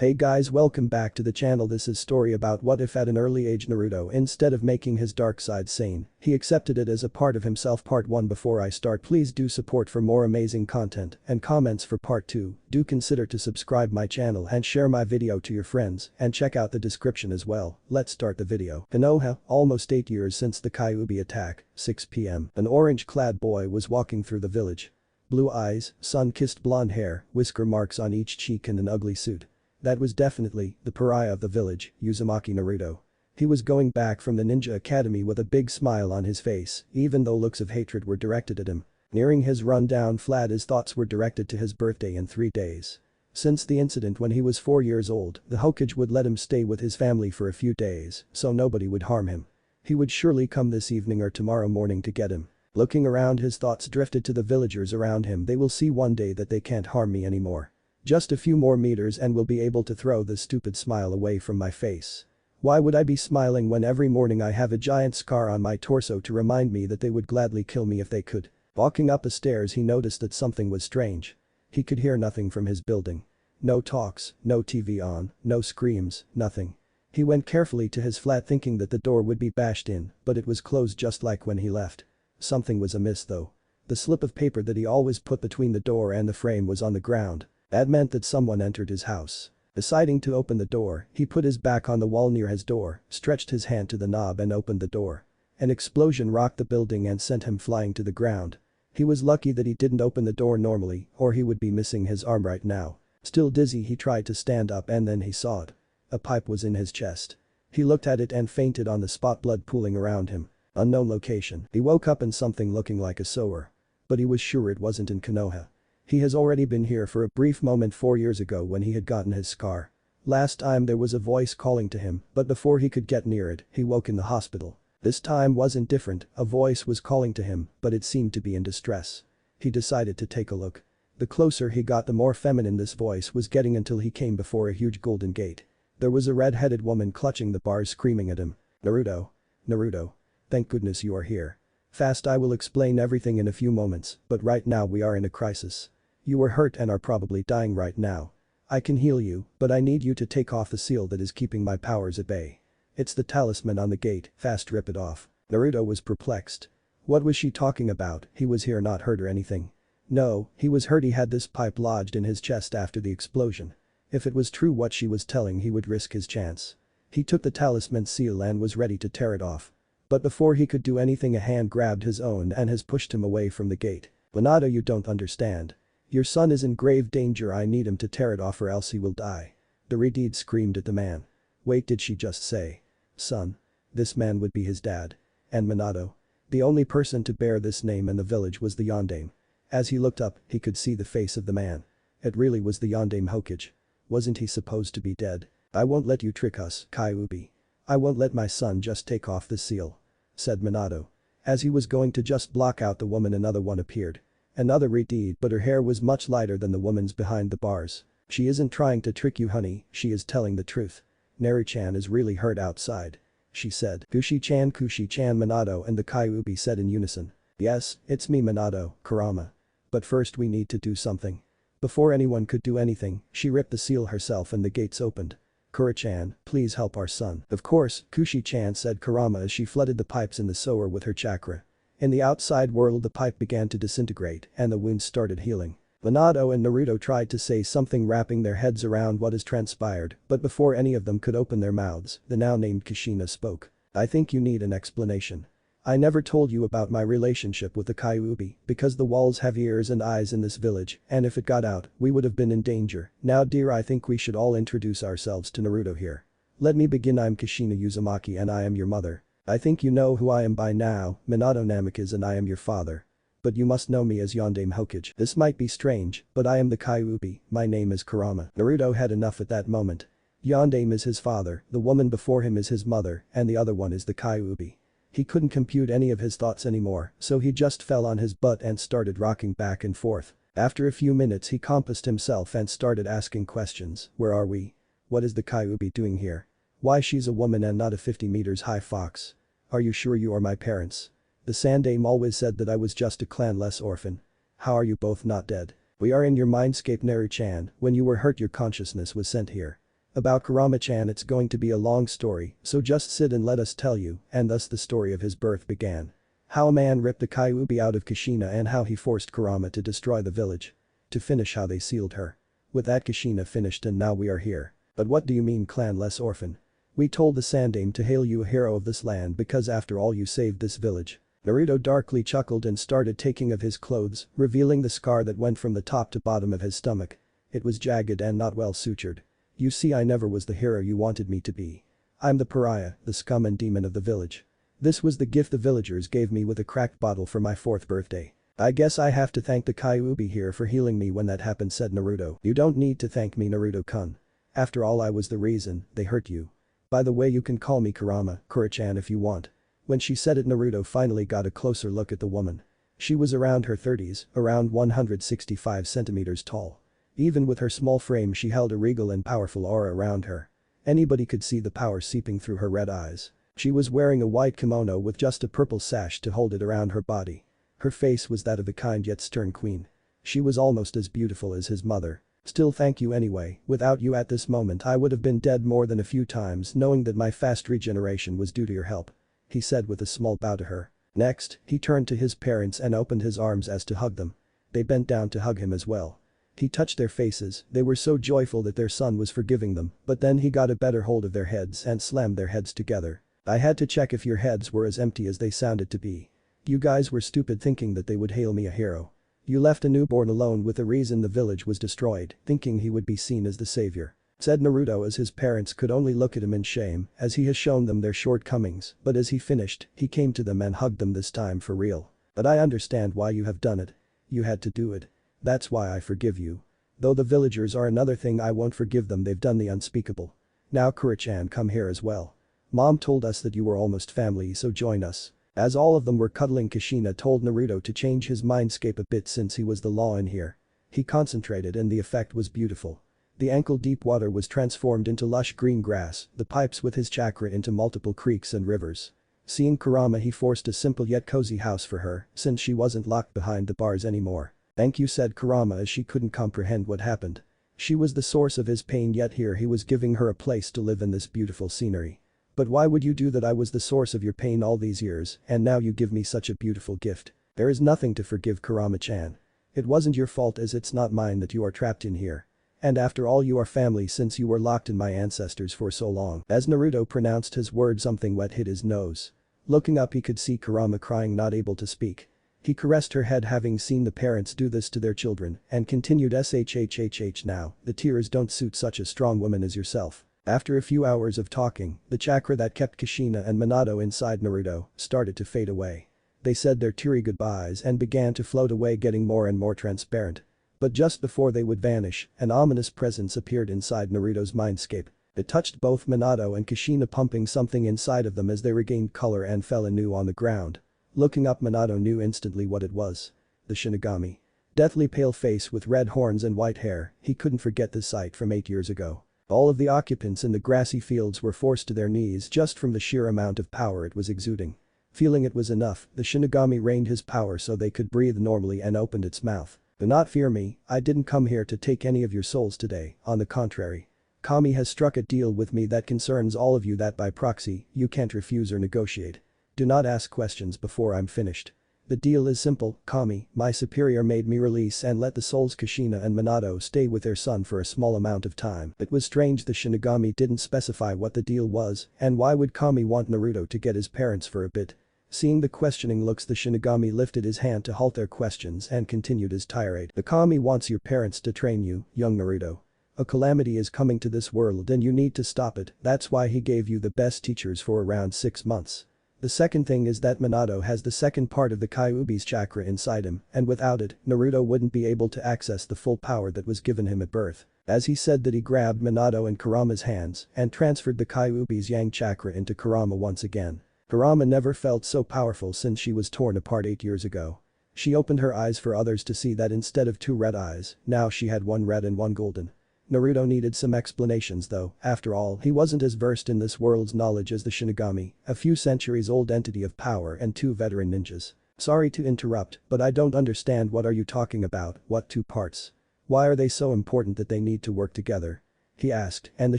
Hey guys, welcome back to the channel. This is story about what if at an early age Naruto, instead of making his dark side sane, he accepted it as a part of himself. Part 1. Before I start, please do support for more amazing content and comments for part 2. Do consider to subscribe my channel and share my video to your friends and check out the description as well. Let's start the video. Konoha, almost 8 years since the kyuubi attack, 6 p.m. An orange-clad boy was walking through the village. Blue eyes, sun-kissed blonde hair, whisker marks on each cheek and an ugly suit. That was definitely the pariah of the village, Uzumaki Naruto. He was going back from the ninja academy with a big smile on his face, even though looks of hatred were directed at him. Nearing his run-down flat, his thoughts were directed to his birthday in 3 days. Since the incident when he was 4 years old, the Hokage would let him stay with his family for a few days, so nobody would harm him. He would surely come this evening or tomorrow morning to get him. Looking around, his thoughts drifted to the villagers around him. They will see one day that they can't harm me anymore. Just a few more meters and will be able to throw this stupid smile away from my face. Why would I be smiling when every morning I have a giant scar on my torso to remind me that they would gladly kill me if they could? Walking up the stairs, he noticed that something was strange. He could hear nothing from his building. No talks, no TV on, no screams, nothing. He went carefully to his flat thinking that the door would be bashed in, but it was closed just like when he left. Something was amiss though. The slip of paper that he always put between the door and the frame was on the ground. That meant that someone entered his house. Deciding to open the door, he put his back on the wall near his door, stretched his hand to the knob and opened the door. An explosion rocked the building and sent him flying to the ground. He was lucky that he didn't open the door normally, or he would be missing his arm right now. Still dizzy, he tried to stand up and then he saw it. A pipe was in his chest. He looked at it and fainted on the spot, blood pooling around him. Unknown location. He woke up in something looking like a sewer. But he was sure it wasn't in Konoha. He has already been here for a brief moment 4 years ago when he had gotten his scar. Last time there was a voice calling to him, but before he could get near it, he woke in the hospital. This time wasn't different, a voice was calling to him, but it seemed to be in distress. He decided to take a look. The closer he got, the more feminine this voice was getting until he came before a huge golden gate. There was a red-headed woman clutching the bars screaming at him. Naruto. Naruto. Thank goodness you are here. Fast, I will explain everything in a few moments, but right now we are in a crisis. You were hurt and are probably dying right now. I can heal you, but I need you to take off the seal that is keeping my powers at bay. It's the talisman on the gate, fast, rip it off. Naruto was perplexed. What was she talking about? He was here, not hurt or anything. No, he was hurt. He had this pipe lodged in his chest after the explosion. If it was true what she was telling, he would risk his chance. He took the talisman seal and was ready to tear it off. But before he could do anything, a hand grabbed his own and has pushed him away from the gate. Minato, you don't understand. Your son is in grave danger. I need him to tear it off or else he will die. The Redeed screamed at the man. Wait, did she just say? Son. This man would be his dad. And Minato. The only person to bear this name in the village was the Yondaime. As he looked up, he could see the face of the man. It really was the Yondaime Hokage. Wasn't he supposed to be dead? I won't let you trick us, kyuubi. I won't let my son just take off the seal. Said Minato. As he was going to just block out the woman, another one appeared. Another Redeed, but her hair was much lighter than the woman's behind the bars. She isn't trying to trick you, honey, she is telling the truth. Neri-chan is really hurt outside. She said. Kushi-chan, Kushi-chan. Minato and the kyuubi said in unison. Yes, it's me, Minato, Kurama. But first we need to do something. Before anyone could do anything, she ripped the seal herself and the gates opened. Kura-chan, please help our son. Of course, Kushi-chan, said Kurama as she flooded the pipes in the sewer with her chakra. In the outside world, the pipe began to disintegrate and the wounds started healing. Minato and Naruto tried to say something, wrapping their heads around what has transpired, but before any of them could open their mouths, the now named Kushina spoke. I think you need an explanation. I never told you about my relationship with the kyuubi because the walls have ears and eyes in this village, and if it got out, we would have been in danger. Now dear, I think we should all introduce ourselves to Naruto here. Let me begin. I'm Kushina Uzumaki and I am your mother. I think you know who I am by now, Minato Namikaze, and I am your father. But you must know me as Yondaime Hokage. This might be strange, but I am the kyuubi, my name is Kurama. Naruto had enough at that moment. Yondaime is his father, the woman before him is his mother, and the other one is the kyuubi. He couldn't compute any of his thoughts anymore, so he just fell on his butt and started rocking back and forth. After a few minutes he composed himself and started asking questions. Where are we? What is the kyuubi doing here? Why she's a woman and not a 50 meters high fox? Are you sure you are my parents? The Sandaime always said that I was just a clanless orphan. How are you both not dead? We are in your mindscape, Neri-chan. When you were hurt, your consciousness was sent here. About Kurama-chan it's going to be a long story, so just sit and let us tell you, and thus the story of his birth began. How a man ripped the kyuubi out of Kushina and how he forced Kurama to destroy the village. To finish how they sealed her. With that Kushina finished and now we are here. But what do you mean clanless orphan? We told the Sandame to hail you a hero of this land because after all you saved this village. Naruto darkly chuckled and started taking of his clothes, revealing the scar that went from the top to bottom of his stomach. It was jagged and not well sutured. You see I never was the hero you wanted me to be. I'm the pariah, the scum and demon of the village. This was the gift the villagers gave me with a cracked bottle for my 4th birthday. I guess I have to thank the kyuubi here for healing me when that happened, said Naruto. You don't need to thank me, Naruto-kun. After all I was the reason they hurt you. By the way you can call me Kurama, Kura-chan if you want. When she said it Naruto finally got a closer look at the woman. She was around her 30s, around 165 centimeters tall. Even with her small frame she held a regal and powerful aura around her. Anybody could see the power seeping through her red eyes. She was wearing a white kimono with just a purple sash to hold it around her body. Her face was that of a kind yet stern queen. She was almost as beautiful as his mother. Still thank you anyway, without you at this moment I would have been dead more than a few times knowing that my fast regeneration was due to your help. He said with a small bow to her. Next, he turned to his parents and opened his arms as to hug them. They bent down to hug him as well. He touched their faces, they were so joyful that their son was forgiving them, but then he got a better hold of their heads and slammed their heads together. I had to check if your heads were as empty as they sounded to be. You guys were stupid thinking that they would hail me a hero. You left a newborn alone with the reason the village was destroyed, thinking he would be seen as the savior. Said Naruto as his parents could only look at him in shame as he has shown them their shortcomings, but as he finished, he came to them and hugged them this time for real. But I understand why you have done it. You had to do it. That's why I forgive you. Though the villagers are another thing I won't forgive them, they've done the unspeakable. Now Kura-chan come here as well. Mom told us that you were almost family so join us. As all of them were cuddling Kushina told Naruto to change his mindscape a bit since he was the law in here. He concentrated and the effect was beautiful. The ankle-deep water was transformed into lush green grass, the pipes with his chakra into multiple creeks and rivers. Seeing Kurama he forced a simple yet cozy house for her since she wasn't locked behind the bars anymore. Thank you, said Kurama as she couldn't comprehend what happened. She was the source of his pain yet here he was giving her a place to live in this beautiful scenery. But why would you do that? I was the source of your pain all these years and now you give me such a beautiful gift. There is nothing to forgive, Kurama-chan. It wasn't your fault as it's not mine that you are trapped in here. And after all you are family since you were locked in my ancestors for so long. As Naruto pronounced his word something wet hit his nose. Looking up he could see Kurama crying not able to speak. He caressed her head having seen the parents do this to their children and continued shhhh now, the tears don't suit such a strong woman as yourself. After a few hours of talking, the chakra that kept Kushina and Minato inside Naruto started to fade away. They said their teary goodbyes and began to float away getting more and more transparent. But just before they would vanish, an ominous presence appeared inside Naruto's mindscape. It touched both Minato and Kushina pumping something inside of them as they regained color and fell anew on the ground. Looking up Minato knew instantly what it was. The Shinigami. Deathly pale face with red horns and white hair, he couldn't forget this sight from 8 years ago. All of the occupants in the grassy fields were forced to their knees just from the sheer amount of power it was exuding. Feeling it was enough, the Shinigami rained his power so they could breathe normally and opened its mouth. Do not fear me, I didn't come here to take any of your souls today, on the contrary. Kami has struck a deal with me that concerns all of you that by proxy, you can't refuse or negotiate. Do not ask questions before I'm finished. The deal is simple, Kami, my superior made me release and let the souls Kushina and Minato stay with their son for a small amount of time. It was strange the Shinigami didn't specify what the deal was and why would Kami want Naruto to get his parents for a bit. Seeing the questioning looks the Shinigami lifted his hand to halt their questions and continued his tirade. The Kami wants your parents to train you, young Naruto. A calamity is coming to this world and you need to stop it, that's why he gave you the best teachers for around 6 months. The second thing is that Minato has the second part of the kyuubi's chakra inside him and without it, Naruto wouldn't be able to access the full power that was given him at birth. As he said that he grabbed Minato and Kurama's hands and transferred the kyuubi's yang chakra into Kurama once again. Kurama never felt so powerful since she was torn apart 8 years ago. She opened her eyes for others to see that instead of 2 red eyes, now she had 1 red and 1 golden. Naruto needed some explanations though, after all he wasn't as versed in this world's knowledge as the Shinigami, a few centuries old entity of power and 2 veteran ninjas. Sorry to interrupt, but I don't understand what are you talking about, what 2 parts? Why are they so important that they need to work together? He asked, and the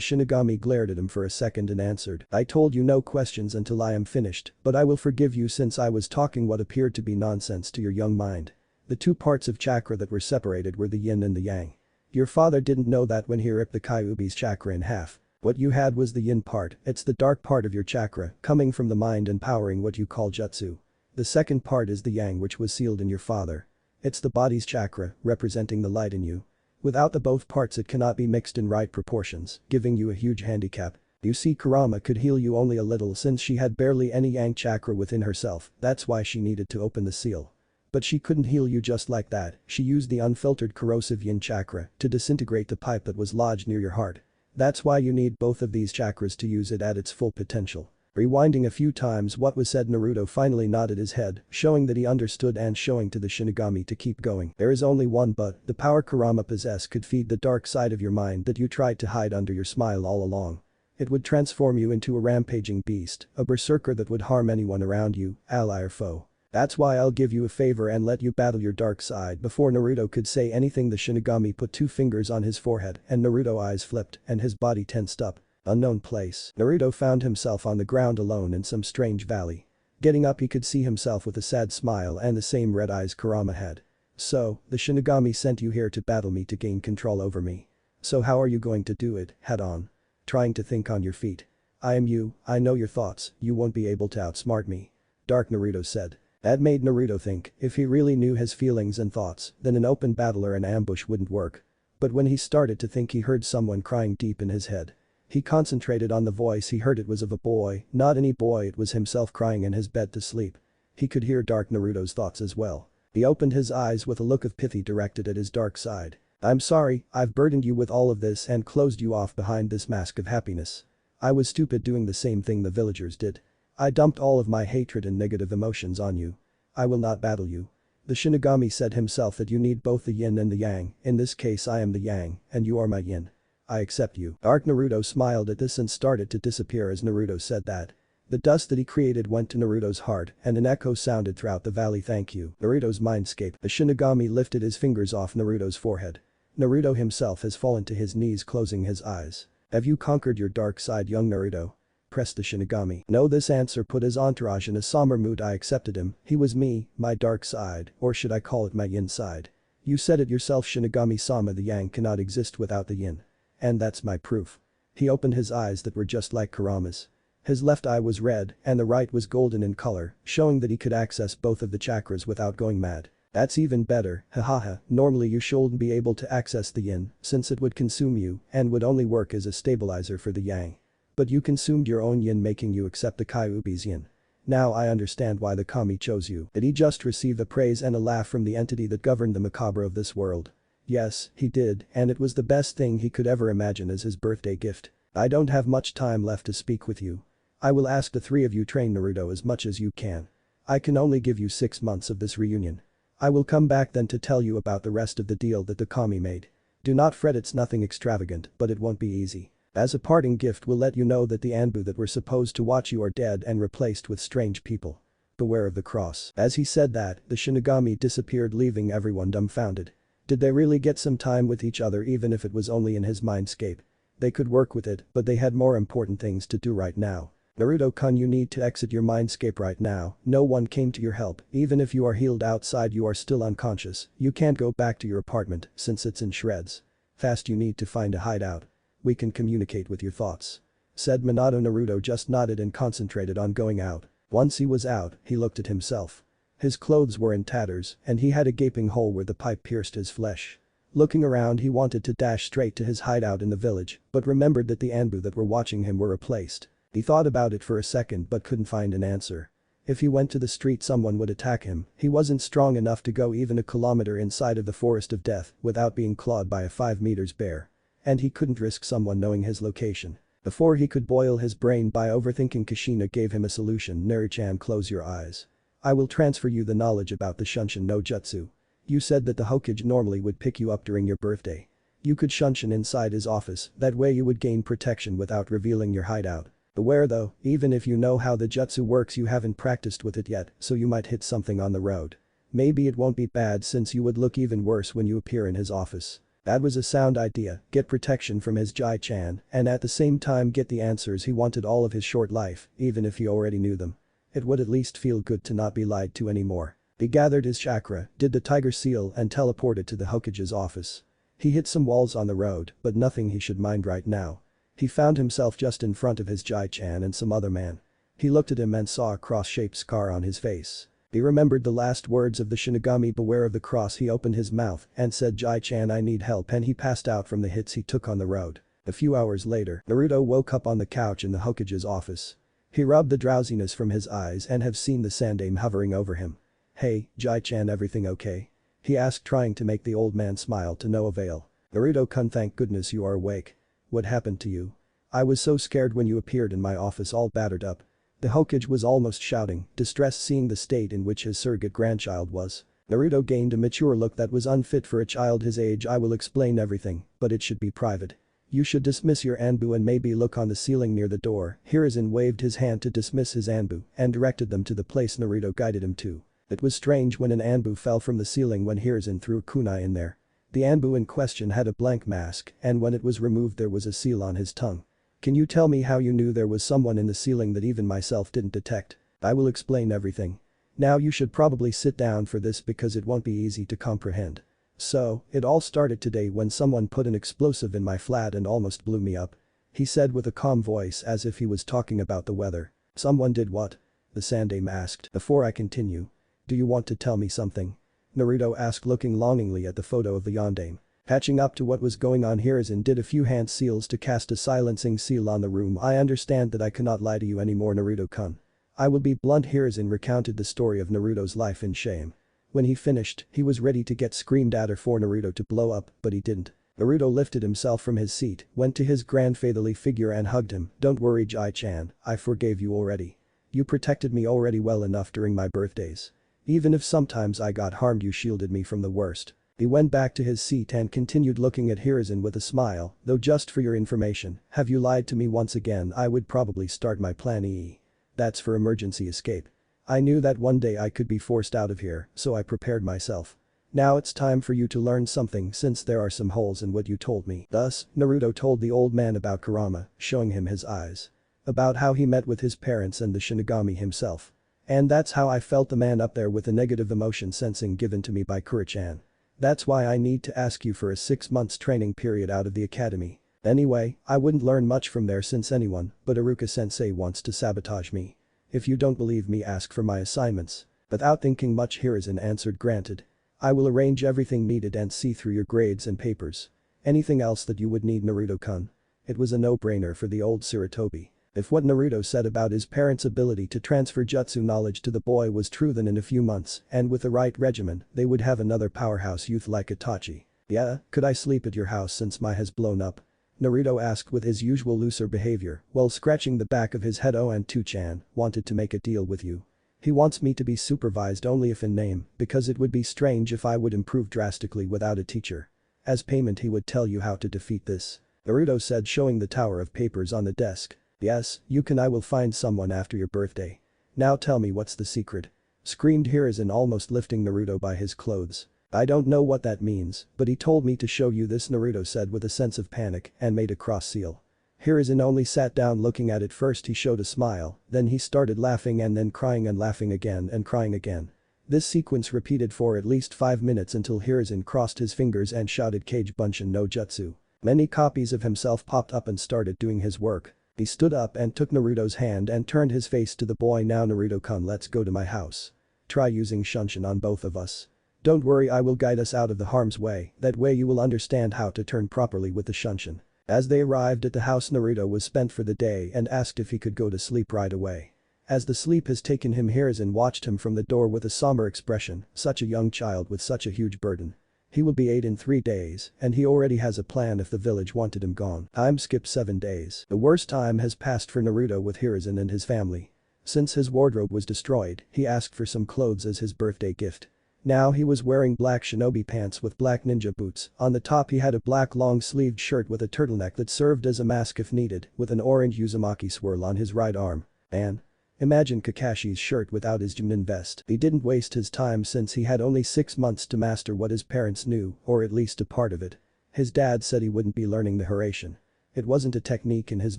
Shinigami glared at him for a second and answered, "I told you no questions until I am finished, but I will forgive you since I was talking what appeared to be nonsense to your young mind. The two parts of chakra that were separated were the yin and the yang. Your father didn't know that when he ripped the kyuubi's chakra in half. What you had was the yin part, it's the dark part of your chakra, coming from the mind and powering what you call jutsu. The second part is the yang which was sealed in your father. It's the body's chakra, representing the light in you. Without the both parts it cannot be mixed in right proportions, giving you a huge handicap. You see, Kurama could heal you only a little since she had barely any yang chakra within herself, that's why she needed to open the seal. But she couldn't heal you just like that, she used the unfiltered corrosive yin chakra to disintegrate the pipe that was lodged near your heart. That's why you need both of these chakras to use it at its full potential. Rewinding a few times what was said, Naruto finally nodded his head, showing that he understood and showing to the Shinigami to keep going. There is only one but, the power Kurama possessed could feed the dark side of your mind that you tried to hide under your smile all along. It would transform you into a rampaging beast, a berserker that would harm anyone around you, ally or foe. That's why I'll give you a favor and let you battle your dark side. Before Naruto could say anything, the Shinigami put two fingers on his forehead and Naruto's eyes flipped and his body tensed up. Unknown place. Naruto found himself on the ground alone in some strange valley. Getting up he could see himself with a sad smile and the same red eyes Kurama had. So, the Shinigami sent you here to battle me to gain control over me. So how are you going to do it, head on? Trying to think on your feet. I am you, I know your thoughts, you won't be able to outsmart me. Dark Naruto said. That made Naruto think, if he really knew his feelings and thoughts, then an open battle or an ambush wouldn't work. But when he started to think he heard someone crying deep in his head. He concentrated on the voice he heard, it was of a boy, not any boy, it was himself crying in his bed to sleep. He could hear Dark Naruto's thoughts as well. He opened his eyes with a look of pity directed at his dark side. I'm sorry, I've burdened you with all of this and closed you off behind this mask of happiness. I was stupid doing the same thing the villagers did. I dumped all of my hatred and negative emotions on you. I will not battle you. The Shinigami said himself that you need both the yin and the yang, in this case I am the yang, and you are my yin. I accept you. Dark Naruto smiled at this and started to disappear as Naruto said that. The dust that he created went to Naruto's heart and an echo sounded throughout the valley. Thank you. Naruto's mindscape. The Shinigami lifted his fingers off Naruto's forehead. Naruto himself has fallen to his knees, closing his eyes. Have you conquered your dark side, young Naruto? Pressed the Shinigami. No, this answer put his entourage in a somber mood. I accepted him, he was me, my dark side, or should I call it my yin side. You said it yourself, Shinigami-sama, the yang cannot exist without the yin. And that's my proof. He opened his eyes that were just like Kurama's. His left eye was red and the right was golden in color, showing that he could access both of the chakras without going mad. That's even better, hahaha, normally you shouldn't be able to access the yin since it would consume you and would only work as a stabilizer for the yang. But you consumed your own yin, making you accept the kyuubi's yin. Now I understand why the kami chose you. Did he just receive the praise and a laugh from the entity that governed the macabre of this world? Yes, he did, and it was the best thing he could ever imagine as his birthday gift. I don't have much time left to speak with you. I will ask the three of you train Naruto as much as you can. I can only give you 6 months of this reunion. I will come back then to tell you about the rest of the deal that the kami made. Do not fret, it's nothing extravagant, but it won't be easy. As a parting gift we'll let you know that the Anbu that were supposed to watch you are dead and replaced with strange people. Beware of the cross. As he said that, the Shinigami disappeared, leaving everyone dumbfounded. Did they really get some time with each other even if it was only in his mindscape? They could work with it, but they had more important things to do right now. Naruto-kun, you need to exit your mindscape right now, no one came to your help, even if you are healed outside you are still unconscious, you can't go back to your apartment since it's in shreds. Fast, you need to find a hideout. We can communicate with your thoughts. Said Minato. Naruto just nodded and concentrated on going out. Once he was out, he looked at himself. His clothes were in tatters and he had a gaping hole where the pipe pierced his flesh. Looking around he wanted to dash straight to his hideout in the village, but remembered that the Anbu that were watching him were replaced. He thought about it for a second but couldn't find an answer. If he went to the street someone would attack him, he wasn't strong enough to go even a kilometer inside of the forest of death without being clawed by a 5 meters bear. And he couldn't risk someone knowing his location. Before he could boil his brain by overthinking, Kushina gave him a solution. Neri-chan, close your eyes. I will transfer you the knowledge about the Shunshin no Jutsu. You said that the Hokage normally would pick you up during your birthday. You could Shunshin inside his office, that way you would gain protection without revealing your hideout. Beware though, even if you know how the jutsu works you haven't practiced with it yet, so you might hit something on the road. Maybe it won't be bad since you would look even worse when you appear in his office. That was a sound idea, get protection from his Jai-chan, and at the same time get the answers he wanted all of his short life, even if he already knew them. It would at least feel good to not be lied to anymore. He gathered his chakra, did the tiger seal and teleported to the Hokage's office. He hit some walls on the road, but nothing he should mind right now. He found himself just in front of his Jai-chan and some other man. He looked at him and saw a cross-shaped scar on his face. He remembered the last words of the Shinigami, beware of the cross. He opened his mouth and said, Jai-chan, I need help, and he passed out from the hits he took on the road. A few hours later, Naruto woke up on the couch in the Hokage's office. He rubbed the drowsiness from his eyes and have seen the sandame hovering over him. Hey, Jai-chan, everything okay? He asked, trying to make the old man smile to no avail. Naruto-kun, thank goodness you are awake. What happened to you? I was so scared when you appeared in my office all battered up. The Hokage was almost shouting, distressed seeing the state in which his surrogate grandchild was. Naruto gained a mature look that was unfit for a child his age. I will explain everything, but it should be private. You should dismiss your Anbu and maybe look on the ceiling near the door. Hiruzen waved his hand to dismiss his Anbu and directed them to the place Naruto guided him to. It was strange when an Anbu fell from the ceiling when Hiruzen threw a kunai in there. The Anbu in question had a blank mask, and when it was removed there was a seal on his tongue. Can you tell me how you knew there was someone in the ceiling that even myself didn't detect? I will explain everything. Now you should probably sit down for this because it won't be easy to comprehend. So, it all started today when someone put an explosive in my flat and almost blew me up. He said with a calm voice as if he was talking about the weather. Someone did what? The sandame asked. Before I continue. Do you want to tell me something? Naruto asked, looking longingly at the photo of the yandame. Catching up to what was going on, Hiruzen did a few hand seals to cast a silencing seal on the room. I understand that I cannot lie to you anymore, Naruto-kun. I will be blunt. Hiruzen recounted the story of Naruto's life in shame. When he finished, he was ready to get screamed at or for Naruto to blow up, but he didn't. Naruto lifted himself from his seat, went to his grandfatherly figure and hugged him. Don't worry, Jai-chan, I forgave you already. You protected me already well enough during my birthdays. Even if sometimes I got harmed, you shielded me from the worst. He went back to his seat and continued looking at Hiruzen with a smile, though just for your information, have you lied to me once again I would probably start my plan E. That's for emergency escape. I knew that one day I could be forced out of here, so I prepared myself. Now it's time for you to learn something since there are some holes in what you told me. Thus, Naruto told the old man about Kurama, showing him his eyes. About how he met with his parents and the Shinigami himself. And that's how I felt, the man up there with the negative emotion sensing given to me by Kuro-chan. That's why I need to ask you for a 6 months training period out of the academy. Anyway, I wouldn't learn much from there since anyone but Iruka-sensei wants to sabotage me. If you don't believe me, ask for my assignments. Without thinking much, Hiruzen answered, granted. I will arrange everything needed and see through your grades and papers. Anything else that you would need, Naruto-kun? It was a no-brainer for the old Sarutobi. If what Naruto said about his parents' ability to transfer jutsu knowledge to the boy was true, then in a few months, and with the right regimen, they would have another powerhouse youth like Itachi. Yeah, could I sleep at your house since my has blown up? Naruto asked with his usual looser behavior while scratching the back of his head. Oh, and 2chan wanted to make a deal with you. He wants me to be supervised only if in name, because it would be strange if I would improve drastically without a teacher. As payment he would tell you how to defeat this. Naruto said, showing the tower of papers on the desk. Yes, you can. I will find someone after your birthday. Now tell me, what's the secret? Screamed Hiruzen, almost lifting Naruto by his clothes. I don't know what that means, but he told me to show you this, Naruto said with a sense of panic and made a cross seal. Hiruzen only sat down looking at it. First he showed a smile, then he started laughing and then crying and laughing again and crying again. This sequence repeated for at least 5 minutes until Hiruzen crossed his fingers and shouted, Kage Bunshin no Jutsu. Many copies of himself popped up and started doing his work. He stood up and took Naruto's hand and turned his face to the boy. Now Naruto-kun, let's go to my house. Try using Shunshin on both of us. Don't worry, I will guide us out of the harm's way, that way you will understand how to turn properly with the Shunshin. As they arrived at the house, Naruto was spent for the day and asked if he could go to sleep right away. As the sleep has taken him, Hiruzen watched him from the door with a somber expression, such a young child with such a huge burden. He will be 8 in 3 days, and he already has a plan if the village wanted him gone. Time skipped 7 days. The worst time has passed for Naruto with Hiruzen and his family. Since his wardrobe was destroyed, he asked for some clothes as his birthday gift. Now he was wearing black shinobi pants with black ninja boots. On the top he had a black long-sleeved shirt with a turtleneck that served as a mask if needed, with an orange Uzumaki swirl on his right arm. And imagine Kakashi's shirt without his Junin vest. He didn't waste his time since he had only 6 months to master what his parents knew, or at least a part of it. His dad said he wouldn't be learning the Hiraishin. It wasn't a technique in his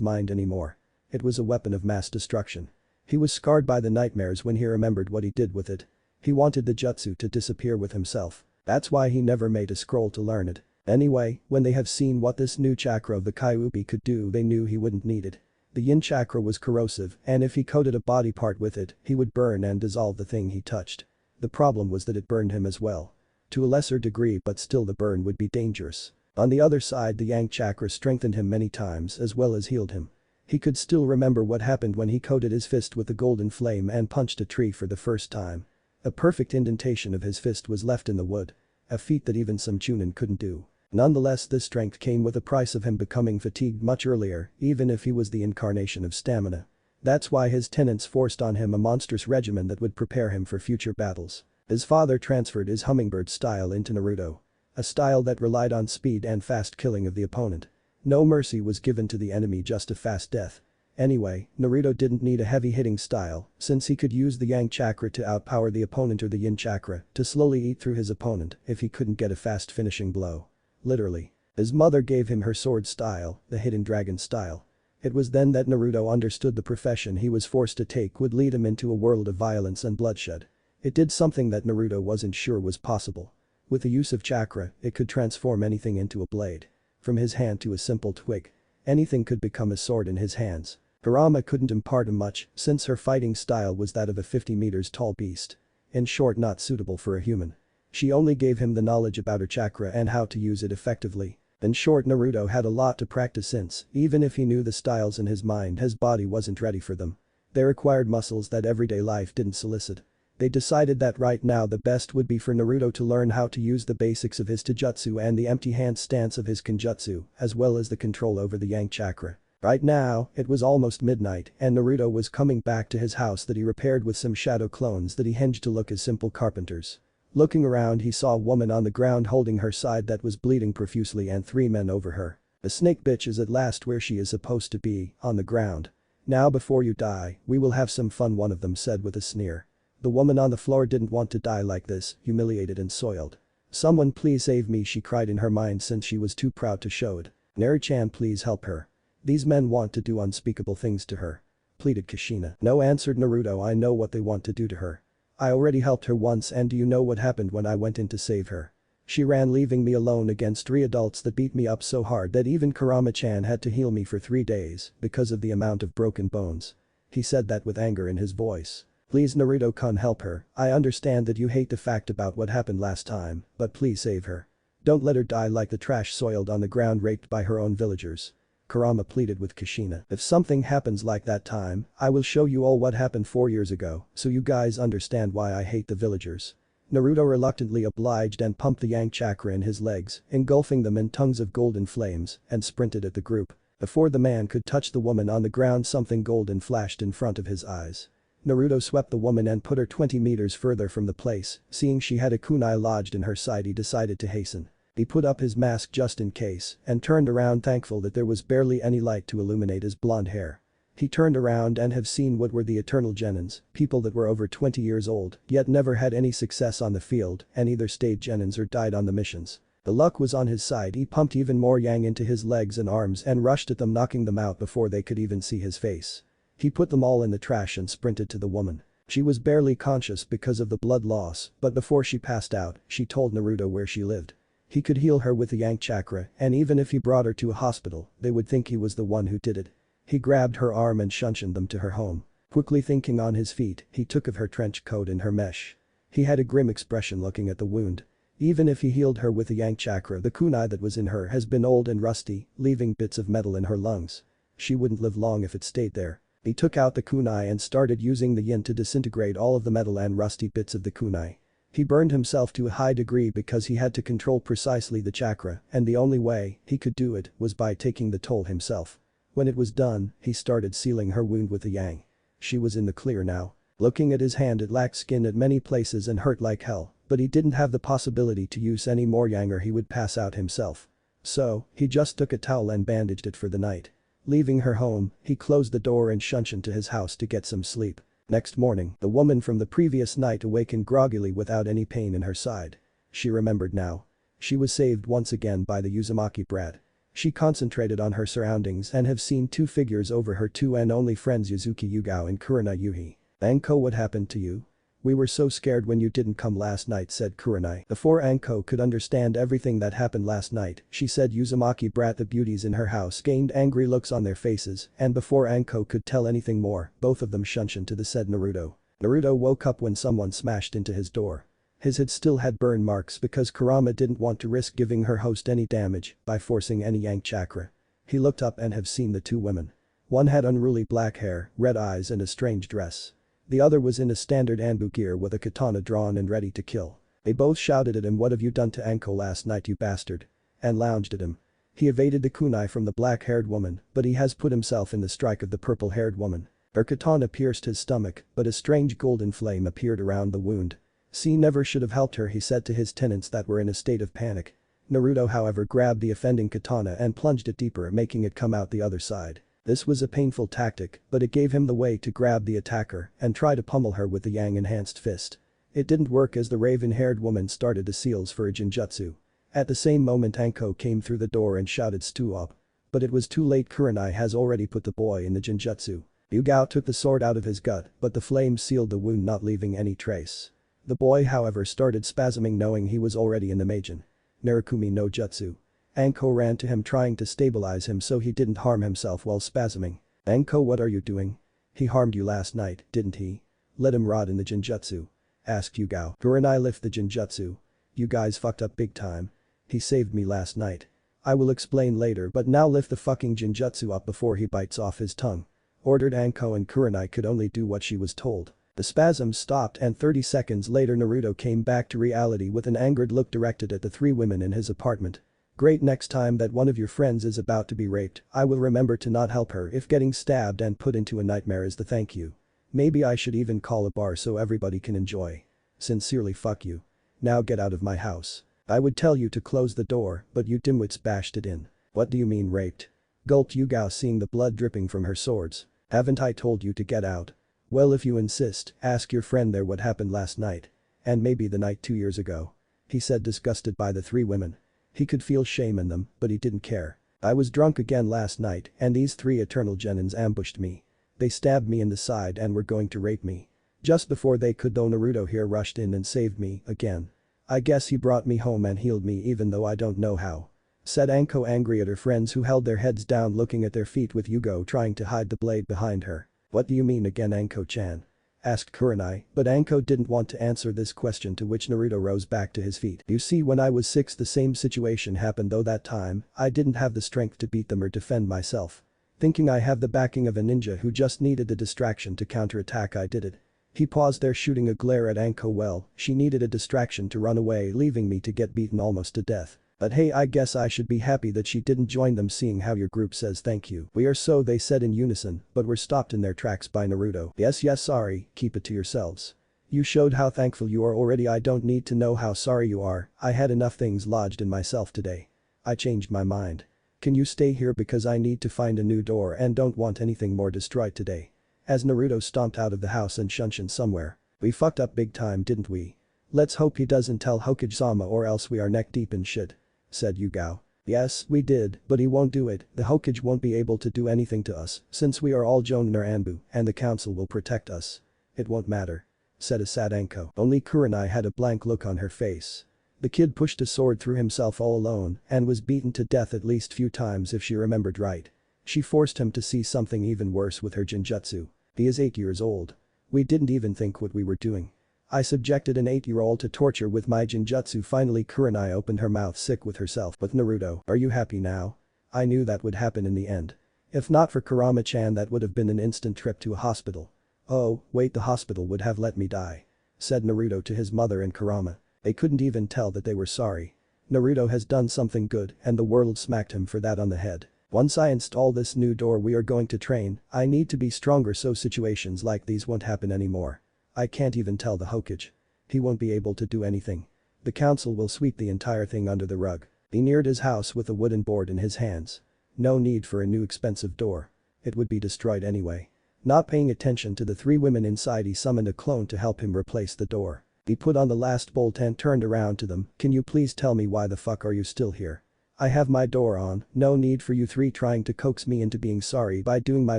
mind anymore. It was a weapon of mass destruction. He was scarred by the nightmares when he remembered what he did with it. He wanted the jutsu to disappear with himself. That's why he never made a scroll to learn it. Anyway, when they have seen what this new chakra of the kyuubi could do, they knew he wouldn't need it. The yin chakra was corrosive, and if he coated a body part with it, he would burn and dissolve the thing he touched. The problem was that it burned him as well. To a lesser degree, but still the burn would be dangerous. On the other side, the yang chakra strengthened him many times as well as healed him. He could still remember what happened when he coated his fist with the golden flame and punched a tree for the first time. A perfect indentation of his fist was left in the wood. A feat that even some chunin couldn't do. Nonetheless, this strength came with a price of him becoming fatigued much earlier, even if he was the incarnation of stamina. That's why his tenants forced on him a monstrous regimen that would prepare him for future battles. His father transferred his hummingbird style into Naruto. A style that relied on speed and fast killing of the opponent. No mercy was given to the enemy, just a fast death. Anyway, Naruto didn't need a heavy-hitting style, since he could use the yang chakra to outpower the opponent or the yin chakra to slowly eat through his opponent if he couldn't get a fast finishing blow. Literally. His mother gave him her sword style, the hidden dragon style. It was then that Naruto understood the profession he was forced to take would lead him into a world of violence and bloodshed. It did something that Naruto wasn't sure was possible. With the use of chakra, it could transform anything into a blade. From his hand to a simple twig. Anything could become a sword in his hands. Kurama couldn't impart him much since her fighting style was that of a 50 meters tall beast. In short, not suitable for a human. She only gave him the knowledge about her chakra and how to use it effectively. In short, Naruto had a lot to practice since, even if he knew the styles in his mind, his body wasn't ready for them. They required muscles that everyday life didn't solicit. They decided that right now the best would be for Naruto to learn how to use the basics of his taijutsu and the empty hand stance of his kenjutsu, as well as the control over the yang chakra. Right now, it was almost midnight and Naruto was coming back to his house that he repaired with some shadow clones that he hinged to look as simple carpenters. Looking around, he saw a woman on the ground holding her side that was bleeding profusely and 3 men over her. The snake bitch is at last where she is supposed to be, on the ground. Now before you die, we will have some fun, one of them said with a sneer. The woman on the floor didn't want to die like this, humiliated and soiled. Someone please save me, she cried in her mind since she was too proud to show it. Neri-chan, please help her. These men want to do unspeakable things to her. Pleaded Kushina. No, answered Naruto, I know what they want to do to her. I already helped her once, and do you know what happened when I went in to save her? She ran, leaving me alone against 3 adults that beat me up so hard that even Kurama-chan had to heal me for 3 days because of the amount of broken bones. He said that with anger in his voice. Please Naruto-kun, help her. I understand that you hate the fact about what happened last time, but please save her. Don't let her die like the trash, soiled on the ground, raped by her own villagers. Kurama pleaded with Kushina. If something happens like that time, I will show you all what happened 4 years ago, so you guys understand why I hate the villagers. Naruto reluctantly obliged and pumped the yang chakra in his legs, engulfing them in tongues of golden flames, and sprinted at the group. Before the man could touch the woman on the ground, something golden flashed in front of his eyes. Naruto swept the woman and put her 20 meters further from the place. Seeing she had a kunai lodged in her side, he decided to hasten. He put up his mask just in case and turned around, thankful that there was barely any light to illuminate his blonde hair. He turned around and have seen what were the eternal genins, people that were over 20 years old yet never had any success on the field and either stayed genins or died on the missions. The luck was on his side. He pumped even more yang into his legs and arms and rushed at them, knocking them out before they could even see his face. He put them all in the trash and sprinted to the woman. She was barely conscious because of the blood loss, but before she passed out, she told Naruto where she lived. He could heal her with the yang chakra, and even if he brought her to a hospital, they would think he was the one who did it. He grabbed her arm and shunshined them to her home. Quickly thinking on his feet, he took of her trench coat and her mesh. He had a grim expression looking at the wound. Even if he healed her with the yang chakra, the kunai that was in her has been old and rusty, leaving bits of metal in her lungs. She wouldn't live long if it stayed there. He took out the kunai and started using the yin to disintegrate all of the metal and rusty bits of the kunai. He burned himself to a high degree because he had to control precisely the chakra, and the only way he could do it was by taking the toll himself. When it was done, he started sealing her wound with the yang. She was in the clear now. Looking at his hand, it lacked skin at many places and hurt like hell, but he didn't have the possibility to use any more yang or he would pass out himself. So, he just took a towel and bandaged it for the night. Leaving her home, he closed the door and shunshined to his house to get some sleep. Next morning, the woman from the previous night awakened groggily without any pain in her side. She remembered now. She was saved once again by the Uzumaki brat. She concentrated on her surroundings and have seen two figures over her two and only friends Yuzuki Yugao and Kurenai Yuhi. Anko, what happened to you? We were so scared when you didn't come last night, said Kurenai. Before Anko could understand everything that happened last night, she said Uzumaki brat. The beauties in her house gained angry looks on their faces, and before Anko could tell anything more, both of them shunshin to the said Naruto. Naruto woke up when someone smashed into his door. His head still had burn marks because Kurama didn't want to risk giving her host any damage by forcing any yank chakra. He looked up and have seen the two women. One had unruly black hair, red eyes and a strange dress. The other was in a standard Anbu gear with a katana drawn and ready to kill. They both shouted at him, "What have you done to Anko last night, you bastard?" and lounged at him. He evaded the kunai from the black-haired woman, but he has put himself in the strike of the purple-haired woman. Her katana pierced his stomach, but a strange golden flame appeared around the wound. "C never should have helped her," he said to his tenants that were in a state of panic. Naruto however grabbed the offending katana and plunged it deeper, making it come out the other side. This was a painful tactic, but it gave him the way to grab the attacker and try to pummel her with the yang-enhanced fist. It didn't work as the raven-haired woman started the seals for a genjutsu. At the same moment Anko came through the door and shouted, "Stew up." But it was too late. Kurenai has already put the boy in the genjutsu. Yugao took the sword out of his gut, but the flame sealed the wound, not leaving any trace. The boy however started spasming, knowing he was already in the Meijin. Narukumi no Jutsu. Anko ran to him trying to stabilize him so he didn't harm himself while spasming. "Anko, what are you doing? He harmed you last night, didn't he? Let him rot in the genjutsu," asked Yugao. Kurenai lift the genjutsu. "You guys fucked up big time. He saved me last night. I will explain later, but now lift the fucking genjutsu up before he bites off his tongue," ordered Anko, and Kurenai could only do what she was told. The spasms stopped and 30 seconds later Naruto came back to reality with an angered look directed at the three women in his apartment. "Great, next time that one of your friends is about to be raped, I will remember to not help her if getting stabbed and put into a nightmare is the thank you. Maybe I should even call a bar so everybody can enjoy. Sincerely, fuck you. Now get out of my house. I would tell you to close the door, but you dimwits bashed it in." "What do you mean raped?" gulped Yugao, seeing the blood dripping from her swords. "Haven't I told you to get out?" "Well, if you insist, ask your friend there what happened last night. And maybe the night 2 years ago," he said, disgusted by the three women. He could feel shame in them, but he didn't care. "I was drunk again last night and these three eternal genins ambushed me. They stabbed me in the side and were going to rape me. Just before they could though, Naruto here rushed in and saved me again. I guess he brought me home and healed me even though I don't know how," said Anko, angry at her friends who held their heads down looking at their feet with Yugo trying to hide the blade behind her. "What do you mean again, Anko-chan?" asked Kurenai, but Anko didn't want to answer this question, to which Naruto rose back to his feet. "You see, when I was 6 the same situation happened, though that time I didn't have the strength to beat them or defend myself. Thinking I have the backing of a ninja who just needed a distraction to counterattack, I did it." He paused there, shooting a glare at Anko. "Well, she needed a distraction to run away, leaving me to get beaten almost to death. But hey, I guess I should be happy that she didn't join them, seeing how your group says thank you." "We are so," they said in unison, but were stopped in their tracks by Naruto. Yes, sorry, keep it to yourselves. You showed how thankful you are already. I don't need to know how sorry you are. I had enough things lodged in myself today. I changed my mind. Can you stay here because I need to find a new door and don't want anything more destroyed today." As Naruto stomped out of the house and shunshin somewhere. "We fucked up big time, didn't we? Let's hope he doesn't tell Hokage-sama or else we are neck deep in shit," said Yugao. "Yes, we did, but he won't do it. The Hokage won't be able to do anything to us since we are all jonin or Anbu and the council will protect us. It won't matter," said a sad Anko. Only Kurenai had a blank look on her face. The kid pushed a sword through himself all alone and was beaten to death at least few times if she remembered right. She forced him to see something even worse with her genjutsu. "He is 8 years old. We didn't even think what we were doing. I subjected an 8-year-old to torture with my genjutsu." Finally Kurenai opened her mouth, sick with herself. "But Naruto, are you happy now? I knew that would happen in the end. If not for Kurama-chan, that would have been an instant trip to a hospital." "Oh, wait, the hospital would have let me die," said Naruto to his mother and Kurama. They couldn't even tell that they were sorry. Naruto has done something good and the world smacked him for that on the head. "Once I install this new door we are going to train. I need to be stronger so situations like these won't happen anymore. I can't even tell the Hokage. He won't be able to do anything. The council will sweep the entire thing under the rug." He neared his house with a wooden board in his hands. No need for a new expensive door. It would be destroyed anyway. Not paying attention to the three women inside, he summoned a clone to help him replace the door. He put on the last bolt and turned around to them. Can you please tell me why the fuck are you still here? I have my door on, no need for you three trying to coax me into being sorry by doing my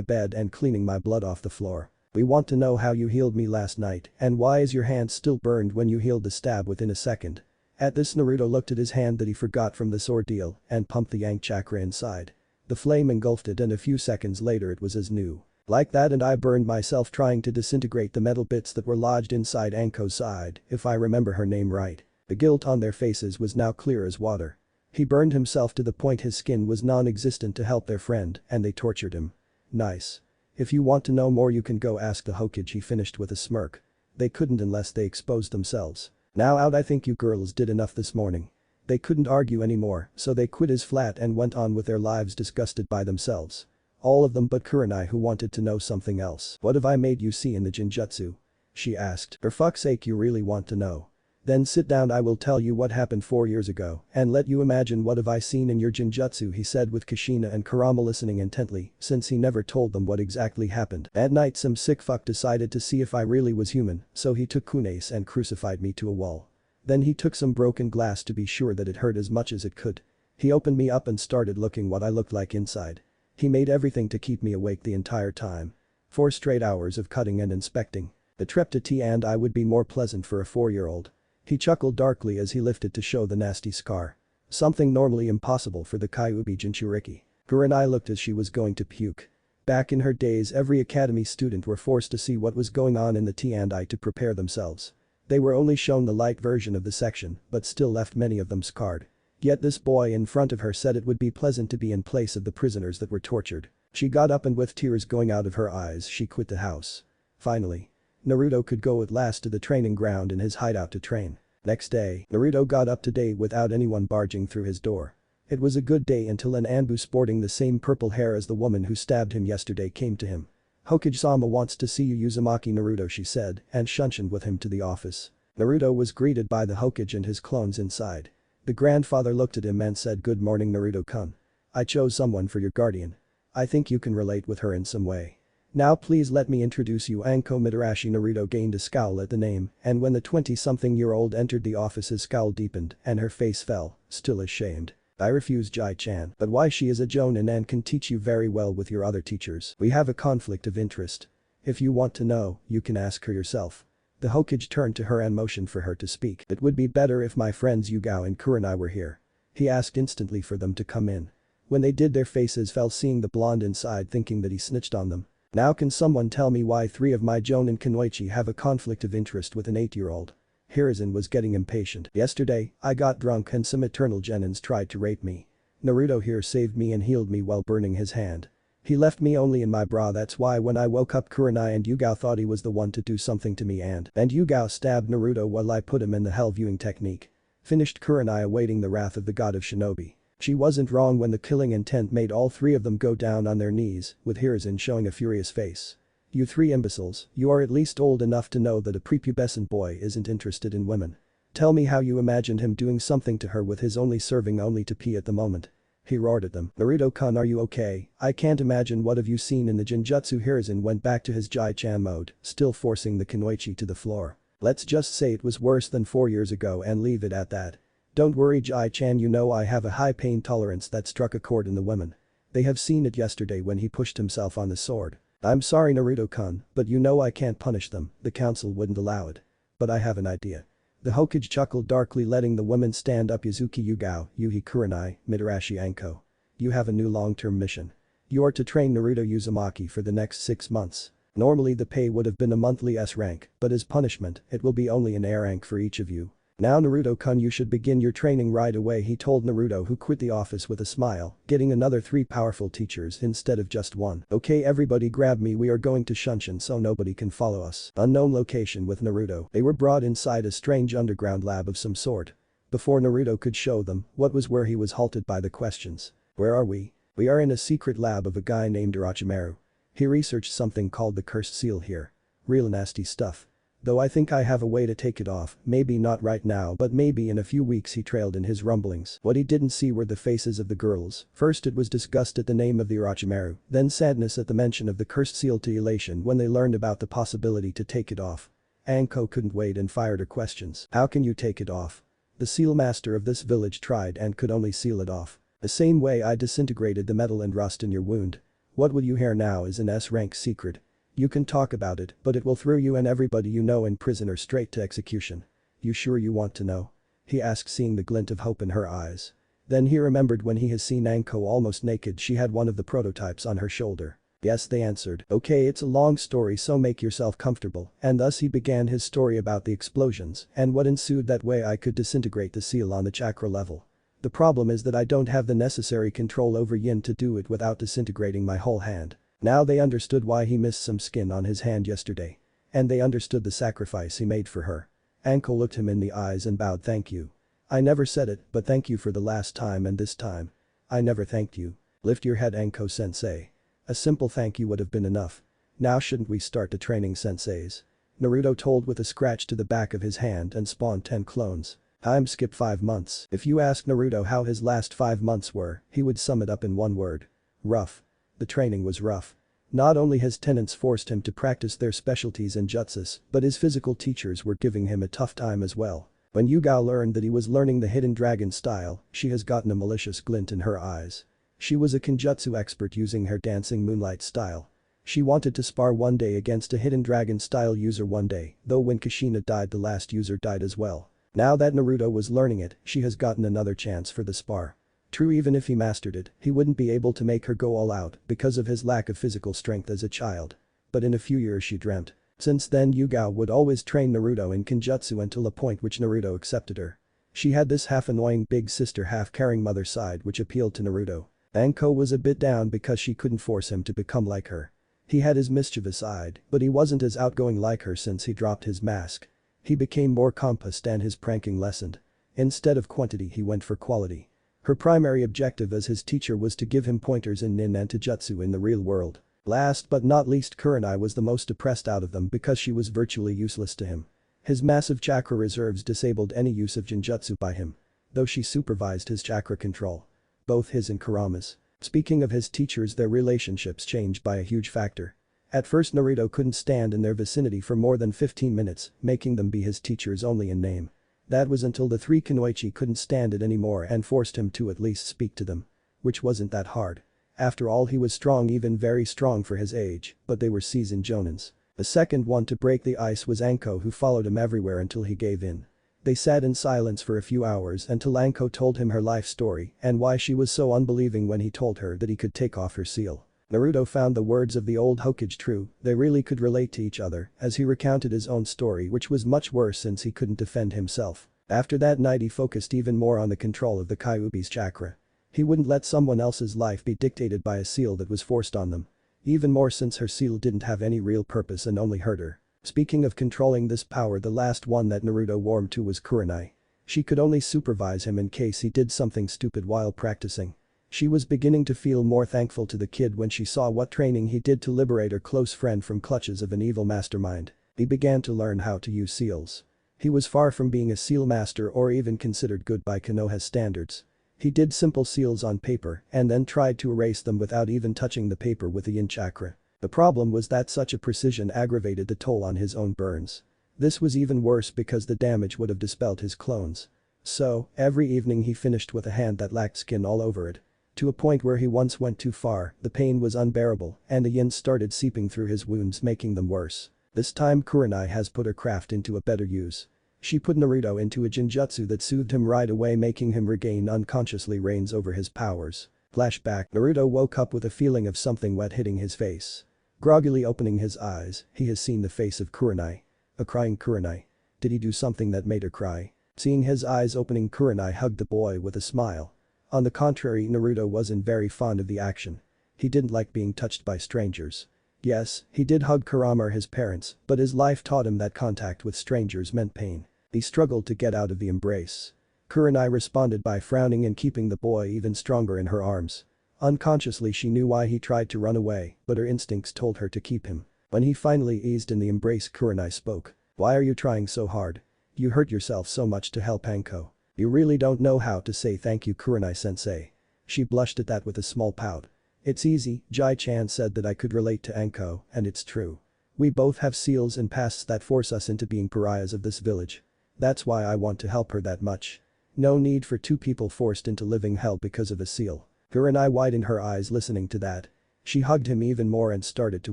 bed and cleaning my blood off the floor. We want to know how you healed me last night and why is your hand still burned when you healed the stab within a second. At this Naruto looked at his hand that he forgot from this ordeal and pumped the yang chakra inside. The flame engulfed it and a few seconds later it was as new. Like that and I burned myself trying to disintegrate the metal bits that were lodged inside Anko's side, if I remember her name right. The guilt on their faces was now clear as water. He burned himself to the point his skin was non-existent to help their friend and they tortured him. Nice. If you want to know more you can go ask the Hokage, he finished with a smirk. They couldn't unless they exposed themselves. Now out, I think you girls did enough this morning. They couldn't argue anymore, so they quit his flat and went on with their lives disgusted by themselves. All of them but Kurenai, who wanted to know something else. What have I made you see in the Jinjutsu? She asked. For fuck's sake, you really want to know? Then sit down, I will tell you what happened 4 years ago and let you imagine what have I seen in your Jinjutsu, he said with Kushina and Kurama listening intently since he never told them what exactly happened. At night some sick fuck decided to see if I really was human, so he took kunoichi and crucified me to a wall. Then he took some broken glass to be sure that it hurt as much as it could. He opened me up and started looking what I looked like inside. He made everything to keep me awake the entire time. 4 straight hours of cutting and inspecting. The trip to tea and I would be more pleasant for a 4-year-old. He chuckled darkly as he lifted to show the nasty scar. Something normally impossible for the kyuubi Jinchuriki. Kurenai looked as she was going to puke. Back in her days every academy student were forced to see what was going on in the T&I to prepare themselves. They were only shown the light version of the section but still left many of them scarred. Yet this boy in front of her said it would be pleasant to be in place of the prisoners that were tortured. She got up and with tears going out of her eyes she quit the house. Finally. Naruto could go at last to the training ground in his hideout to train. Next day, Naruto got up to date without anyone barging through his door. It was a good day until an Anbu sporting the same purple hair as the woman who stabbed him yesterday came to him. Hokage-sama wants to see you, Uzumaki Naruto, she said and shunshined with him to the office. Naruto was greeted by the Hokage and his clones inside. The grandfather looked at him and said, "Good morning Naruto-kun. I chose someone for your guardian. I think you can relate with her in some way. Now please let me introduce you, Anko Mitarashi." Naruto gained a scowl at the name and when the 20-something-year-old entered the office his scowl deepened and her face fell, still ashamed. "I refuse, Jai-chan, but why? She is a jonin and can teach you very well with your other teachers. We have a conflict of interest. If you want to know, you can ask her yourself." The Hokage turned to her and motioned for her to speak. "It would be better if my friends Yugao and Kurenai were here." He asked instantly for them to come in. When they did their faces fell seeing the blonde inside thinking that he snitched on them. "Now can someone tell me why 3 of my jonin kunoichi have a conflict of interest with an 8-year-old? Hiruzen was getting impatient. "Yesterday, I got drunk and some eternal genins tried to rape me. Naruto here saved me and healed me while burning his hand. He left me only in my bra, that's why when I woke up Kurenai and Yugao thought he was the one to do something to me and Yugao stabbed Naruto while I put him in the hell viewing technique." Finished Kurenai awaiting the wrath of the god of shinobi. She wasn't wrong when the killing intent made all 3 of them go down on their knees, with Hiruzen showing a furious face. "You 3 imbeciles, you are at least old enough to know that a prepubescent boy isn't interested in women. Tell me how you imagined him doing something to her with his only serving only to pee at the moment." He roared at them. "Naruto-kun, are you okay? I can't imagine what have you seen in the Jinjutsu." Hiruzen went back to his Jai-chan mode, still forcing the kunoichi to the floor. "Let's just say it was worse than 4 years ago and leave it at that. Don't worry Jai-chan, you know I have a high pain tolerance that struck a chord in the women. They have seen it yesterday when he pushed himself on the sword. I'm sorry Naruto-kun, but you know I can't punish them, the council wouldn't allow it. But I have an idea." The Hokage chuckled darkly letting the women stand up. "Yuzuki Yugao, Yuhi Kurenai, Mitarashi Anko. You have a new long-term mission. You are to train Naruto Uzumaki for the next 6 months. Normally the pay would have been a monthly S rank, but as punishment, it will be only an A rank for each of you. Now Naruto-kun, you should begin your training right away," he told Naruto, who quit the office with a smile, getting another 3 powerful teachers instead of just 1. "Okay everybody grab me, we are going to Shunshin so nobody can follow us." Unknown location with Naruto. They were brought inside a strange underground lab of some sort. Before Naruto could show them what was where he was halted by the questions. "Where are we?" "We are in a secret lab of a guy named Orochimaru. He researched something called the cursed seal here. Real nasty stuff. Though I think I have a way to take it off, maybe not right now but maybe in a few weeks." He trailed in his rumblings. What he didn't see were the faces of the girls. First it was disgust at the name of the Orochimaru, then sadness at the mention of the cursed seal to elation when they learned about the possibility to take it off. Anko couldn't wait and fired her questions. How can you take it off? The seal master of this village tried and could only seal it off. The same way I disintegrated the metal and rust in your wound. What would you hear now is an S-rank secret. You can talk about it, but it will throw you and everybody you know in prison or straight to execution. You sure you want to know? He asked, seeing the glint of hope in her eyes. Then he remembered when he has seen Anko almost naked, she had one of the prototypes on her shoulder. Yes, they answered. Okay, it's a long story, so make yourself comfortable. And thus he began his story about the explosions and what ensued. That way I could disintegrate the seal on the chakra level. The problem is that I don't have the necessary control over yin to do it without disintegrating my whole hand. Now they understood why he missed some skin on his hand yesterday. And they understood the sacrifice he made for her. Anko looked him in the eyes and bowed. Thank you. I never said it, but thank you for the last time and this time. I never thanked you. Lift your head, Anko-sensei. A simple thank you would have been enough. Now shouldn't we start the training, senseis? Naruto told with a scratch to the back of his hand and spawned 10 clones. Time skip 5 months. If you ask Naruto how his last 5 months were, he would sum it up in one word. Rough. The training was rough. Not only his tenants forced him to practice their specialties in jutsus, but his physical teachers were giving him a tough time as well. When Yugao learned that he was learning the hidden dragon style, she has gotten a malicious glint in her eyes. She was a Kenjutsu expert using her dancing moonlight style. She wanted to spar one day against a hidden dragon style user one day, though when Kushina died the last user died as well. Now that Naruto was learning it, she has gotten another chance for the spar. True, even if he mastered it, he wouldn't be able to make her go all out because of his lack of physical strength as a child. But in a few years she dreamt. Since then Yugao would always train Naruto in Kenjutsu until a point which Naruto accepted her. She had this half annoying big sister half caring mother side which appealed to Naruto. Anko was a bit down because she couldn't force him to become like her. He had his mischievous side, but he wasn't as outgoing like her since he dropped his mask. He became more composed and his pranking lessened. Instead of quantity he went for quality. Her primary objective as his teacher was to give him pointers in nin and taijutsu in the real world. Last but not least, Kurenai was the most depressed out of them because she was virtually useless to him. His massive chakra reserves disabled any use of genjutsu by him. Though she supervised his chakra control. Both his and Kurama's. Speaking of his teachers, their relationships changed by a huge factor. At first Naruto couldn't stand in their vicinity for more than 15 minutes, making them be his teachers only in name. That was until the 3 kunoichi couldn't stand it anymore and forced him to at least speak to them. Which wasn't that hard. After all, he was strong, even very strong for his age, but they were seasoned jonins. The second one to break the ice was Anko, who followed him everywhere until he gave in. They sat in silence for a few hours until Anko told him her life story and why she was so unbelieving when he told her that he could take off her seal. Naruto found the words of the old Hokage true. They really could relate to each other as he recounted his own story, which was much worse since he couldn't defend himself. After that night he focused even more on the control of the kyuubi's chakra. He wouldn't let someone else's life be dictated by a seal that was forced on them. Even more since her seal didn't have any real purpose and only hurt her. Speaking of controlling this power, the last one that Naruto warmed to was Kurenai. She could only supervise him in case he did something stupid while practicing. She was beginning to feel more thankful to the kid when she saw what training he did to liberate her close friend from clutches of an evil mastermind. He began to learn how to use seals. He was far from being a seal master or even considered good by Konoha's standards. He did simple seals on paper and then tried to erase them without even touching the paper with the yin chakra. The problem was that such a precision aggravated the toll on his own burns. This was even worse because the damage would have dispelled his clones. So, every evening he finished with a hand that lacked skin all over it. To a point where he once went too far, the pain was unbearable and the yin started seeping through his wounds, making them worse. This time Kurenai has put her craft into a better use. She put Naruto into a genjutsu that soothed him right away, making him regain unconsciously reigns over his powers. Flashback. Naruto woke up with a feeling of something wet hitting his face. Groggily opening his eyes, he has seen the face of Kurenai. A crying Kurenai. Did he do something that made her cry? Seeing his eyes opening, Kurenai hugged the boy with a smile. On the contrary, Naruto wasn't very fond of the action. He didn't like being touched by strangers. Yes, he did hug Kurama or his parents, but his life taught him that contact with strangers meant pain. He struggled to get out of the embrace. Kurenai responded by frowning and keeping the boy even stronger in her arms. Unconsciously she knew why he tried to run away, but her instincts told her to keep him. When he finally eased in the embrace, Kurenai spoke. Why are you trying so hard? You hurt yourself so much to help Anko. You really don't know how to say thank you, Kurenai-sensei. She blushed at that with a small pout. It's easy, Jai-chan said that I could relate to Anko, and it's true. We both have seals and pasts that force us into being pariahs of this village. That's why I want to help her that much. No need for two people forced into living hell because of a seal. Kurenai widened her eyes listening to that. She hugged him even more and started to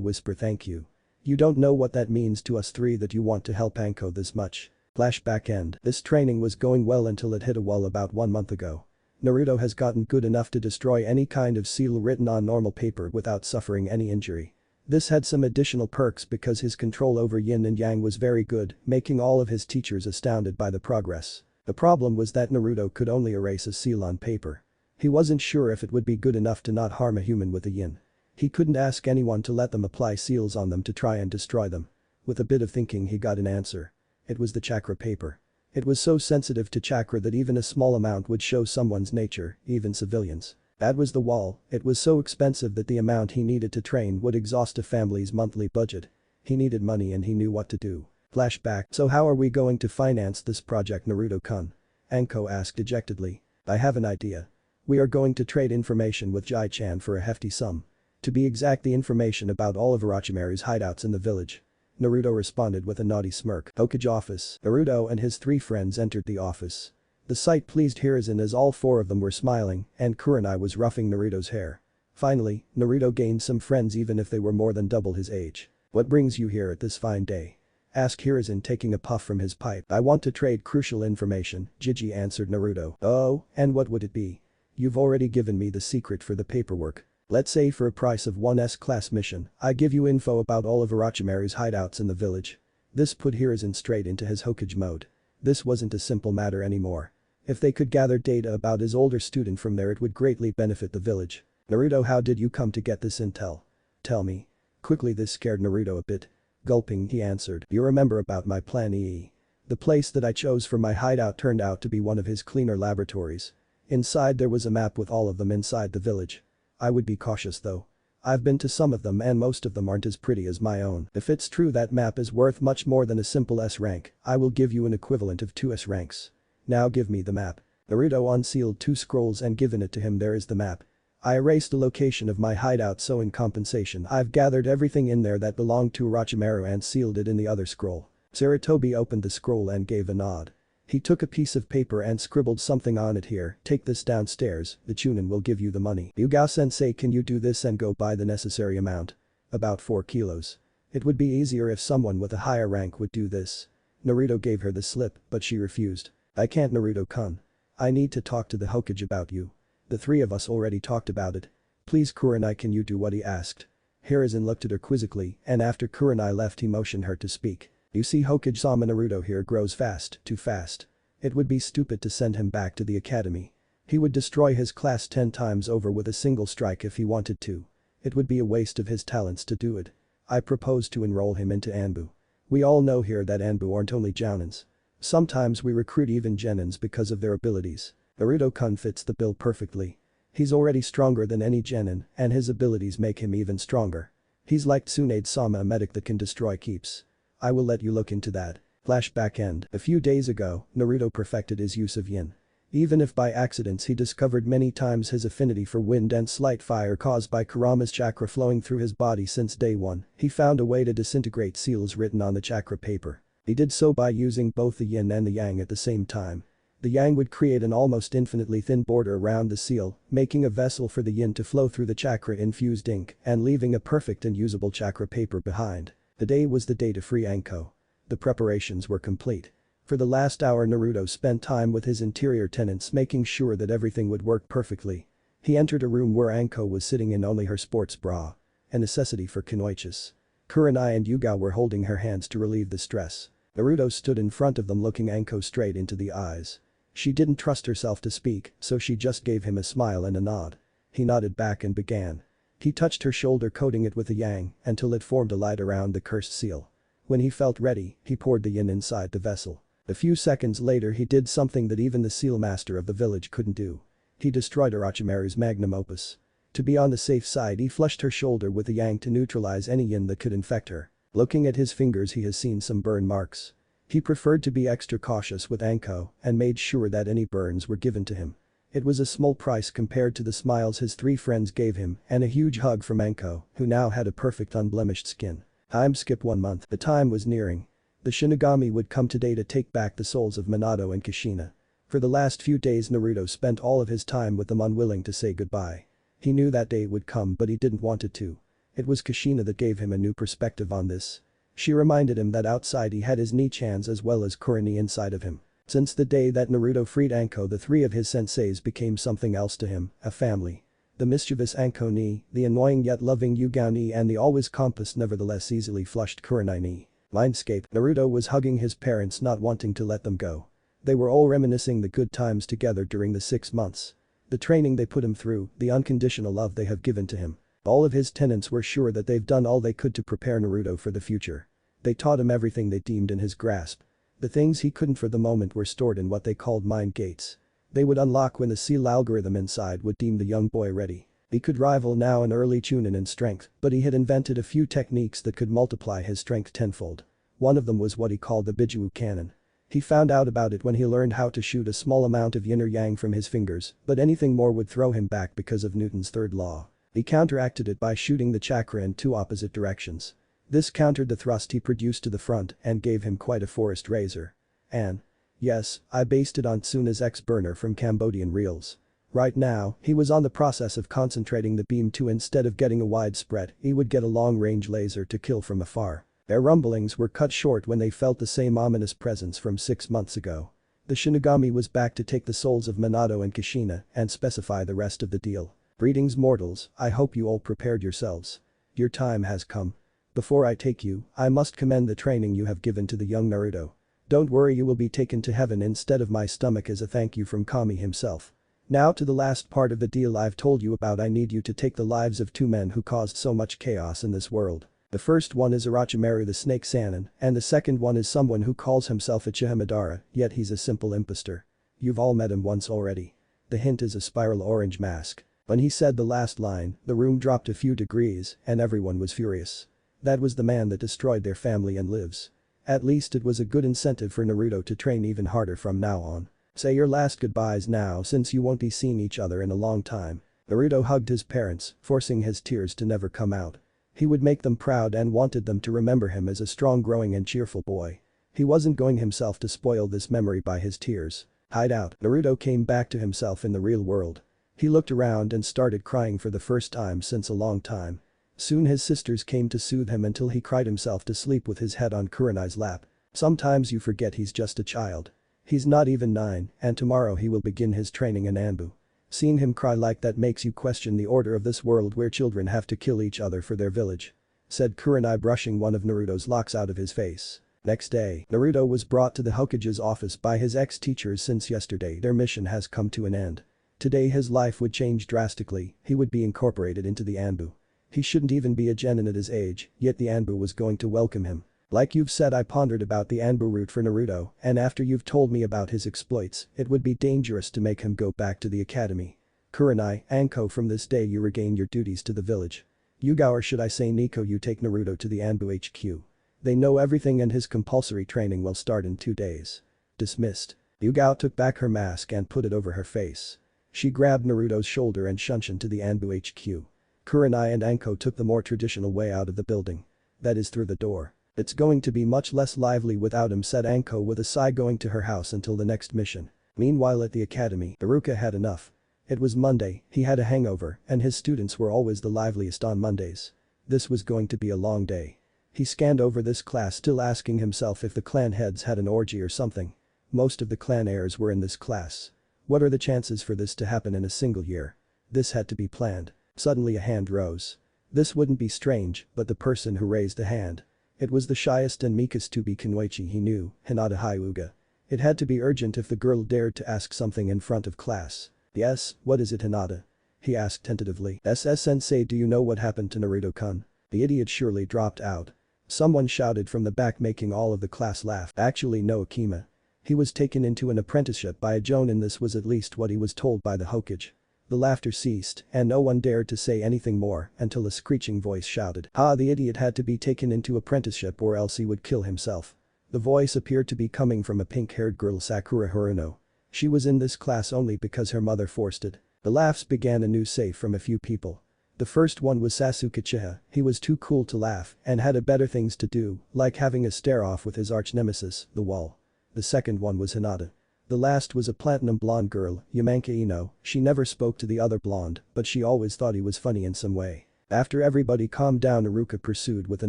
whisper thank you. You don't know what that means to us three that you want to help Anko this much. Flashback end. This training was going well until it hit a wall about 1 month ago. Naruto has gotten good enough to destroy any kind of seal written on normal paper without suffering any injury. This had some additional perks because his control over yin and yang was very good, making all of his teachers astounded by the progress. The problem was that Naruto could only erase a seal on paper. He wasn't sure if it would be good enough to not harm a human with a yin. He couldn't ask anyone to let them apply seals on them to try and destroy them. With a bit of thinking he got an answer. It was the chakra paper. It was so sensitive to chakra that even a small amount would show someone's nature, even civilians. That was the wall. It was so expensive that the amount he needed to train would exhaust a family's monthly budget. He needed money and he knew what to do. Flashback. So how are we going to finance this project, Naruto-kun? Anko asked dejectedly. I have an idea. We are going to trade information with Jai-chan for a hefty sum. To be exact, the information about all of Orochimaru's hideouts in the village. Naruto responded with a naughty smirk. Hokage office. Naruto and his 3 friends entered the office. The sight pleased Hiruzen as all 4 of them were smiling and Kurenai was roughing Naruto's hair. Finally, Naruto gained some friends even if they were more than double his age. What brings you here at this fine day? Asked Hiruzen taking a puff from his pipe. I want to trade crucial information, Jiji answered Naruto. Oh, and what would it be? You've already given me the secret for the paperwork. Let's say for a price of one S-class mission, I give you info about all of Orochimaru's hideouts in the village. This put Hiruzen straight into his Hokage mode. This wasn't a simple matter anymore. If they could gather data about his older student from there, it would greatly benefit the village. Naruto, how did you come to get this intel? Tell me. Quickly, this scared Naruto a bit. Gulping, he answered. You remember about my plan E. The place that I chose for my hideout turned out to be one of his cleaner laboratories. Inside there was a map with all of them inside the village. I would be cautious though. I've been to some of them and most of them aren't as pretty as my own. If it's true that map is worth much more than a simple S rank, I will give you an equivalent of 2 S ranks. Now give me the map. Naruto unsealed 2 scrolls and given it to him. There is the map. I erased the location of my hideout, so in compensation I've gathered everything in there that belonged to Orochimaru and sealed it in the other scroll. Sarutobi opened the scroll and gave a nod. He took a piece of paper and scribbled something on it. Here, take this downstairs, the Chunin will give you the money. Yugao-sensei, can you do this and go buy the necessary amount? About 4 kilos. It would be easier if someone with a higher rank would do this. Naruto gave her the slip, but she refused. I can't, Naruto-kun. I need to talk to the Hokage about you. The 3 of us already talked about it. Please Kurenai, can you do what he asked? Hiruzen looked at her quizzically and after Kurenai left he motioned her to speak. You see, Hokage-sama, Naruto here grows fast, too fast. It would be stupid to send him back to the academy. He would destroy his class 10 times over with a single strike if he wanted to. It would be a waste of his talents to do it. I propose to enroll him into Anbu. We all know here that Anbu aren't only jounins. Sometimes we recruit even genins because of their abilities. Naruto-kun fits the bill perfectly. He's already stronger than any genin and his abilities make him even stronger. He's like Tsunade-sama, a medic that can destroy keeps. I will let you look into that. Flashback end. A few days ago, Naruto perfected his use of yin. Even if by accidents he discovered many times his affinity for wind and slight fire caused by Kurama's chakra flowing through his body since day 1, he found a way to disintegrate seals written on the chakra paper. He did so by using both the yin and the yang at the same time. The yang would create an almost infinitely thin border around the seal, making a vessel for the yin to flow through the chakra-infused ink and leaving a perfect and usable chakra paper behind. The day was the day to free Anko. The preparations were complete. For the last hour Naruto spent time with his interior tenants making sure that everything would work perfectly. He entered a room where Anko was sitting in only her sports bra. A necessity for kunoichis. Kurenai and Yugao were holding her hands to relieve the stress. Naruto stood in front of them looking Anko straight into the eyes. She didn't trust herself to speak, so she just gave him a smile and a nod. He nodded back and began. He touched her shoulder, coating it with the yang until it formed a light around the cursed seal. When he felt ready, he poured the yin inside the vessel. A few seconds later he did something that even the seal master of the village couldn't do. He destroyed Orochimaru's magnum opus. To be on the safe side, he flushed her shoulder with the yang to neutralize any yin that could infect her. Looking at his fingers, he has seen some burn marks. He preferred to be extra cautious with Anko and made sure that any burns were given to him. It was a small price compared to the smiles his 3 friends gave him and a huge hug from Anko, who now had a perfect unblemished skin. Time skip 1 month. The time was nearing. The Shinigami would come today to take back the souls of Minato and Kushina. For the last few days Naruto spent all of his time with them, unwilling to say goodbye. He knew that day would come but he didn't want it to. It was Kushina that gave him a new perspective on this. She reminded him that outside he had his Nichans as well as Kurani inside of him. Since the day that Naruto freed Anko, the three of his senseis became something else to him, a family. The mischievous Anko ni, the annoying yet loving Yugao ni, and the always compassed nevertheless easily flushed Kurenai ni. Mindscape. Naruto was hugging his parents, not wanting to let them go. They were all reminiscing the good times together during the 6 months. The training they put him through, the unconditional love they have given to him. All of his tenants were sure that they've done all they could to prepare Naruto for the future. They taught him everything they deemed in his grasp. The things he couldn't for the moment were stored in what they called mind gates. They would unlock when the seal algorithm inside would deem the young boy ready. He could rival now an early Chunin in strength, but he had invented a few techniques that could multiply his strength tenfold. One of them was what he called the Bijuu cannon. He found out about it when he learned how to shoot a small amount of yin or yang from his fingers, but anything more would throw him back because of Newton's third law. He counteracted it by shooting the chakra in 2 opposite directions. This countered the thrust he produced to the front and gave him quite a forest razor. And yes, I based it on Tsuna's X-burner from Cambodian reels. Right now, he was on the process of concentrating the beam to, instead of getting a wide spread, he would get a long-range laser to kill from afar. Their rumblings were cut short when they felt the same ominous presence from 6 months ago. The Shinigami was back to take the souls of Minato and Kushina and specify the rest of the deal. Greetings mortals, I hope you all prepared yourselves. Your time has come. Before I take you, I must commend the training you have given to the young Naruto. Don't worry, you will be taken to heaven instead of my stomach as a thank you from Kami himself. Now to the last part of the deal I've told you about. I need you to take the lives of 2 men who caused so much chaos in this world. The first one is Orochimaru the Snake Sannin, and the second one is someone who calls himself Uchiha Madara, yet he's a simple impostor. You've all met him once already. The hint is a spiral orange mask. When he said the last line, the room dropped a few degrees and everyone was furious. That was the man that destroyed their family and lives. At least it was a good incentive for Naruto to train even harder from now on. Say your last goodbyes now since you won't be seeing each other in a long time. Naruto hugged his parents, forcing his tears to never come out. He would make them proud and wanted them to remember him as a strong, growing and cheerful boy. He wasn't going himself to spoil this memory by his tears. Hideout. Naruto came back to himself in the real world. He looked around and started crying for the first time since a long time. Soon his sisters came to soothe him until he cried himself to sleep with his head on Kurenai's lap. Sometimes you forget he's just a child. He's not even 9, and tomorrow he will begin his training in Anbu. Seeing him cry like that makes you question the order of this world where children have to kill each other for their village," said Kurenai, brushing one of Naruto's locks out of his face. Next day, Naruto was brought to the Hokage's office by his ex-teachers. Since yesterday their mission has come to an end. Today his life would change drastically, he would be incorporated into the Anbu. He shouldn't even be a genin at his age, yet the Anbu was going to welcome him. Like you've said, I pondered about the Anbu route for Naruto, and after you've told me about his exploits, it would be dangerous to make him go back to the academy. Kurenai, Anko, from this day you regain your duties to the village. Yugao, or should I say Nico, you take Naruto to the Anbu HQ. They know everything and his compulsory training will start in 2 days. Dismissed. Yugao took back her mask and put it over her face. She grabbed Naruto's shoulder and shunshed to the Anbu HQ. Kurenai and Anko took the more traditional way out of the building. That is, through the door. It's going to be much less lively without him, said Anko with a sigh, going to her house until the next mission. Meanwhile at the academy, Iruka had enough. It was Monday, he had a hangover, and his students were always the liveliest on Mondays. This was going to be a long day. He scanned over this class, still asking himself if the clan heads had an orgy or something. Most of the clan heirs were in this class. What are the chances for this to happen in a single year? This had to be planned. Suddenly a hand rose. This wouldn't be strange, but the person who raised a hand. It was the shyest and meekest to be kunoichi he knew, Hinata Hyuga. It had to be urgent if the girl dared to ask something in front of class. Yes, what is it, Hinata? He asked tentatively. Sensei, do you know what happened to Naruto-kun? The idiot surely dropped out. Someone shouted from the back, making all of the class laugh. Actually no, Akima. He was taken into an apprenticeship by a jonin. This was at least what he was told by the Hokage. The laughter ceased and no one dared to say anything more until a screeching voice shouted, "Ah, the idiot had to be taken into apprenticeship or else he would kill himself." The voice appeared to be coming from a pink-haired girl, Sakura Haruno. She was in this class only because her mother forced it. The laughs began anew, save from a few people. The first one was Sasuke Uchiha. He was too cool to laugh and had a better things to do, like having a stare-off with his arch-nemesis, the wall. The second one was Hinata. The last was a platinum blonde girl, Yamanka Ino. She never spoke to the other blonde, but she always thought he was funny in some way. After everybody calmed down, Iruka pursued with a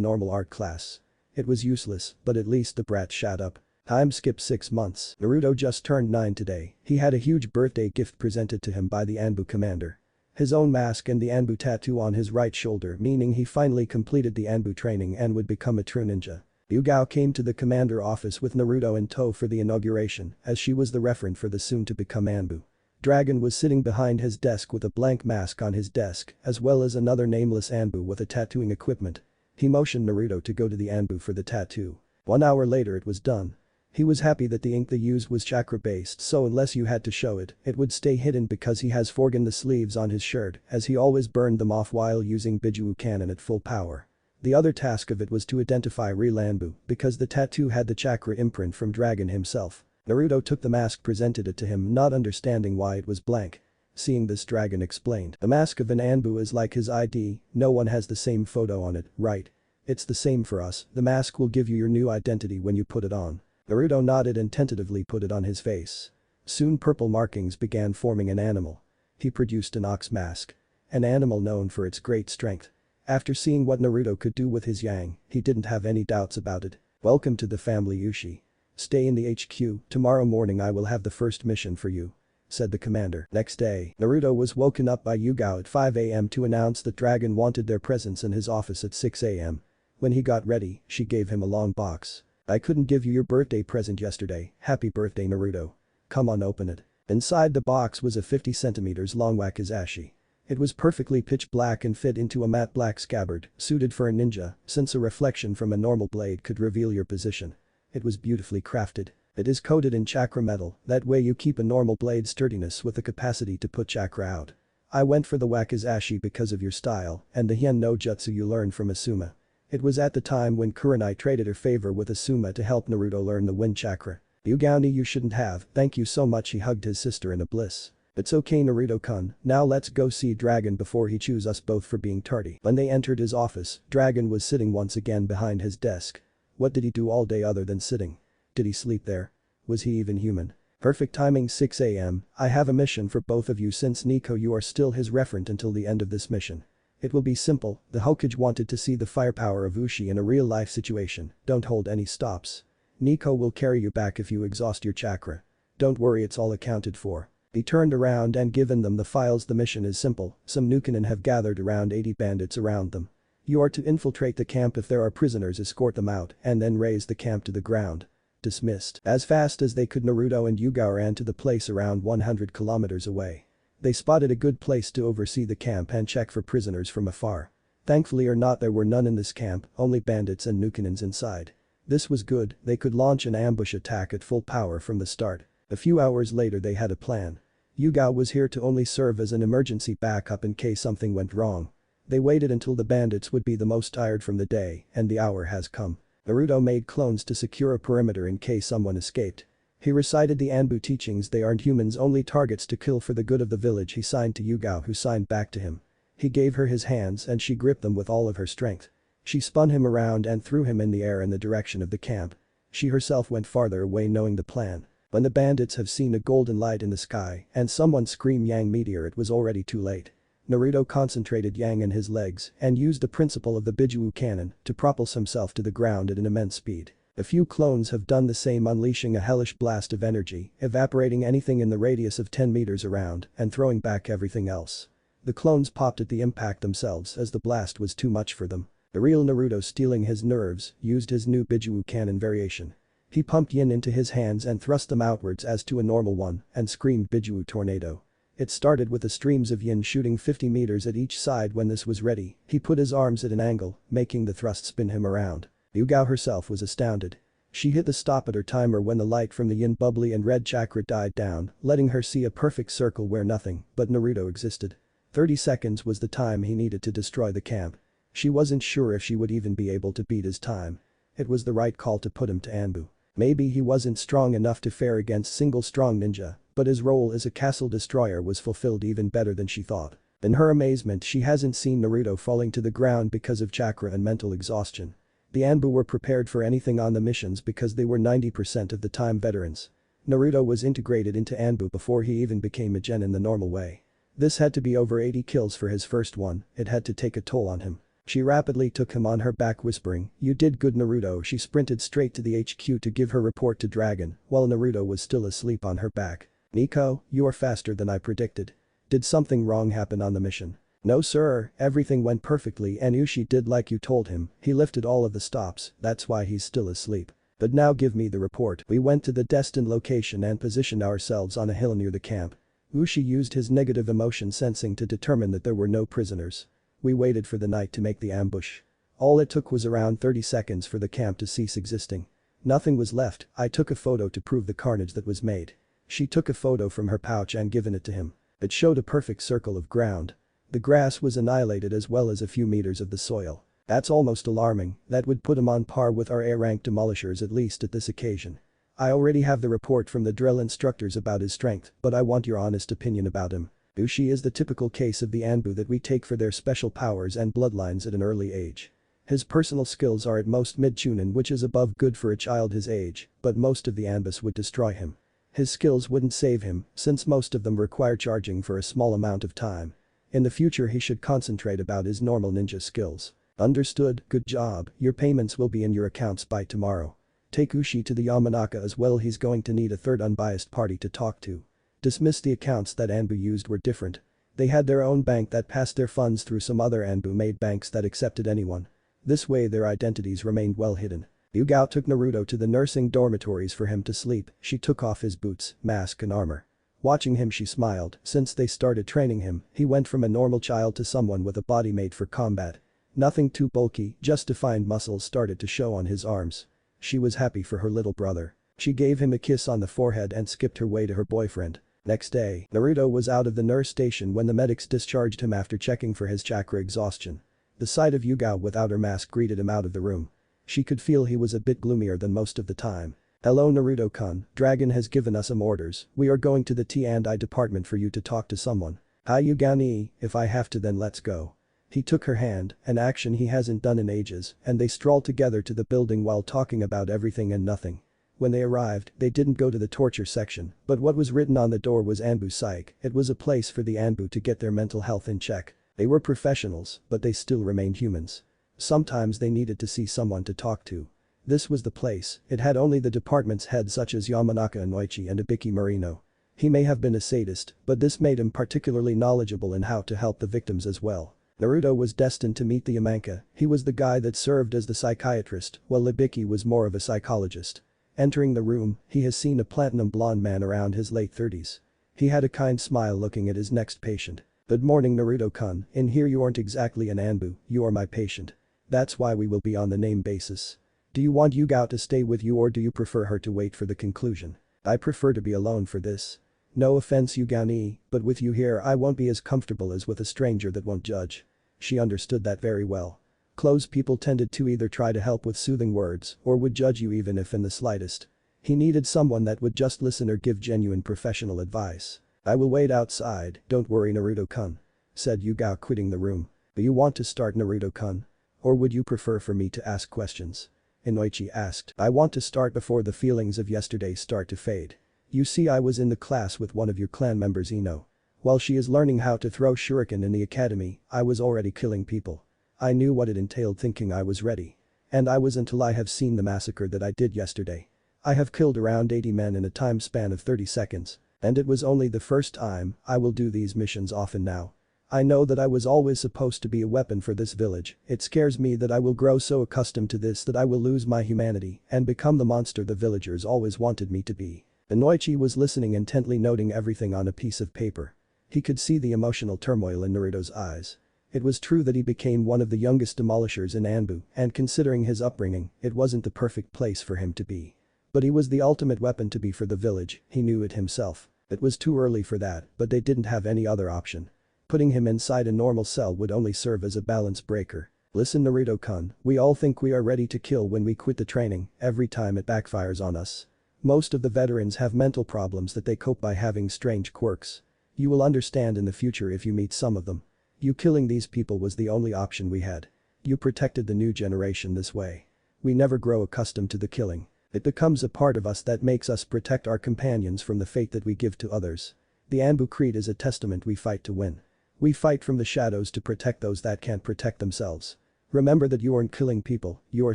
normal art class. It was useless, but at least the brat shut up. Time skipped 6 months. Naruto just turned 9 today. He had a huge birthday gift presented to him by the Anbu commander. His own mask and the Anbu tattoo on his right shoulder, meaning he finally completed the Anbu training and would become a true ninja. Yugao came to the commander office with Naruto in tow for the inauguration, as she was the referent for the soon-to-become Anbu. Dragon was sitting behind his desk with a blank mask on his desk, as well as another nameless Anbu with a tattooing equipment. He motioned Naruto to go to the Anbu for the tattoo. 1 hour later it was done. He was happy that the ink they used was chakra-based, so unless you had to show it, it would stay hidden because he has forgotten the sleeves on his shirt, as he always burned them off while using Bijuu cannon at full power. The other task of it was to identify real Anbu, because the tattoo had the chakra imprint from Dragon himself. Naruto took the mask, presented it to him, not understanding why it was blank. Seeing this, Dragon explained, "The mask of an Anbu is like his ID, no one has the same photo on it, right? It's the same for us, the mask will give you your new identity when you put it on." Naruto nodded and tentatively put it on his face. Soon purple markings began forming an animal. He produced an ox mask. An animal known for its great strength. After seeing what Naruto could do with his yang, he didn't have any doubts about it. "Welcome to the family, Yushi. Stay in the HQ, tomorrow morning I will have the first mission for you," said the commander. Next day, Naruto was woken up by Yugao at 5 AM to announce that Dragon wanted their presence in his office at 6 AM. When he got ready, she gave him a long box. "I couldn't give you your birthday present yesterday, happy birthday Naruto. Come on, open it." Inside the box was a 50 centimeters long wakizashi. It was perfectly pitch black and fit into a matte black scabbard, suited for a ninja, since a reflection from a normal blade could reveal your position. It was beautifully crafted. It is coated in chakra metal, that way you keep a normal blade sturdiness with the capacity to put chakra out. I went for the wakizashi because of your style and the hien no jutsu you learned from Asuma. It was at the time when Kurenai traded her favor with Asuma to help Naruto learn the wind chakra. "Yugao, you shouldn't have, thank you so much," he hugged his sister in a bliss. "It's okay Naruto-kun, now let's go see Dragon before he chews us both for being tardy." When they entered his office, Dragon was sitting once again behind his desk. What did he do all day other than sitting? Did he sleep there? Was he even human? "Perfect timing, 6 AM, I have a mission for both of you since Nico you are still his referent until the end of this mission. It will be simple, the Hokage wanted to see the firepower of Ushi in a real-life situation, don't hold any stops. Nico will carry you back if you exhaust your chakra. Don't worry, it's all accounted for." He turned around and given them the files. The mission is simple, some Nukenin have gathered around 80 bandits around them. You are to infiltrate the camp. If there are prisoners, escort them out and then raise the camp to the ground. Dismissed. As fast as they could, Naruto and Yugao ran to the place around 100 kilometers away. They spotted a good place to oversee the camp and check for prisoners from afar. Thankfully or not, there were none in this camp, only bandits and Nukenins inside. This was good, they could launch an ambush attack at full power from the start. A few hours later they had a plan. Yugao was here to only serve as an emergency backup in case something went wrong. They waited until the bandits would be the most tired from the day, and the hour has come. Naruto made clones to secure a perimeter in case someone escaped. He recited the Anbu teachings. They aren't humans, only targets to kill for the good of the village. He signed to Yugao, who signed back to him. He gave her his hands and she gripped them with all of her strength. She spun him around and threw him in the air in the direction of the camp. She herself went farther away knowing the plan. When the bandits have seen a golden light in the sky and someone scream Yang meteor, it was already too late. Naruto concentrated Yang in his legs and used the principle of the Bijuu cannon to propulse himself to the ground at an immense speed. A few clones have done the same, unleashing a hellish blast of energy, evaporating anything in the radius of 10 meters around and throwing back everything else. The clones popped at the impact themselves as the blast was too much for them. The real Naruto, stealing his nerves, used his new Bijuu cannon variation. He pumped yin into his hands and thrust them outwards as to a normal one and screamed Bijuu tornado. It started with the streams of yin shooting 50 meters at each side. When this was ready, he put his arms at an angle, making the thrust spin him around. Yugao herself was astounded. She hit the stop at her timer when the light from the yin bubbly and red chakra died down, letting her see a perfect circle where nothing but Naruto existed. 30 seconds was the time he needed to destroy the camp. She wasn't sure if she would even be able to beat his time. It was the right call to put him to Anbu. Maybe he wasn't strong enough to fare against single strong ninja, but his role as a castle destroyer was fulfilled even better than she thought. In her amazement, she hasn't seen Naruto falling to the ground because of chakra and mental exhaustion. The Anbu were prepared for anything on the missions because they were 90% of the time veterans. Naruto was integrated into Anbu before he even became a gen in the normal way. This had to be over 80 kills for his first one, it had to take a toll on him. She rapidly took him on her back whispering, "You did good Naruto." She sprinted straight to the HQ to give her report to Dragon, while Naruto was still asleep on her back. "Nico, you are faster than I predicted. Did something wrong happen on the mission?" "No sir, everything went perfectly and Ushi did like you told him, he lifted all of the stops, that's why he's still asleep. But now give me the report." We went to the destined location and positioned ourselves on a hill near the camp. Ushi used his negative emotion sensing to determine that there were no prisoners. We waited for the night to make the ambush. All it took was around 30 seconds for the camp to cease existing. Nothing was left. I took a photo to prove the carnage that was made. She took a photo from her pouch and given it to him. It showed a perfect circle of ground. The grass was annihilated as well as a few meters of the soil. That's almost alarming, that would put him on par with our A-rank demolishers at least at this occasion. I already have the report from the drill instructors about his strength, but I want your honest opinion about him. Ushi is the typical case of the Anbu that we take for their special powers and bloodlines at an early age. His personal skills are at most mid-chunin, which is above good for a child his age, but most of the Anbus would destroy him. His skills wouldn't save him, since most of them require charging for a small amount of time. In the future he should concentrate about his normal ninja skills. Understood, good job, your payments will be in your accounts by tomorrow. Take Ushi to the Yamanaka as well, he's going to need a third unbiased party to talk to. Dismiss the accounts that Anbu used were different. They had their own bank that passed their funds through some other Anbu-made banks that accepted anyone. This way their identities remained well hidden. Yugao took Naruto to the nursing dormitories for him to sleep. She took off his boots, mask and armor. Watching him she smiled, since they started training him, he went from a normal child to someone with a body made for combat. Nothing too bulky, just defined muscles started to show on his arms. She was happy for her little brother. She gave him a kiss on the forehead and skipped her way to her boyfriend. Next day, Naruto was out of the nurse station when the medics discharged him after checking for his chakra exhaustion. The sight of Yugao without her mask greeted him out of the room. She could feel he was a bit gloomier than most of the time. "Hello Naruto-kun, Dragon has given us some orders, we are going to the T&I department for you to talk to someone." "Hi Yugao-ni, if I have to then let's go." He took her hand, an action he hasn't done in ages, and they strolled together to the building while talking about everything and nothing. When they arrived, they didn't go to the torture section, but what was written on the door was Anbu Psych. It was a place for the Anbu to get their mental health in check. They were professionals, but they still remained humans. Sometimes they needed to see someone to talk to. This was the place. It had only the department's heads such as Yamanaka Inoichi and Ibiki Marino. He may have been a sadist, but this made him particularly knowledgeable in how to help the victims as well. Naruto was destined to meet the Yamanka. He was the guy that served as the psychiatrist, while Ibiki was more of a psychologist. Entering the room, he has seen a platinum blonde man around his late 30s. He had a kind smile looking at his next patient. "Good morning Naruto-kun, in here you aren't exactly an Anbu, you are my patient. That's why we will be on the name basis. Do you want Yugao to stay with you or do you prefer her to wait for the conclusion?" "I prefer to be alone for this. No offense Yugao-ni, but with you here I won't be as comfortable as with a stranger that won't judge." She understood that very well. Close people tended to either try to help with soothing words or would judge you even if in the slightest. He needed someone that would just listen or give genuine professional advice. "I will wait outside, don't worry Naruto-kun," said Yugao quitting the room. "Do you want to start Naruto-kun? Or would you prefer for me to ask questions?" Inoichi asked. "I want to start before the feelings of yesterday start to fade. You see I was in the class with one of your clan members Ino. While she is learning how to throw shuriken in the academy, I was already killing people. I knew what it entailed thinking I was ready. And I was until I have seen the massacre that I did yesterday. I have killed around 80 men in a time span of 30 seconds. And it was only the first time, I will do these missions often now. I know that I was always supposed to be a weapon for this village, it scares me that I will grow so accustomed to this that I will lose my humanity and become the monster the villagers always wanted me to be." Inoichi was listening intently noting everything on a piece of paper. He could see the emotional turmoil in Naruto's eyes. It was true that he became one of the youngest demolishers in Anbu, and considering his upbringing, it wasn't the perfect place for him to be. But he was the ultimate weapon to be for the village, he knew it himself. It was too early for that, but they didn't have any other option. Putting him inside a normal cell would only serve as a balance breaker. "Listen Naruto-kun, we all think we are ready to kill when we quit the training, every time it backfires on us. Most of the veterans have mental problems that they cope by having strange quirks. You will understand in the future if you meet some of them. You killing these people was the only option we had. You protected the new generation this way. We never grow accustomed to the killing. It becomes a part of us that makes us protect our companions from the fate that we give to others. The Anbu Creed is a testament we fight to win. We fight from the shadows to protect those that can't protect themselves. Remember that you aren't killing people, you are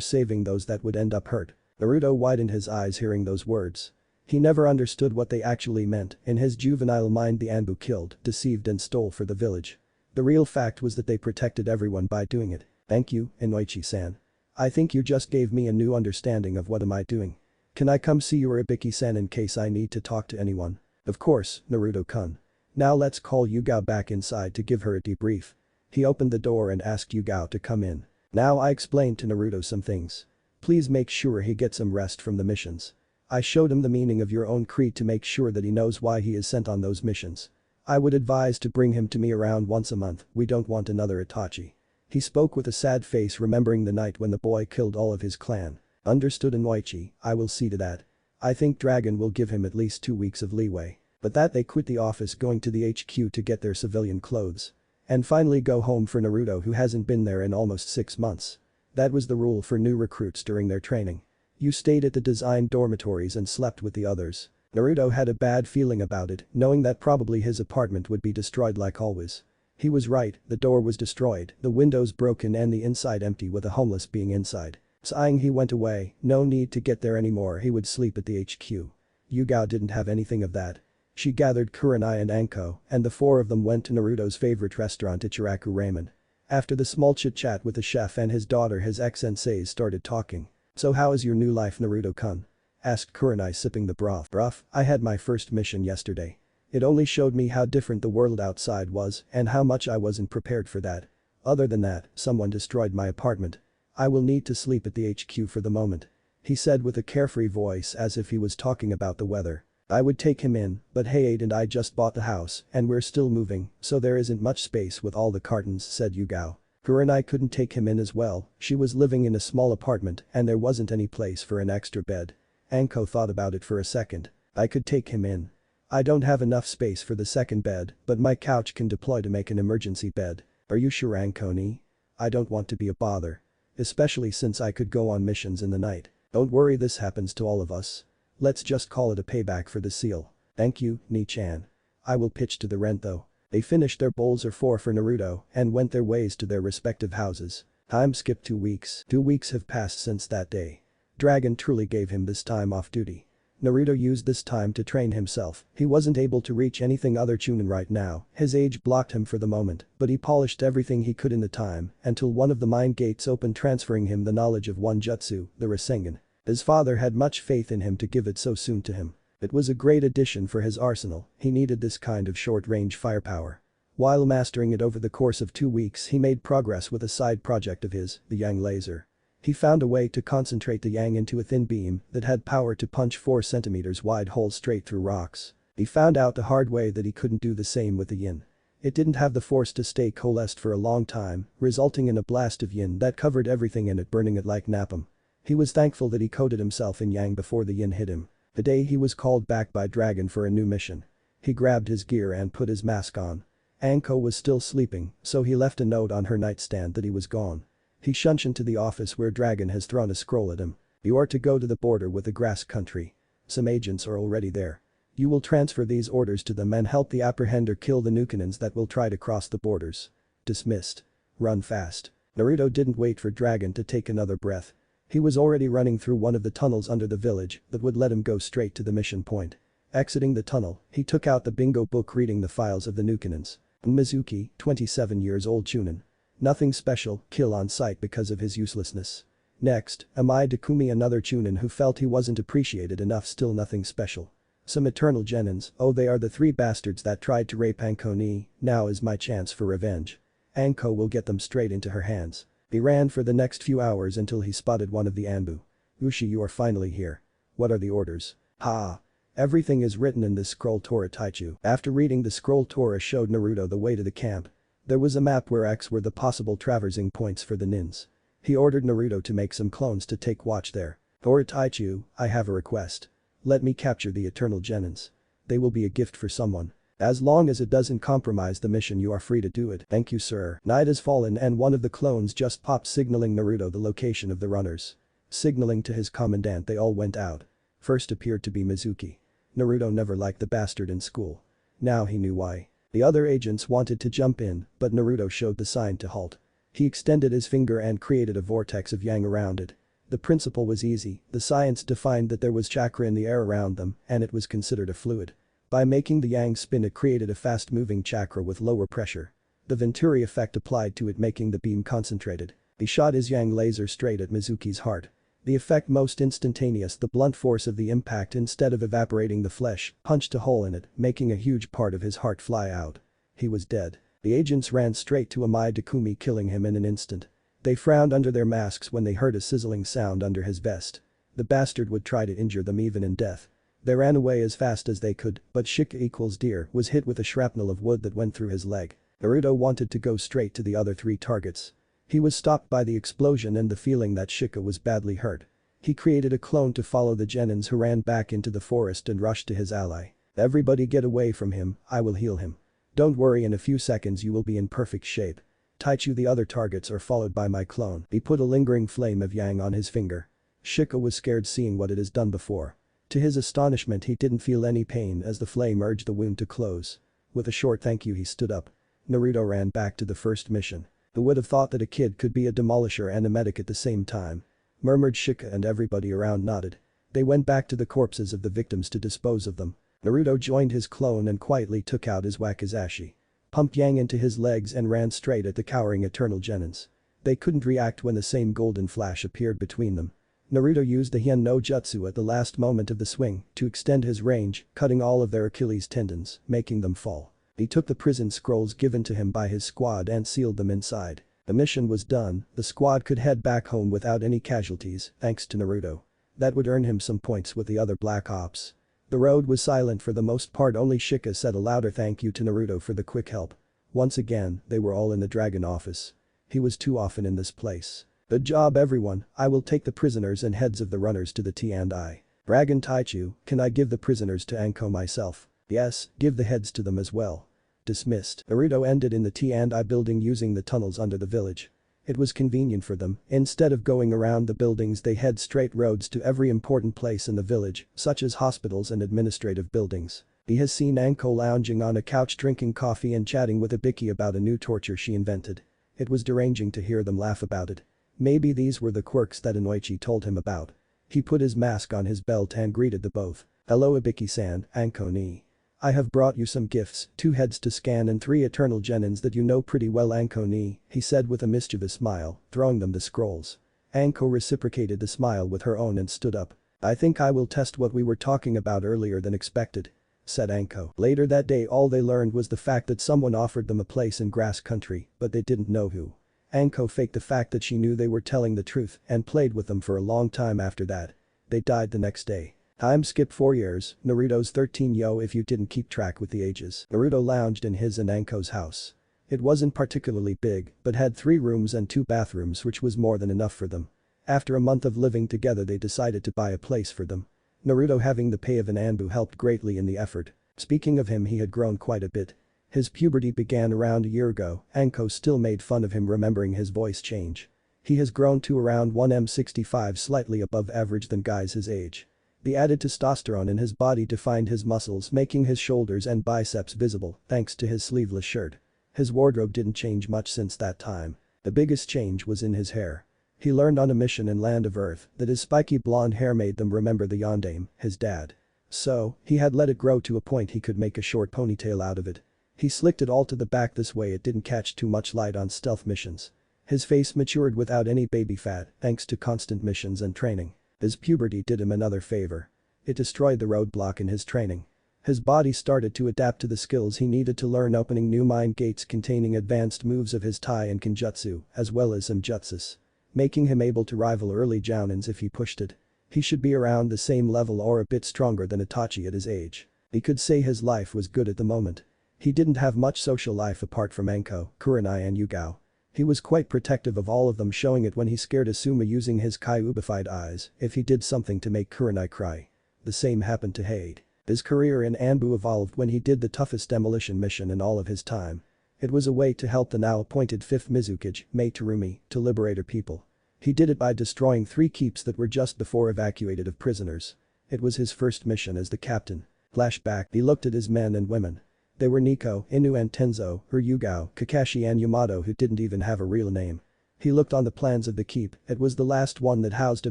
saving those that would end up hurt. Naruto widened his eyes hearing those words. He never understood what they actually meant. In his juvenile mind, the Anbu killed, deceived and stole for the village. The real fact was that they protected everyone by doing it. Thank you, Inoichi-san. I think you just gave me a new understanding of what am I doing. Can I come see you Ibiki-san in case I need to talk to anyone? Of course, Naruto-kun. Now let's call Yugao back inside to give her a debrief. He opened the door and asked Yugao to come in. Now I explained to Naruto some things. Please make sure he gets some rest from the missions. I showed him the meaning of your own creed to make sure that he knows why he is sent on those missions. I would advise to bring him to me around once a month, we don't want another Itachi. He spoke with a sad face remembering the night when the boy killed all of his clan. Understood Inoichi, I will see to that. I think Dragon will give him at least 2 weeks of leeway. But that they quit the office going to the HQ to get their civilian clothes. And finally go home for Naruto who hasn't been there in almost 6 months. That was the rule for new recruits during their training. You stayed at the designed dormitories and slept with the others. Naruto had a bad feeling about it, knowing that probably his apartment would be destroyed like always. He was right, the door was destroyed, the windows broken and the inside empty with a homeless being inside. Sighing he went away, no need to get there anymore, he would sleep at the HQ. Yugao didn't have anything of that. She gathered Kurenai and Anko, and the 4 of them went to Naruto's favorite restaurant Ichiraku Ramen. After the small chit-chat with the chef and his daughter, his ex-senseis started talking. So how is your new life, Naruto-kun? Asked Kurenai sipping the broth. Bruh, I had my first mission yesterday. It only showed me how different the world outside was and how much I wasn't prepared for that. Other than that, someone destroyed my apartment. I will need to sleep at the HQ for the moment. He said with a carefree voice as if he was talking about the weather. I would take him in, but Hayate and I just bought the house and we're still moving, so there isn't much space with all the cartons, said Yugao. Kurenai couldn't take him in as well, she was living in a small apartment and there wasn't any place for an extra bed. Anko thought about it for a second. I could take him in. I don't have enough space for the second bed, but my couch can deploy to make an emergency bed. Are you sure, Anko-ni? I don't want to be a bother. Especially since I could go on missions in the night. Don't worry, this happens to all of us. Let's just call it a payback for the seal. Thank you, Ni-chan. I will pitch to the rent though. They finished their bowls or 4 for Naruto and went their ways to their respective houses. Time skipped 2 weeks. 2 weeks have passed since that day. Dragon truly gave him this time off duty. Naruto used this time to train himself. He wasn't able to reach anything other Chunin right now, his age blocked him for the moment, but he polished everything he could in the time until one of the mind gates opened, transferring him the knowledge of one jutsu, the Rasengan. His father had much faith in him to give it so soon to him. It was a great addition for his arsenal, he needed this kind of short-range firepower. While mastering it over the course of 2 weeks, he made progress with a side project of his, the Yang laser. He found a way to concentrate the Yang into a thin beam that had power to punch 4 centimeters wide holes straight through rocks. He found out the hard way that he couldn't do the same with the Yin. It didn't have the force to stay coalesced for a long time, resulting in a blast of Yin that covered everything in it, burning it like napalm. He was thankful that he coated himself in Yang before the Yin hit him. The day he was called back by Dragon for a new mission. He grabbed his gear and put his mask on. Anko was still sleeping, so he left a note on her nightstand that he was gone. He shunshed into the office where Dragon has thrown a scroll at him. You are to go to the border with the grass country. Some agents are already there. You will transfer these orders to them and help the apprehend or kill the Nukanins that will try to cross the borders. Dismissed. Run fast. Naruto didn't wait for Dragon to take another breath. He was already running through one of the tunnels under the village that would let him go straight to the mission point. Exiting the tunnel, he took out the bingo book reading the files of the Nukanins. Mizukage, 27 years old Chunin. Nothing special, kill on sight because of his uselessness. Next, Amai Dakumi, another Chunin who felt he wasn't appreciated enough, still nothing special. Some eternal genins, oh they are the 3 bastards that tried to rape Anko-ni, now is my chance for revenge. Anko will get them straight into her hands. He ran for the next few hours until he spotted one of the Anbu. Ushi, you are finally here. What are the orders? Ha! Everything is written in this scroll. Tora Taichu. After reading the scroll, Tora showed Naruto the way to the camp. There was a map where X were the possible traversing points for the nins. He ordered Naruto to make some clones to take watch there. Tora Taichu, I have a request. Let me capture the eternal genins. They will be a gift for someone. As long as it doesn't compromise the mission, you are free to do it. Thank you, sir. Night has fallen and one of the clones just popped, signaling Naruto the location of the runners. Signaling to his commandant, they all went out. First appeared to be Mizuki. Naruto never liked the bastard in school. Now he knew why. The other agents wanted to jump in, but Naruto showed the sign to halt. He extended his finger and created a vortex of yang around it. The principle was easy, the science defined that there was chakra in the air around them, and it was considered a fluid. By making the yang spin, it created a fast-moving chakra with lower pressure. The Venturi effect applied to it, making the beam concentrated. He shot his yang laser straight at Mizuki's heart. The effect most instantaneous, the blunt force of the impact, instead of evaporating the flesh, punched a hole in it, making a huge part of his heart fly out. He was dead. The agents ran straight to Amai Takumi, killing him in an instant. They frowned under their masks when they heard a sizzling sound under his vest. The bastard would try to injure them even in death. They ran away as fast as they could, but Shika equals deer was hit with a shrapnel of wood that went through his leg. Naruto wanted to go straight to the other 3 targets. He was stopped by the explosion and the feeling that Shika was badly hurt. He created a clone to follow the genins, who ran back into the forest and rushed to his ally. Everybody get away from him, I will heal him. Don't worry, in a few seconds you will be in perfect shape. Taichu, the other targets are followed by my clone. He put a lingering flame of yang on his finger. Shika was scared, seeing what it has done before. To his astonishment, he didn't feel any pain as the flame urged the wound to close. With a short thank you, he stood up. Naruto ran back to the first mission. Who would have thought that a kid could be a demolisher and a medic at the same time? Murmured Shika, and everybody around nodded. They went back to the corpses of the victims to dispose of them. Naruto joined his clone and quietly took out his wakizashi. Pumped yang into his legs and ran straight at the cowering eternal genins. They couldn't react when the same golden flash appeared between them. Naruto used the Hien no Jutsu at the last moment of the swing to extend his range, cutting all of their Achilles tendons, making them fall. He took the prison scrolls given to him by his squad and sealed them inside. The mission was done, the squad could head back home without any casualties, thanks to Naruto. That would earn him some points with the other Black Ops. The road was silent for the most part, only Shika said a louder thank you to Naruto for the quick help. Once again, they were all in the dragon office. He was too often in this place. Good job everyone, I will take the prisoners and heads of the runners to the T&I. Dragon Taichu, can I give the prisoners to Anko myself? Yes, give the heads to them as well. Dismissed. Naruto ended in the T&I building using the tunnels under the village. It was convenient for them, instead of going around the buildings they had straight roads to every important place in the village, such as hospitals and administrative buildings. He has seen Anko lounging on a couch drinking coffee and chatting with Ibiki about a new torture she invented. It was deranging to hear them laugh about it. Maybe these were the quirks that Kunoichi told him about. He put his mask on his belt and greeted the both. Hello Ibiki-san, Anko ni. I have brought you some gifts, 2 heads to scan and 3 eternal genins that you know pretty well, Anko ni, he said with a mischievous smile, throwing them the scrolls. Anko reciprocated the smile with her own and stood up. I think I will test what we were talking about earlier than expected, said Anko. Later that day, all they learned was the fact that someone offered them a place in grass country, but they didn't know who. Anko faked the fact that she knew they were telling the truth and played with them for a long time after that. They died the next day. Time skip 4 years, Naruto's 13 yo if you didn't keep track with the ages. Naruto lounged in his and Anko's house. It wasn't particularly big, but had 3 rooms and 2 bathrooms, which was more than enough for them. After a month of living together, they decided to buy a place for them. Naruto having the pay of an Anbu helped greatly in the effort. Speaking of him, he had grown quite a bit. His puberty began around a year ago. Anko still made fun of him, remembering his voice change. He has grown to around 1m65, slightly above average than guys his age. The added testosterone in his body defined his muscles, making his shoulders and biceps visible thanks to his sleeveless shirt. His wardrobe didn't change much since that time. The biggest change was in his hair. He learned on a mission in Land of Earth that his spiky blonde hair made them remember the Yondaime, his dad. So, he had let it grow to a point he could make a short ponytail out of it. He slicked it all to the back, this way it didn't catch too much light on stealth missions. His face matured without any baby fat thanks to constant missions and training. His puberty did him another favor. It destroyed the roadblock in his training. His body started to adapt to the skills he needed to learn, opening new mind gates containing advanced moves of his Tai and Kenjutsu, as well as some jutsus, making him able to rival early jounins if he pushed it. He should be around the same level or a bit stronger than Itachi at his age. He could say his life was good at the moment. He didn't have much social life apart from Anko, Kurenai and Yugao. He was quite protective of all of them, showing it when he scared Asuma using his kyuubified eyes if he did something to make Kurenai cry. The same happened to Hade. His career in Anbu evolved when he did the toughest demolition mission in all of his time. It was a way to help the now appointed 5th Mizukage, Mei Terumi, to liberate her people. He did it by destroying 3 keeps that were just before evacuated of prisoners. It was his first mission as the captain. Flashback, he looked at his men and women. They were Nico, Inu and Tenzo, Ryugao, Kakashi and Yamato who didn't even have a real name. He looked on the plans of the keep, it was the last one that housed a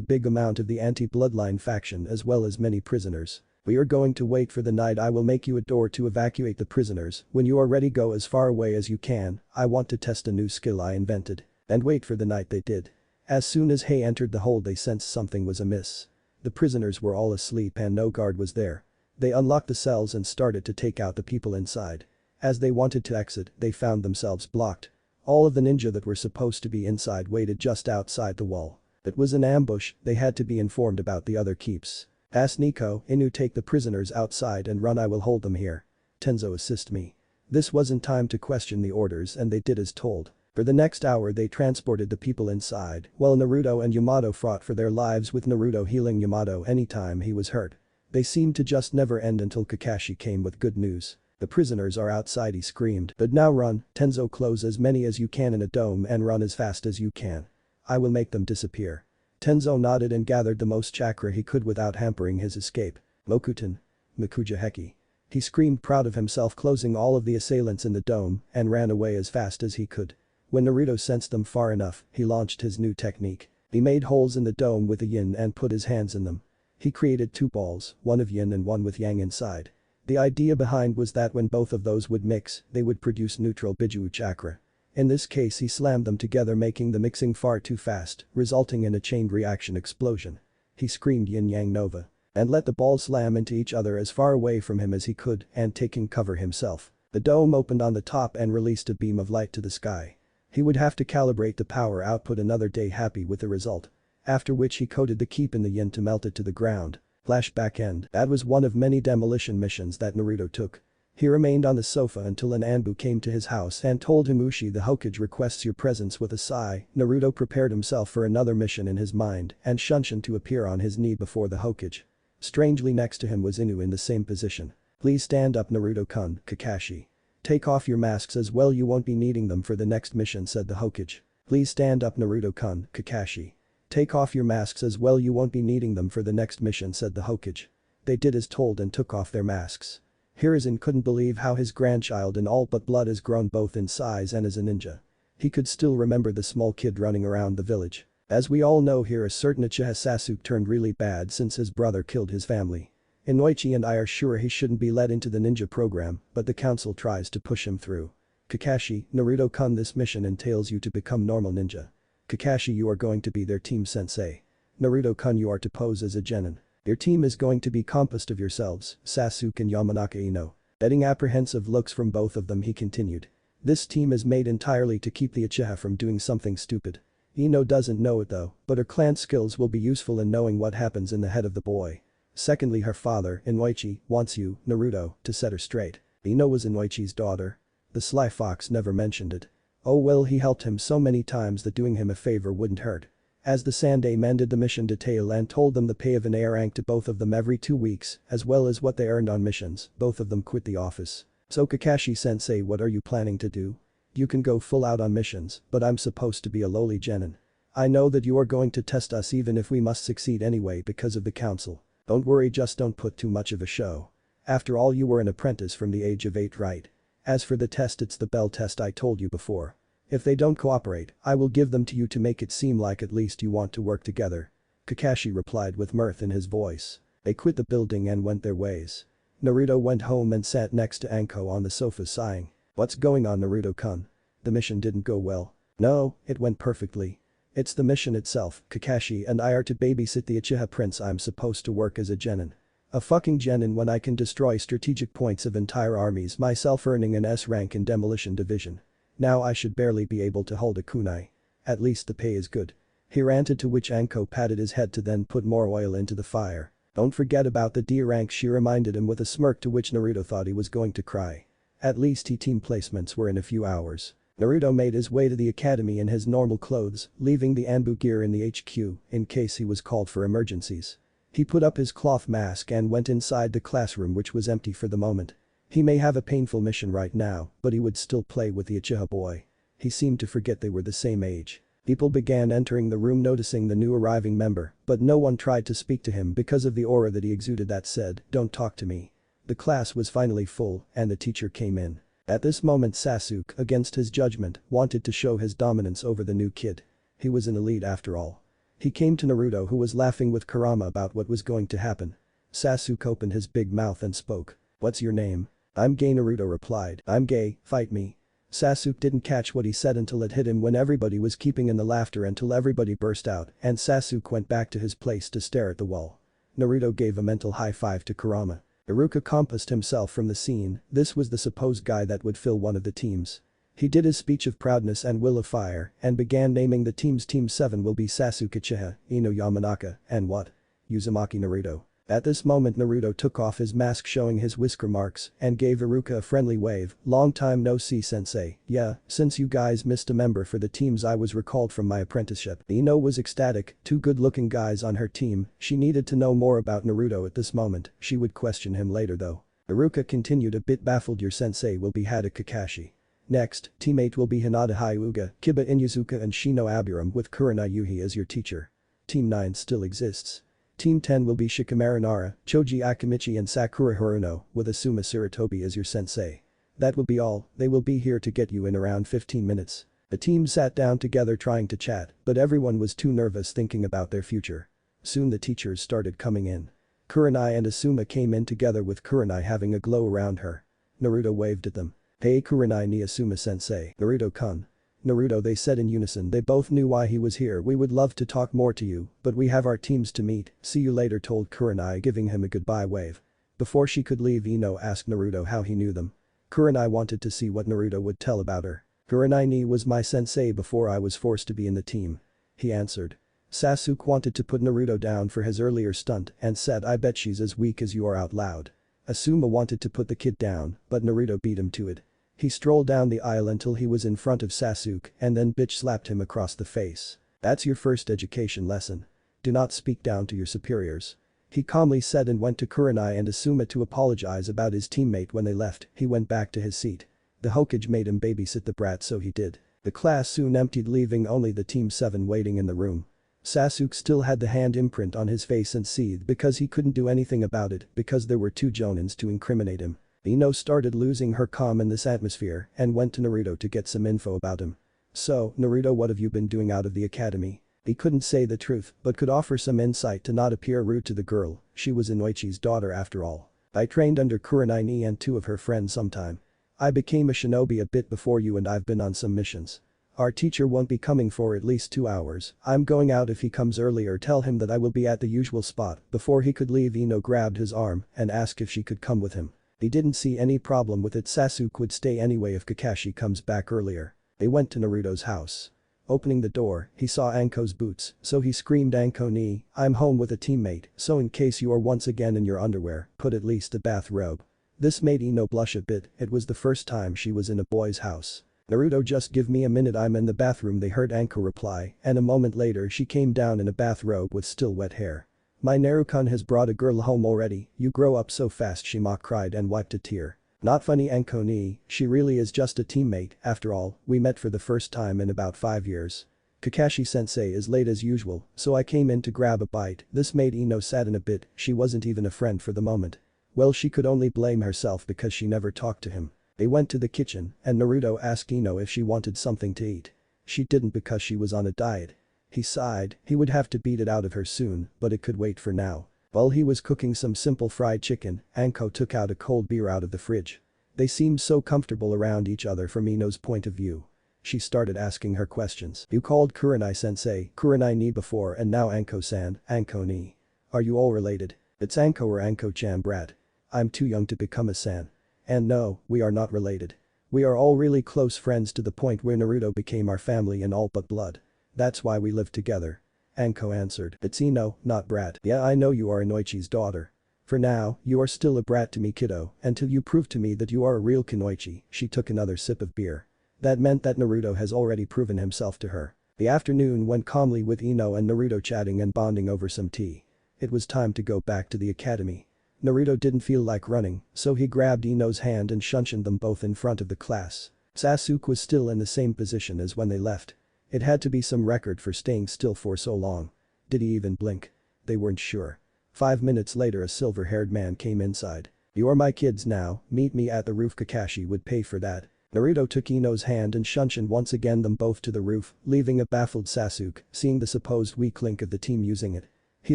big amount of the anti-bloodline faction as well as many prisoners. We are going to wait for the night I will make you a door to evacuate the prisoners, when you are ready go as far away as you can, I want to test a new skill I invented. And wait for the night they did. As soon as Hei entered the hold they sensed something was amiss. The prisoners were all asleep and no guard was there. They unlocked the cells and started to take out the people inside. As they wanted to exit, they found themselves blocked. All of the ninja that were supposed to be inside waited just outside the wall. It was an ambush, they had to be informed about the other keeps. Ask Nico, Inu take the prisoners outside and run I will hold them here. Tenzo assist me. This wasn't time to question the orders and they did as told. For the next hour they transported the people inside, while Naruto and Yamato fought for their lives with Naruto healing Yamato anytime he was hurt. They seemed to just never end until Kakashi came with good news. The prisoners are outside he screamed. But now run, Tenzo close as many as you can in a dome and run as fast as you can. I will make them disappear. Tenzo nodded and gathered the most chakra he could without hampering his escape. Mokuton. Mikuja Heki. He screamed proud of himself closing all of the assailants in the dome and ran away as fast as he could. When Naruto sensed them far enough, he launched his new technique. He made holes in the dome with a yin and put his hands in them. He created 2 balls, one of yin and one with yang inside. The idea behind was that when both of those would mix, they would produce neutral Biju chakra. In this case he slammed them together making the mixing far too fast, resulting in a chain reaction explosion. He screamed yin-yang nova. And let the balls slam into each other as far away from him as he could and taking cover himself. The dome opened on the top and released a beam of light to the sky. He would have to calibrate the power output another day happy with the result. After which he coated the keep in the yin to melt it to the ground. Flashback end. That was one of many demolition missions that Naruto took. He remained on the sofa until an Anbu came to his house and told him Ushi the Hokage requests your presence with a sigh. Naruto prepared himself for another mission in his mind and Shunshin to appear on his knee before the Hokage. Strangely next to him was Inu in the same position. Please stand up Naruto-kun, Kakashi. Take off your masks as well you won't be needing them for the next mission said the Hokage. Please stand up Naruto-kun, Kakashi. Take off your masks as well you won't be needing them for the next mission said the Hokage. They did as told and took off their masks. Hiruzen couldn't believe how his grandchild in all but blood has grown both in size and as a ninja. He could still remember the small kid running around the village. As we all know here a certain Uchiha Sasuke turned really bad since his brother killed his family. Inoichi and I are sure he shouldn't be let into the ninja program, but the council tries to push him through. Kakashi, Naruto-kun this mission entails you to become normal ninja. Kakashi you are going to be their team sensei. Naruto-kun you are to pose as a genin. Your team is going to be composed of yourselves, Sasuke and Yamanaka Ino. Getting apprehensive looks from both of them he continued. This team is made entirely to keep the Uchiha from doing something stupid. Ino doesn't know it though, but her clan skills will be useful in knowing what happens in the head of the boy. Secondly her father, Inoichi, wants you, Naruto, to set her straight. Ino was Inoichi's daughter. The sly fox never mentioned it. Oh well he helped him so many times that doing him a favor wouldn't hurt. As the Sandai mended the mission detail and told them the pay of an A rank to both of them every 2 weeks, as well as what they earned on missions, both of them quit the office. So Kakashi-sensei what are you planning to do? You can go full out on missions, but I'm supposed to be a lowly genin. I know that you are going to test us even if we must succeed anyway because of the council. Don't worry just don't put too much of a show. After all you were an apprentice from the age of 8 right? As for the test it's the bell test I told you before. If they don't cooperate, I will give them to you to make it seem like at least you want to work together. Kakashi replied with mirth in his voice. They quit the building and went their ways. Naruto went home and sat next to Anko on the sofa sighing. What's going on Naruto-kun? The mission didn't go well. No, it went perfectly. It's the mission itself, Kakashi and I are to babysit the Uchiha prince I'm supposed to work as a genin. A fucking genin when I can destroy strategic points of entire armies myself earning an S rank in demolition division. Now I should barely be able to hold a kunai. At least the pay is good. He ranted to which Anko patted his head to then put more oil into the fire. Don't forget about the D rank she reminded him with a smirk to which Naruto thought he was going to cry. At least team placements were in a few hours. Naruto made his way to the academy in his normal clothes, leaving the Anbu gear in the HQ in case he was called for emergencies. He put up his cloth mask and went inside the classroom, which was empty for the moment. He may have a painful mission right now, but he would still play with the Uchiha boy. He seemed to forget they were the same age. People began entering the room noticing the new arriving member, but no one tried to speak to him because of the aura that he exuded that said, "Don't talk to me." The class was finally full and the teacher came in. At this moment Sasuke, against his judgment, wanted to show his dominance over the new kid. He was an elite after all. He came to Naruto, who was laughing with Kurama about what was going to happen. Sasuke opened his big mouth and spoke. "What's your name?" "I'm Gay," Naruto replied. "I'm Gay, fight me." Sasuke didn't catch what he said until it hit him when everybody was keeping in the laughter until everybody burst out and Sasuke went back to his place to stare at the wall. Naruto gave a mental high five to Kurama. Iruka compassed himself from the scene. This was the supposed guy that would fill one of the teams. He did his speech of proudness and will of fire and began naming the teams. Team 7 will be Sasuke Uchiha, Ino Yamanaka, and what? Uzumaki Naruto. At this moment Naruto took off his mask showing his whisker marks and gave Iruka a friendly wave. "Long time no see, sensei. Yeah, since you guys missed a member for the teams I was recalled from my apprenticeship." Ino was ecstatic, 2 good-looking guys on her team. She needed to know more about Naruto at this moment. She would question him later though. Iruka continued a bit baffled. "Your sensei will be Hada Kakashi. Next, teammate will be Hinata Hyuga, Kiba Inuzuka and Shino Aburam with Kurenai Yuhi as your teacher. Team 9 still exists. Team 10 will be Shikamaru Nara, Choji Akimichi and Sakura Haruno, with Asuma Sarutobi as your sensei. That will be all. They will be here to get you in around 15 minutes. The team sat down together trying to chat, but everyone was too nervous thinking about their future. Soon the teachers started coming in. Kurenai and Asuma came in together with Kurenai having a glow around her. Naruto waved at them. "Hey Kurenai ni Asuma-sensei, Naruto-kun." "Naruto," they said in unison. They both knew why he was here. "We would love to talk more to you, but we have our teams to meet. See you later," told Kurenai, giving him a goodbye wave. Before she could leave, Ino asked Naruto how he knew them. Kurenai wanted to see what Naruto would tell about her. "Kurenai ni was my sensei before I was forced to be in the team," he answered. Sasuke wanted to put Naruto down for his earlier stunt and said, "I bet she's as weak as you are," out loud. Asuma wanted to put the kid down, but Naruto beat him to it. He strolled down the aisle until he was in front of Sasuke and then bitch slapped him across the face. "That's your first education lesson. Do not speak down to your superiors," he calmly said and went to Kurenai and Asuma to apologize about his teammate. When they left, he went back to his seat. The Hokage made him babysit the brat, so he did. The class soon emptied, leaving only the Team 7 waiting in the room. Sasuke still had the hand imprint on his face and seethed because he couldn't do anything about it because there were 2 Jonins to incriminate him. Ino started losing her calm in this atmosphere and went to Naruto to get some info about him. "So, Naruto, what have you been doing out of the academy?" He couldn't say the truth but could offer some insight to not appear rude to the girl. She was Inoichi's daughter after all. "I trained under Kurenai ni and 2 of her friends sometime. I became a shinobi a bit before you and I've been on some missions. Our teacher won't be coming for at least 2 hours. I'm going out. If he comes earlier, tell him that I will be at the usual spot." Before he could leave, Ino grabbed his arm and asked if she could come with him. He didn't see any problem with it. Sasuke would stay anyway if Kakashi comes back earlier. They went to Naruto's house. Opening the door, he saw Anko's boots, so he screamed, "Anko ni, I'm home with a teammate, so in case you are once again in your underwear, put at least a bathrobe." This made Ino blush a bit. It was the first time she was in a boy's house. "Naruto, just give me a minute, I'm in the bathroom," they heard Anko reply, and a moment later she came down in a bathrobe with still wet hair. "My Naruto-kun has brought a girl home already, you grow up so fast," she mock cried and wiped a tear. "Not funny, Anko ni, she really is just a teammate. After all, we met for the first time in about 5 years. Kakashi-sensei is late as usual, so I came in to grab a bite." This made Ino sadden a bit. She wasn't even a friend for the moment. Well, she could only blame herself because she never talked to him. They went to the kitchen and Naruto asked Ino if she wanted something to eat. She didn't because she was on a diet. He sighed. He would have to beat it out of her soon, but it could wait for now. While he was cooking some simple fried chicken, Anko took out a cold beer out of the fridge. They seemed so comfortable around each other from Ino's point of view. She started asking her questions. "You called Kurenai-sensei, Kurenai ni before and now Anko-san, Anko ni. Are you all related?" "It's Anko or Anko-chan, brat. I'm too young to become a san. And no, we are not related. We are all really close friends to the point where Naruto became our family in all but blood. That's why we live together." Anko answered. "It's Ino, not brat. Yeah, I know you are Inoichi's daughter. For now, you are still a brat to me, kiddo, until you prove to me that you are a real kunoichi." She took another sip of beer. That meant that Naruto has already proven himself to her. The afternoon went calmly with Ino and Naruto chatting and bonding over some tea. It was time to go back to the academy. Naruto didn't feel like running, so he grabbed Ino's hand and shunshined them both in front of the class. Sasuke was still in the same position as when they left. It had to be some record for staying still for so long. Did he even blink? They weren't sure. 5 minutes later a silver-haired man came inside. "You're my kids now, meet me at the roof, Kakashi would pay for that." Naruto took Ino's hand and shunshined once again them both to the roof, leaving a baffled Sasuke, seeing the supposed weak link of the team using it. He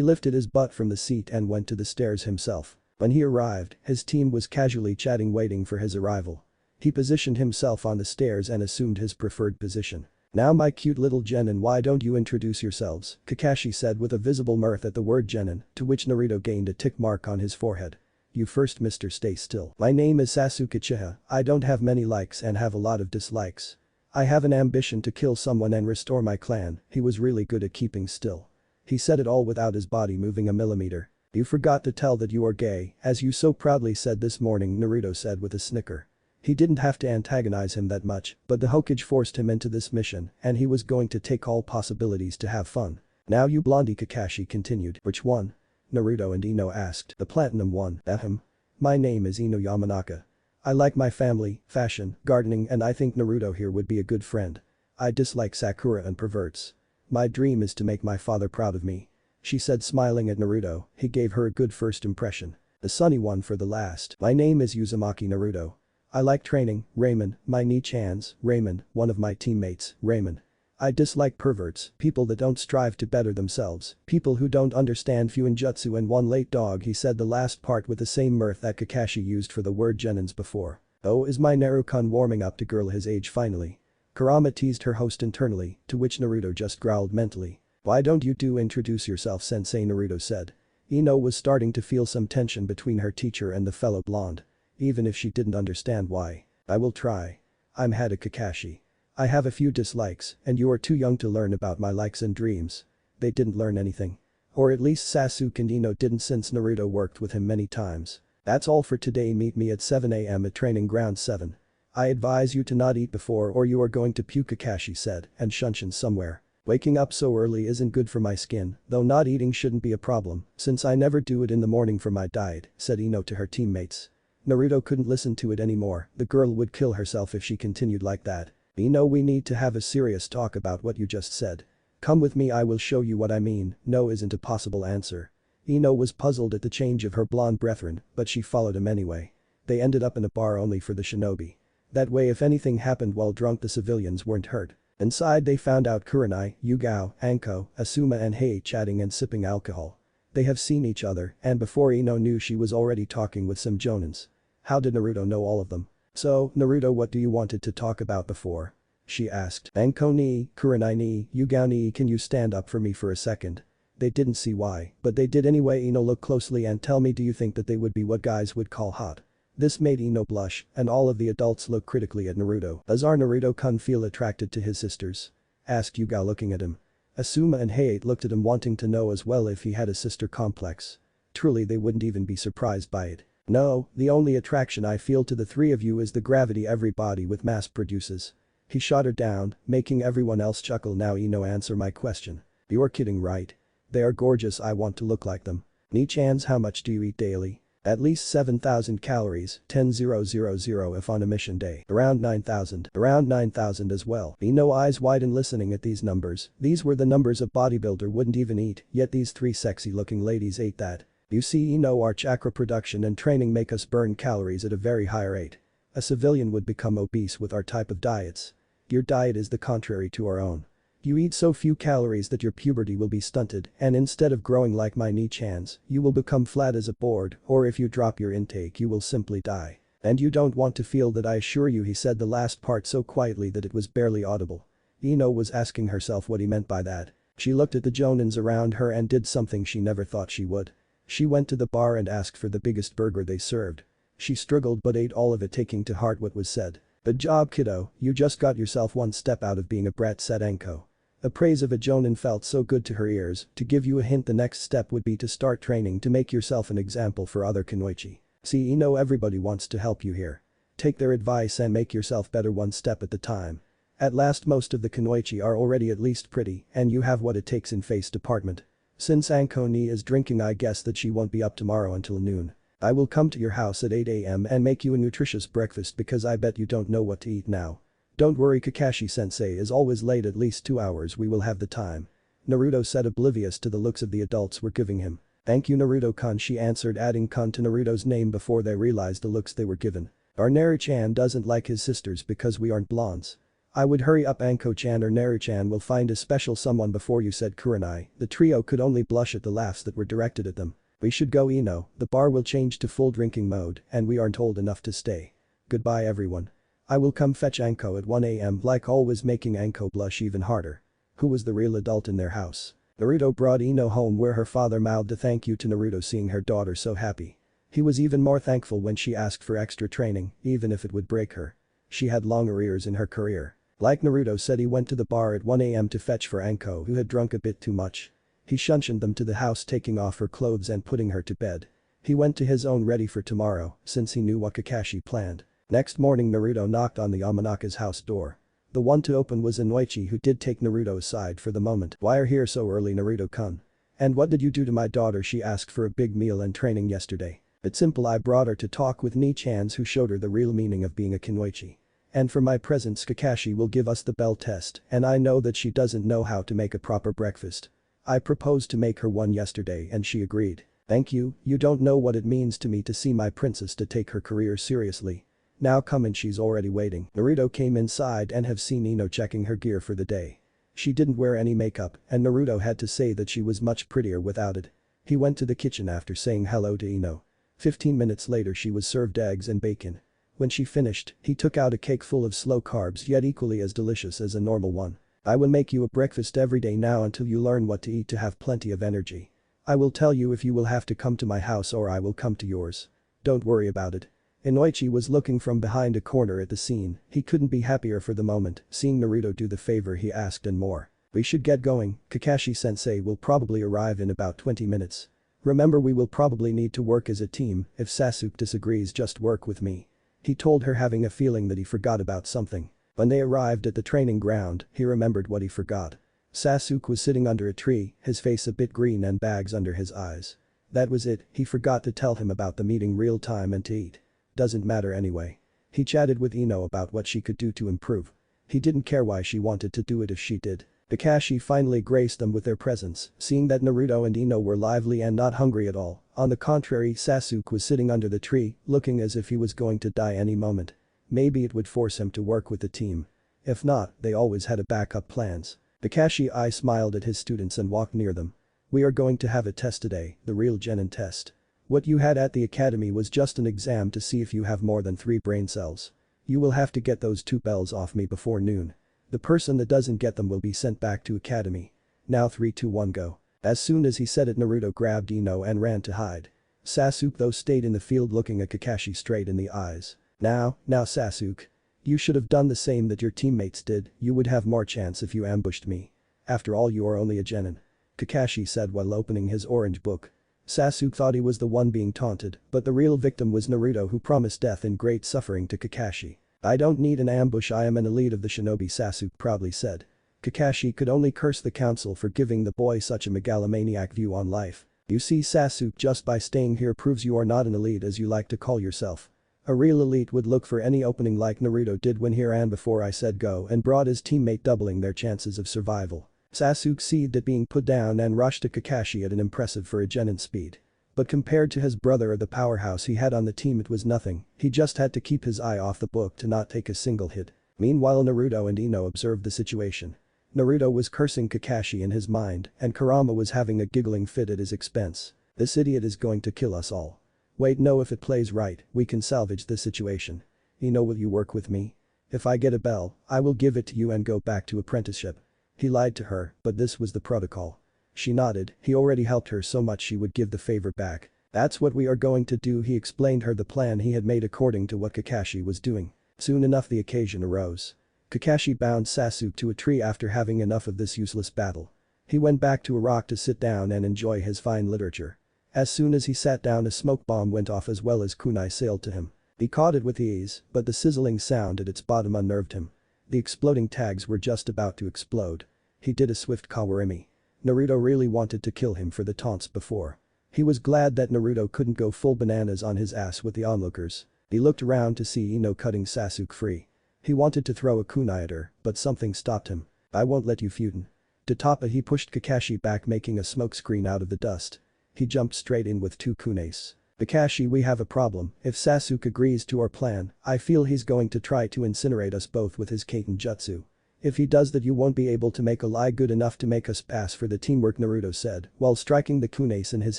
lifted his butt from the seat and went to the stairs himself. When he arrived, his team was casually chatting waiting for his arrival. He positioned himself on the stairs and assumed his preferred position. "Now my cute little genin, why don't you introduce yourselves?" Kakashi said with a visible mirth at the word genin, to which Naruto gained a tick mark on his forehead. "You first, Mr. Stay Still. My name is Sasuke Uchiha, I don't have many likes and have a lot of dislikes. I have an ambition to kill someone and restore my clan." He was really good at keeping still. He said it all without his body moving a millimeter. "You forgot to tell that you are gay, as you so proudly said this morning," Naruto said with a snicker. He didn't have to antagonize him that much, but the Hokage forced him into this mission and he was going to take all possibilities to have fun. "Now you blondie," Kakashi continued. "Which one?" Naruto and Ino asked. "The platinum one." "Ahem. My name is Ino Yamanaka. I like my family, fashion, gardening and I think Naruto here would be a good friend. I dislike Sakura and perverts. My dream is to make my father proud of me." She said smiling at Naruto. He gave her a good first impression. "The sunny one for the last. My name is Uzumaki Naruto. I like training, Raymond, my Ni-chan's, Raymond, one of my teammates, Raymond. I dislike perverts, people that don't strive to better themselves, people who don't understand Fuinjutsu and one late dog." He said the last part with the same mirth that Kakashi used for the word genins before. "Oh, is my Naruto-kun warming up to girl his age finally?" Kurama teased her host internally, to which Naruto just growled mentally. "Why don't you two introduce yourself, sensei?" Naruto said. Ino was starting to feel some tension between her teacher and the fellow blonde. Even if she didn't understand why. "I will try. I'm Hada Kakashi. I have a few dislikes and you are too young to learn about my likes and dreams." They didn't learn anything. Or at least Sasuke and Ino didn't since Naruto worked with him many times. "That's all for today, meet me at 7 AM at training ground 7. I advise you to not eat before or you are going to puke," Kakashi said and shunshined somewhere. "Waking up so early isn't good for my skin, though not eating shouldn't be a problem since I never do it in the morning for my diet," said Ino to her teammates. Naruto couldn't listen to it anymore, the girl would kill herself if she continued like that. "Ino, we need to have a serious talk about what you just said. Come with me, I will show you what I mean." No isn't a possible answer. Ino was puzzled at the change of her blonde brethren, but she followed him anyway. They ended up in a bar only for the shinobi. That way if anything happened while drunk the civilians weren't hurt. Inside they found out Kurenai, Yugao, Anko, Asuma and Hei chatting and sipping alcohol. They have seen each other and before Ino knew she was already talking with some jonins. How did Naruto know all of them? "So, Naruto, what do you wanted to talk about before?" she asked. "Anko ni, Kurenai ni, Yugao ni, can you stand up for me for a second?" They didn't see why, but they did anyway. "Ino, look closely and tell me, do you think that they would be what guys would call hot?" This made Ino blush and all of the adults looked critically at Naruto. "Does our Naruto-kun feel attracted to his sisters?" asked Yugao looking at him. Asuma and Hei looked at him wanting to know as well if he had a sister complex. Truly they wouldn't even be surprised by it. "No, the only attraction I feel to the three of you is the gravity every body with mass produces." He shot her down, making everyone else chuckle. "Now Ino, answer my question. You're kidding, right? They are gorgeous, I want to look like them." "Ni-chans, how much do you eat daily?" "At least 7,000 calories, 10,000 if on a mission day." "Around 9,000. "Around 9,000 as well." Ino eyes widen listening at these numbers. These were the numbers a bodybuilder wouldn't even eat, yet these three sexy looking ladies ate that. "You see, Ino, our chakra production and training make us burn calories at a very high rate. A civilian would become obese with our type of diets. Your diet is the contrary to our own. You eat so few calories that your puberty will be stunted and instead of growing like my Ni-chans, you will become flat as a board or if you drop your intake you will simply die. And you don't want to feel that, I assure you." He said the last part so quietly that it was barely audible. Ino was asking herself what he meant by that. She looked at the jonins around her and did something she never thought she would. She went to the bar and asked for the biggest burger they served. She struggled but ate all of it, taking to heart what was said. "Good job, kiddo, you just got yourself one step out of being a brat," said Anko. The praise of a jonin felt so good to her ears. To give you a hint, the next step would be to start training to make yourself an example for other kunoichi. See, Ino, everybody wants to help you here. Take their advice and make yourself better one step at a time. At last most of the kunoichi are already at least pretty and you have what it takes in face department. Since Anko ni is drinking, I guess that she won't be up tomorrow until noon. I will come to your house at 8 a.m. and make you a nutritious breakfast because I bet you don't know what to eat now. Don't worry, Kakashi-sensei is always late at least 2 hours, we will have the time. Naruto said, oblivious to the looks of the adults were giving him. Thank you Naruto-kun, she answered, adding kun to Naruto's name before they realized the looks they were given. Our Naru-chan doesn't like his sisters because we aren't blondes. I would hurry up, Anko-chan or Naru-chan will find a special someone before you, said Kurenai. The trio could only blush at the laughs that were directed at them. We should go, Ino, the bar will change to full drinking mode and we aren't old enough to stay. Goodbye everyone. I will come fetch Anko at 1 a.m. like always, making Anko blush even harder. Who was the real adult in their house? Naruto brought Ino home where her father mouthed a thank you to Naruto, seeing her daughter so happy. He was even more thankful when she asked for extra training, even if it would break her. She had long arrears in her career. Like Naruto said, he went to the bar at 1 a.m. to fetch for Anko, who had drunk a bit too much. He shunshined them to the house, taking off her clothes and putting her to bed. He went to his own ready for tomorrow, since he knew what Kakashi planned. Next morning Naruto knocked on the Yamanaka's house door. The one to open was Inoichi, who did take Naruto aside for the moment. Why are you here so early, Naruto-kun? And what did you do to my daughter? She asked for a big meal and training yesterday. It's simple, I brought her to talk with Ni-chans, who showed her the real meaning of being a kunoichi. And for my presents, Kakashi will give us the bell test, and I know that she doesn't know how to make a proper breakfast. I proposed to make her one yesterday and she agreed. Thank you, you don't know what it means to me to see my princess to take her career seriously. Now come in, she's already waiting. Naruto came inside and have seen Ino checking her gear for the day. She didn't wear any makeup and Naruto had to say that she was much prettier without it. He went to the kitchen after saying hello to Ino. 15 minutes later she was served eggs and bacon. When she finished, he took out a cake full of slow carbs yet equally as delicious as a normal one. I will make you a breakfast every day now until you learn what to eat to have plenty of energy. I will tell you if you will have to come to my house or I will come to yours. Don't worry about it. Inoichi was looking from behind a corner at the scene. He couldn't be happier for the moment, seeing Naruto do the favor he asked and more. We should get going, Kakashi-sensei will probably arrive in about 20 minutes. Remember, we will probably need to work as a team. If Sasuke disagrees, just work with me. He told her, having a feeling that he forgot about something. When they arrived at the training ground, he remembered what he forgot. Sasuke was sitting under a tree, his face a bit green and bags under his eyes. That was it, he forgot to tell him about the meeting real time and to eat. Doesn't matter anyway. He chatted with Ino about what she could do to improve. He didn't care why she wanted to do it if she did. Kakashi finally graced them with their presence, seeing that Naruto and Ino were lively and not hungry at all. On the contrary, Sasuke was sitting under the tree, looking as if he was going to die any moment. Maybe it would force him to work with the team. If not, they always had a backup plans. Kakashi smiled at his students and walked near them. We are going to have a test today, the real genin test. What you had at the academy was just an exam to see if you have more than 3 brain cells. You will have to get those 2 bells off me before noon. The person that doesn't get them will be sent back to academy. Now 3, 2, 1 go. As soon as he said it, Naruto grabbed Ino and ran to hide. Sasuke though stayed in the field looking at Kakashi straight in the eyes. Now Sasuke. You should have done the same that your teammates did, you would have more chance if you ambushed me. After all, you are only a genin. Kakashi said while opening his orange book. Sasuke thought he was the one being taunted, but the real victim was Naruto, who promised death and great suffering to Kakashi. I don't need an ambush, I am an elite of the shinobi, Sasuke proudly said. Kakashi could only curse the council for giving the boy such a megalomaniac view on life. You see, Sasuke, just by staying here proves you are not an elite as you like to call yourself. A real elite would look for any opening like Naruto did when he ran before I said go and brought his teammate, doubling their chances of survival. Sasuke seethed at being put down and rushed to Kakashi at an impressive for a genin speed. But compared to his brother or the powerhouse he had on the team, it was nothing. He just had to keep his eye off the book to not take a single hit. Meanwhile, Naruto and Ino observed the situation. Naruto was cursing Kakashi in his mind and Kurama was having a giggling fit at his expense. This idiot is going to kill us all. Wait, no, if it plays right, we can salvage this situation. Ino, will you work with me? If I get a bell, I will give it to you and go back to apprenticeship. He lied to her, but this was the protocol. She nodded, he already helped her so much she would give the favor back. That's what we are going to do, he explained her the plan he had made according to what Kakashi was doing. Soon enough the occasion arose. Kakashi bound Sasuke to a tree after having enough of this useless battle. He went back to a rock to sit down and enjoy his fine literature. As soon as he sat down, a smoke bomb went off as well as kunai sailed to him. He caught it with ease, but the sizzling sound at its bottom unnerved him. The exploding tags were just about to explode. He did a swift kawarimi. Naruto really wanted to kill him for the taunts before. He was glad that Naruto couldn't go full bananas on his ass with the onlookers. He looked around to see Ino cutting Sasuke free. He wanted to throw a kunai at her, but something stopped him. "I won't let you feudin'." To top it, he pushed Kakashi back, making a smokescreen out of the dust. He jumped straight in with 2 kunes. "Kakashi, we have a problem. If Sasuke agrees to our plan, I feel he's going to try to incinerate us both with his Kaiten jutsu. If he does that, you won't be able to make a lie good enough to make us pass for the teamwork," Naruto said while striking the kunes in his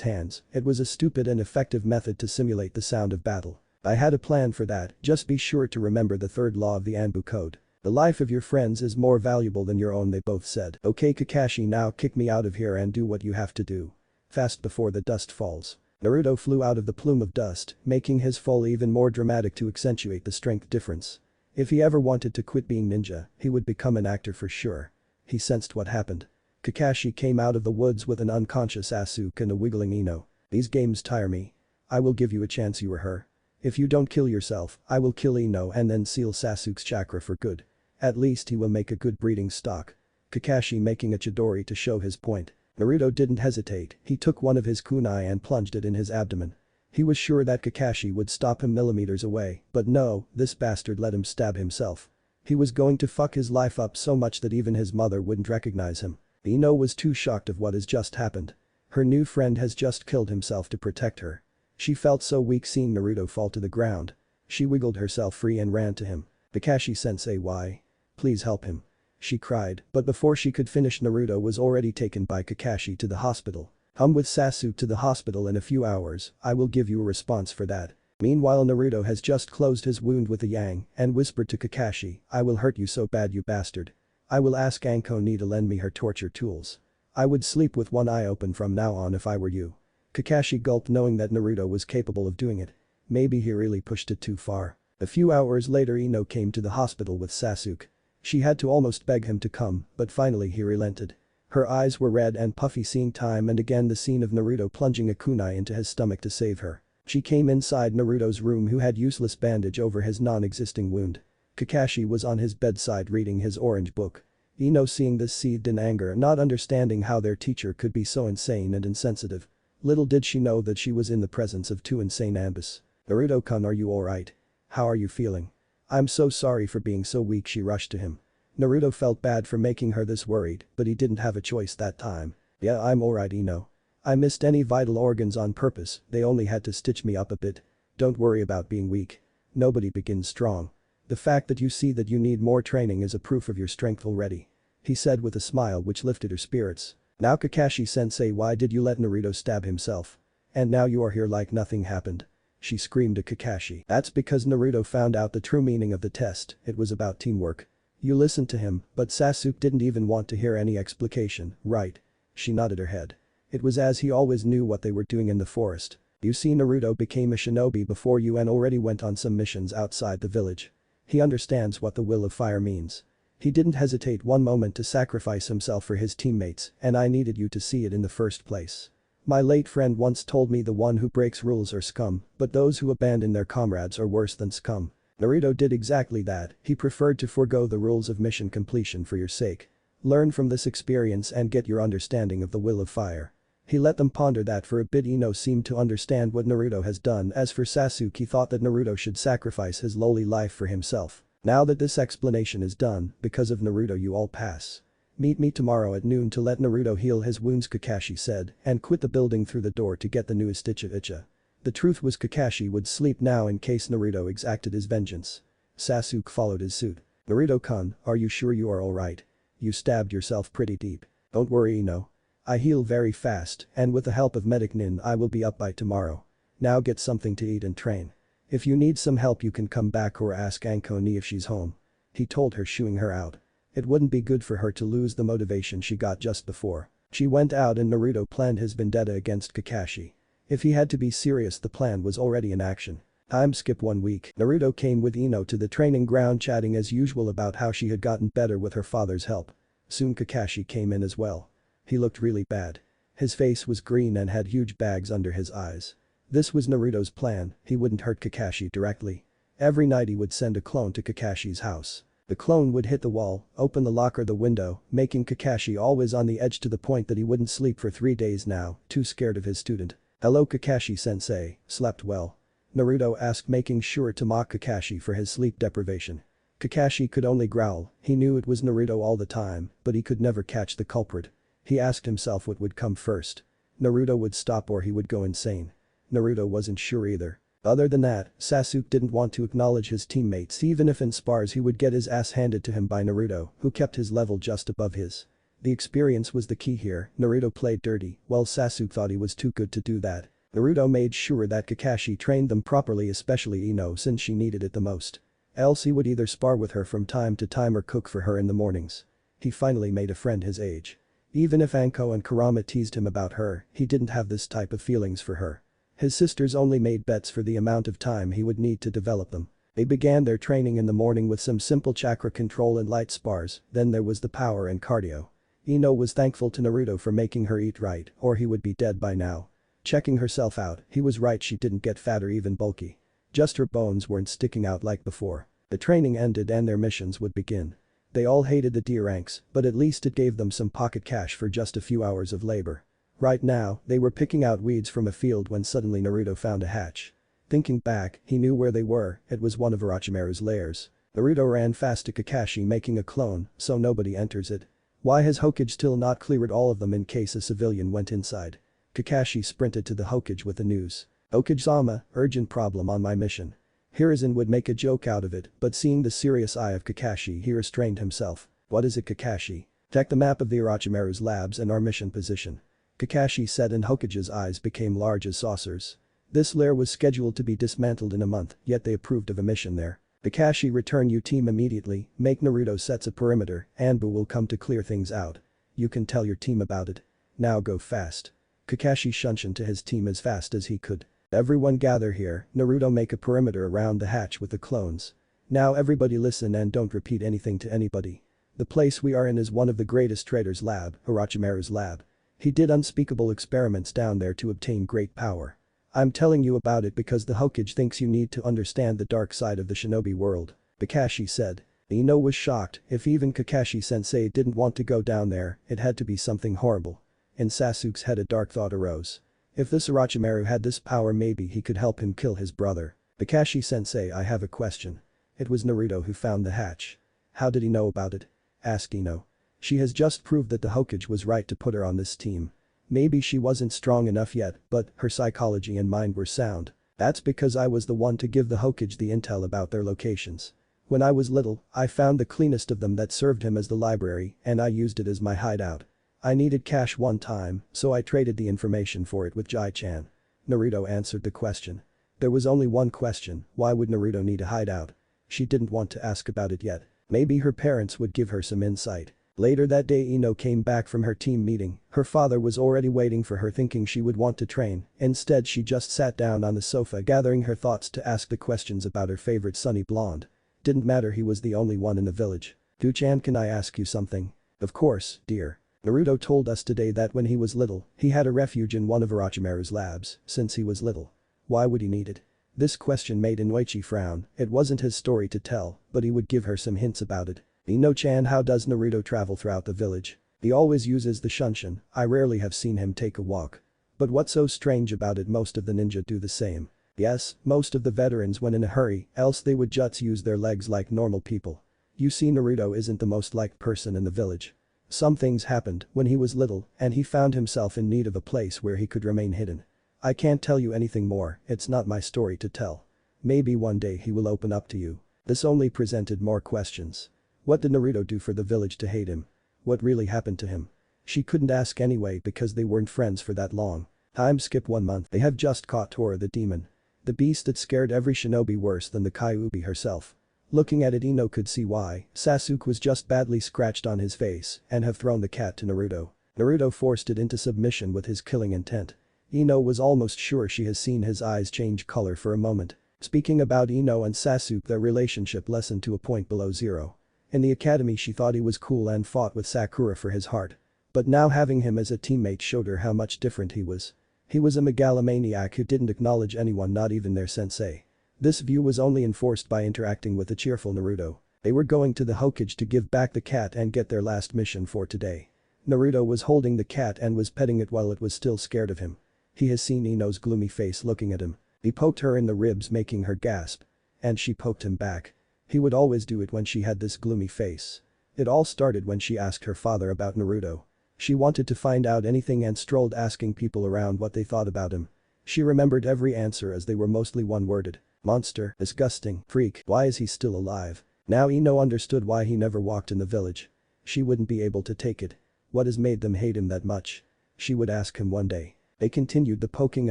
hands. It was a stupid and effective method to simulate the sound of battle. "I had a plan for that, just be sure to remember the 3rd law of the Anbu code. The life of your friends is more valuable than your own," they both said. "Okay Kakashi, now kick me out of here and do what you have to do. Fast before the dust falls." Naruto flew out of the plume of dust, making his fall even more dramatic to accentuate the strength difference. If he ever wanted to quit being ninja, he would become an actor for sure. He sensed what happened. Kakashi came out of the woods with an unconscious Sasuke and a wiggling Ino. "These games tire me. I will give you a chance, you or her. If you don't kill yourself, I will kill Ino and then seal Sasuke's chakra for good. At least he will make a good breeding stock." Kakashi making a chidori to show his point. Naruto didn't hesitate, he took one of his kunai and plunged it in his abdomen. He was sure that Kakashi would stop him millimeters away, but no, this bastard let him stab himself. He was going to fuck his life up so much that even his mother wouldn't recognize him. Ino was too shocked of what has just happened. Her new friend has just killed himself to protect her. She felt so weak seeing Naruto fall to the ground. She wiggled herself free and ran to him. "Kakashi-sensei, why? Please help him," she cried, but before she could finish, Naruto was already taken by Kakashi to the hospital. "Come with Sasuke to the hospital in a few hours, I will give you a response for that." Meanwhile, Naruto has just closed his wound with a yang and whispered to Kakashi, "I will hurt you so bad, you bastard. I will ask Anko to lend me her torture tools. I would sleep with one eye open from now on if I were you." Kakashi gulped, knowing that Naruto was capable of doing it. Maybe he really pushed it too far. A few hours later, Ino came to the hospital with Sasuke. She had to almost beg him to come, but finally he relented. Her eyes were red and puffy, seeing time and again the scene of Naruto plunging a kunai into his stomach to save her. She came inside Naruto's room, who had useless bandage over his non-existing wound. Kakashi was on his bedside reading his orange book. Ino, seeing this, seethed in anger, not understanding how their teacher could be so insane and insensitive. Little did she know that she was in the presence of 2 insane Ambus. "Naruto-kun, are you alright? How are you feeling?" "I'm so sorry for being so weak," she rushed to him. Naruto felt bad for making her this worried, but he didn't have a choice that time. "Yeah, I'm alright, Ino. I missed any vital organs on purpose, they only had to stitch me up a bit. Don't worry about being weak. Nobody begins strong. The fact that you see that you need more training is a proof of your strength already," he said with a smile which lifted her spirits. "Now Kakashi-sensei, why did you let Naruto stab himself? And now you are here like nothing happened?" she screamed at Kakashi. "That's because Naruto found out the true meaning of the test, it was about teamwork. You listened to him, but Sasuke didn't even want to hear any explication, right?" She nodded her head. "It was as he always knew what they were doing in the forest. You see, Naruto became a shinobi before you and already went on some missions outside the village. He understands what the will of fire means. He didn't hesitate one moment to sacrifice himself for his teammates, and I needed you to see it in the first place. My late friend once told me the one who breaks rules are scum, but those who abandon their comrades are worse than scum. Naruto did exactly that, he preferred to forego the rules of mission completion for your sake. Learn from this experience and get your understanding of the will of fire." He let them ponder that for a bit. Ino seemed to understand what Naruto has done. As for Sasuke, he thought that Naruto should sacrifice his lowly life for himself. "Now that this explanation is done, because of Naruto you all pass. Meet me tomorrow at noon to let Naruto heal his wounds," Kakashi said, and quit the building through the door to get the newest Icha. The truth was Kakashi would sleep now in case Naruto exacted his vengeance. Sasuke followed his suit. "Naruto-kun, are you sure you are alright? You stabbed yourself pretty deep." "Don't worry, Ino. I heal very fast, and with the help of medic Nin I will be up by tomorrow. Now get something to eat and train. If you need some help you can come back or ask Anko if she's home," he told her, shooing her out. It wouldn't be good for her to lose the motivation she got just before. She went out and Naruto planned his vendetta against Kakashi. If he had to be serious, the plan was already in action. Time skip 1 week. Naruto came with Ino to the training ground, chatting as usual about how she had gotten better with her father's help. Soon Kakashi came in as well. He looked really bad. His face was green and had huge bags under his eyes. This was Naruto's plan, he wouldn't hurt Kakashi directly. Every night he would send a clone to Kakashi's house. The clone would hit the wall, open the lock or the window, making Kakashi always on the edge to the point that he wouldn't sleep for 3 days now, too scared of his student. "Hello Kakashi-sensei, slept well?" Naruto asked, making sure to mock Kakashi for his sleep deprivation. Kakashi could only growl. He knew it was Naruto all the time, but he could never catch the culprit. He asked himself what would come first. Naruto would stop or he would go insane. Naruto wasn't sure either. Other than that, Sasuke didn't want to acknowledge his teammates even if in spars he would get his ass handed to him by Naruto, who kept his level just above his. The experience was the key here. Naruto played dirty, while Sasuke thought he was too good to do that. Naruto made sure that Kakashi trained them properly, especially Ino, since she needed it the most. Else he would either spar with her from time to time or cook for her in the mornings. He finally made a friend his age. Even if Anko and Kurama teased him about her, he didn't have this type of feelings for her. His sisters only made bets for the amount of time he would need to develop them. They began their training in the morning with some simple chakra control and light spars, then there was the power and cardio. Ino was thankful to Naruto for making her eat right, or he would be dead by now. Checking herself out, he was right, she didn't get fat or even bulky. Just her bones weren't sticking out like before. The training ended and their missions would begin. They all hated the D ranks, but at least it gave them some pocket cash for just a few hours of labor. Right now, they were picking out weeds from a field when suddenly Naruto found a hatch. Thinking back, he knew where they were, it was one of Orochimaru's lairs. Naruto ran fast to Kakashi, making a clone, so nobody enters it. Why has Hokage still not cleared all of them in case a civilian went inside? Kakashi sprinted to the Hokage with the news. "Hokage-sama, urgent problem on my mission." Hiruzen would make a joke out of it, but seeing the serious eye of Kakashi he restrained himself. "What is it Kakashi?" "Check the map of the Orochimaru's labs and our mission position." Kakashi said and Hokage's eyes became large as saucers. This lair was scheduled to be dismantled in a month, yet they approved of a mission there. "Kakashi, return your team immediately, make Naruto sets a perimeter, Anbu will come to clear things out. You can tell your team about it. Now go fast." Kakashi shunshined to his team as fast as he could. "Everyone gather here, Naruto make a perimeter around the hatch with the clones. Now everybody listen and don't repeat anything to anybody. The place we are in is one of the greatest trader's lab, Orochimaru's lab. He did unspeakable experiments down there to obtain great power. I'm telling you about it because the Hokage thinks you need to understand the dark side of the shinobi world," Kakashi said. Ino was shocked. If even Kakashi-sensei didn't want to go down there, it had to be something horrible. In Sasuke's head a dark thought arose. If this Orochimaru had this power, maybe he could help him kill his brother. "Kakashi-sensei, I have a question." It was Naruto who found the hatch. "How did he know about it?" asked Ino. "She has just proved that the Hokage was right to put her on this team. Maybe she wasn't strong enough yet, but her psychology and mind were sound. That's because I was the one to give the Hokage the intel about their locations. When I was little, I found the cleanest of them that served him as the library and I used it as my hideout. I needed cash one time, so I traded the information for it with Jai-chan." Naruto answered the question. There was only one question, why would Naruto need a hideout? She didn't want to ask about it yet. Maybe her parents would give her some insight. Later that day Ino came back from her team meeting. Her father was already waiting for her, thinking she would want to train. Instead she just sat down on the sofa gathering her thoughts to ask the questions about her favorite sunny blonde. Didn't matter, he was the only one in the village. "Do-chan, can I ask you something?" "Of course, dear." Naruto told us today that when he was little, he had a refuge in one of Orochimaru's labs, since he was little. Why would he need it? This question made Inoichi frown. It wasn't his story to tell, but he would give her some hints about it. "Ino-chan, how does Naruto travel throughout the village?" "He always uses the shunshin, I rarely have seen him take a walk." "But what's so strange about it, most of the ninja do the same." "Yes, most of the veterans when in a hurry, else they would just use their legs like normal people. You see, Naruto isn't the most liked person in the village. Some things happened when he was little and he found himself in need of a place where he could remain hidden. I can't tell you anything more, it's not my story to tell. Maybe one day he will open up to you." This only presented more questions. What did Naruto do for the village to hate him? What really happened to him? She couldn't ask anyway because they weren't friends for that long. Time skip 1 month. They have just caught Tora the demon. The beast that scared every shinobi worse than the kyuubi herself. Looking at it, Ino could see why. Sasuke was just badly scratched on his face and have thrown the cat to Naruto. Naruto forced it into submission with his killing intent. Ino was almost sure she has seen his eyes change color for a moment. Speaking about Ino and Sasuke, their relationship lessened to a point below zero. In the academy she thought he was cool and fought with Sakura for his heart. But now having him as a teammate showed her how much different he was. He was a megalomaniac who didn't acknowledge anyone, not even their sensei. This view was only enforced by interacting with the cheerful Naruto. They were going to the Hokage to give back the cat and get their last mission for today. Naruto was holding the cat and was petting it while it was still scared of him. He has seen Ino's gloomy face looking at him. He poked her in the ribs making her gasp. And she poked him back. He would always do it when she had this gloomy face. It all started when she asked her father about Naruto. She wanted to find out anything and strolled asking people around what they thought about him. She remembered every answer as they were mostly one-worded. Monster, disgusting, freak, why is he still alive? Now Ino understood why he never walked in the village. She wouldn't be able to take it. What has made them hate him that much? She would ask him one day. They continued the poking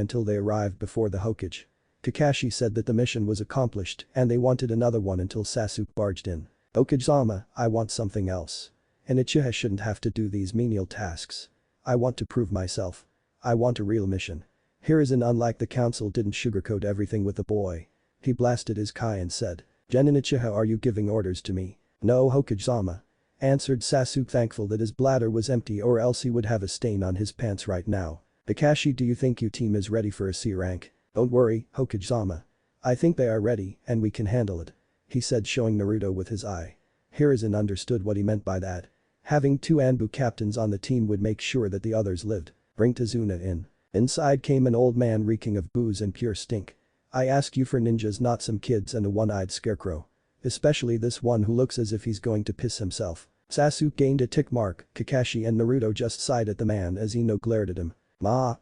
until they arrived before the Hokage. Kakashi said that the mission was accomplished and they wanted another one until Sasuke barged in. Hokage-sama, I want something else. An Uchiha shouldn't have to do these menial tasks. I want to prove myself. I want a real mission. Hiruzen, unlike the council, didn't sugarcoat everything with the boy. He blasted his kai and said, "Genin Uchiha, are you giving orders to me?" "No, Hokage-sama," answered Sasuke, thankful that his bladder was empty or else he would have a stain on his pants right now. "Kakashi, do you think your team is ready for a C rank?" "Don't worry, Hokage-sama. I think they are ready and we can handle it," he said, showing Naruto with his eye. Hiruzen understood what he meant by that. Having two Anbu captains on the team would make sure that the others lived. "Bring Tazuna in." Inside came an old man reeking of booze and pure stink. "I ask you for ninjas, not some kids and a one-eyed scarecrow. Especially this one who looks as if he's going to piss himself." Sasuke gained a tick mark. Kakashi and Naruto just sighed at the man as Ino glared at him. Ma.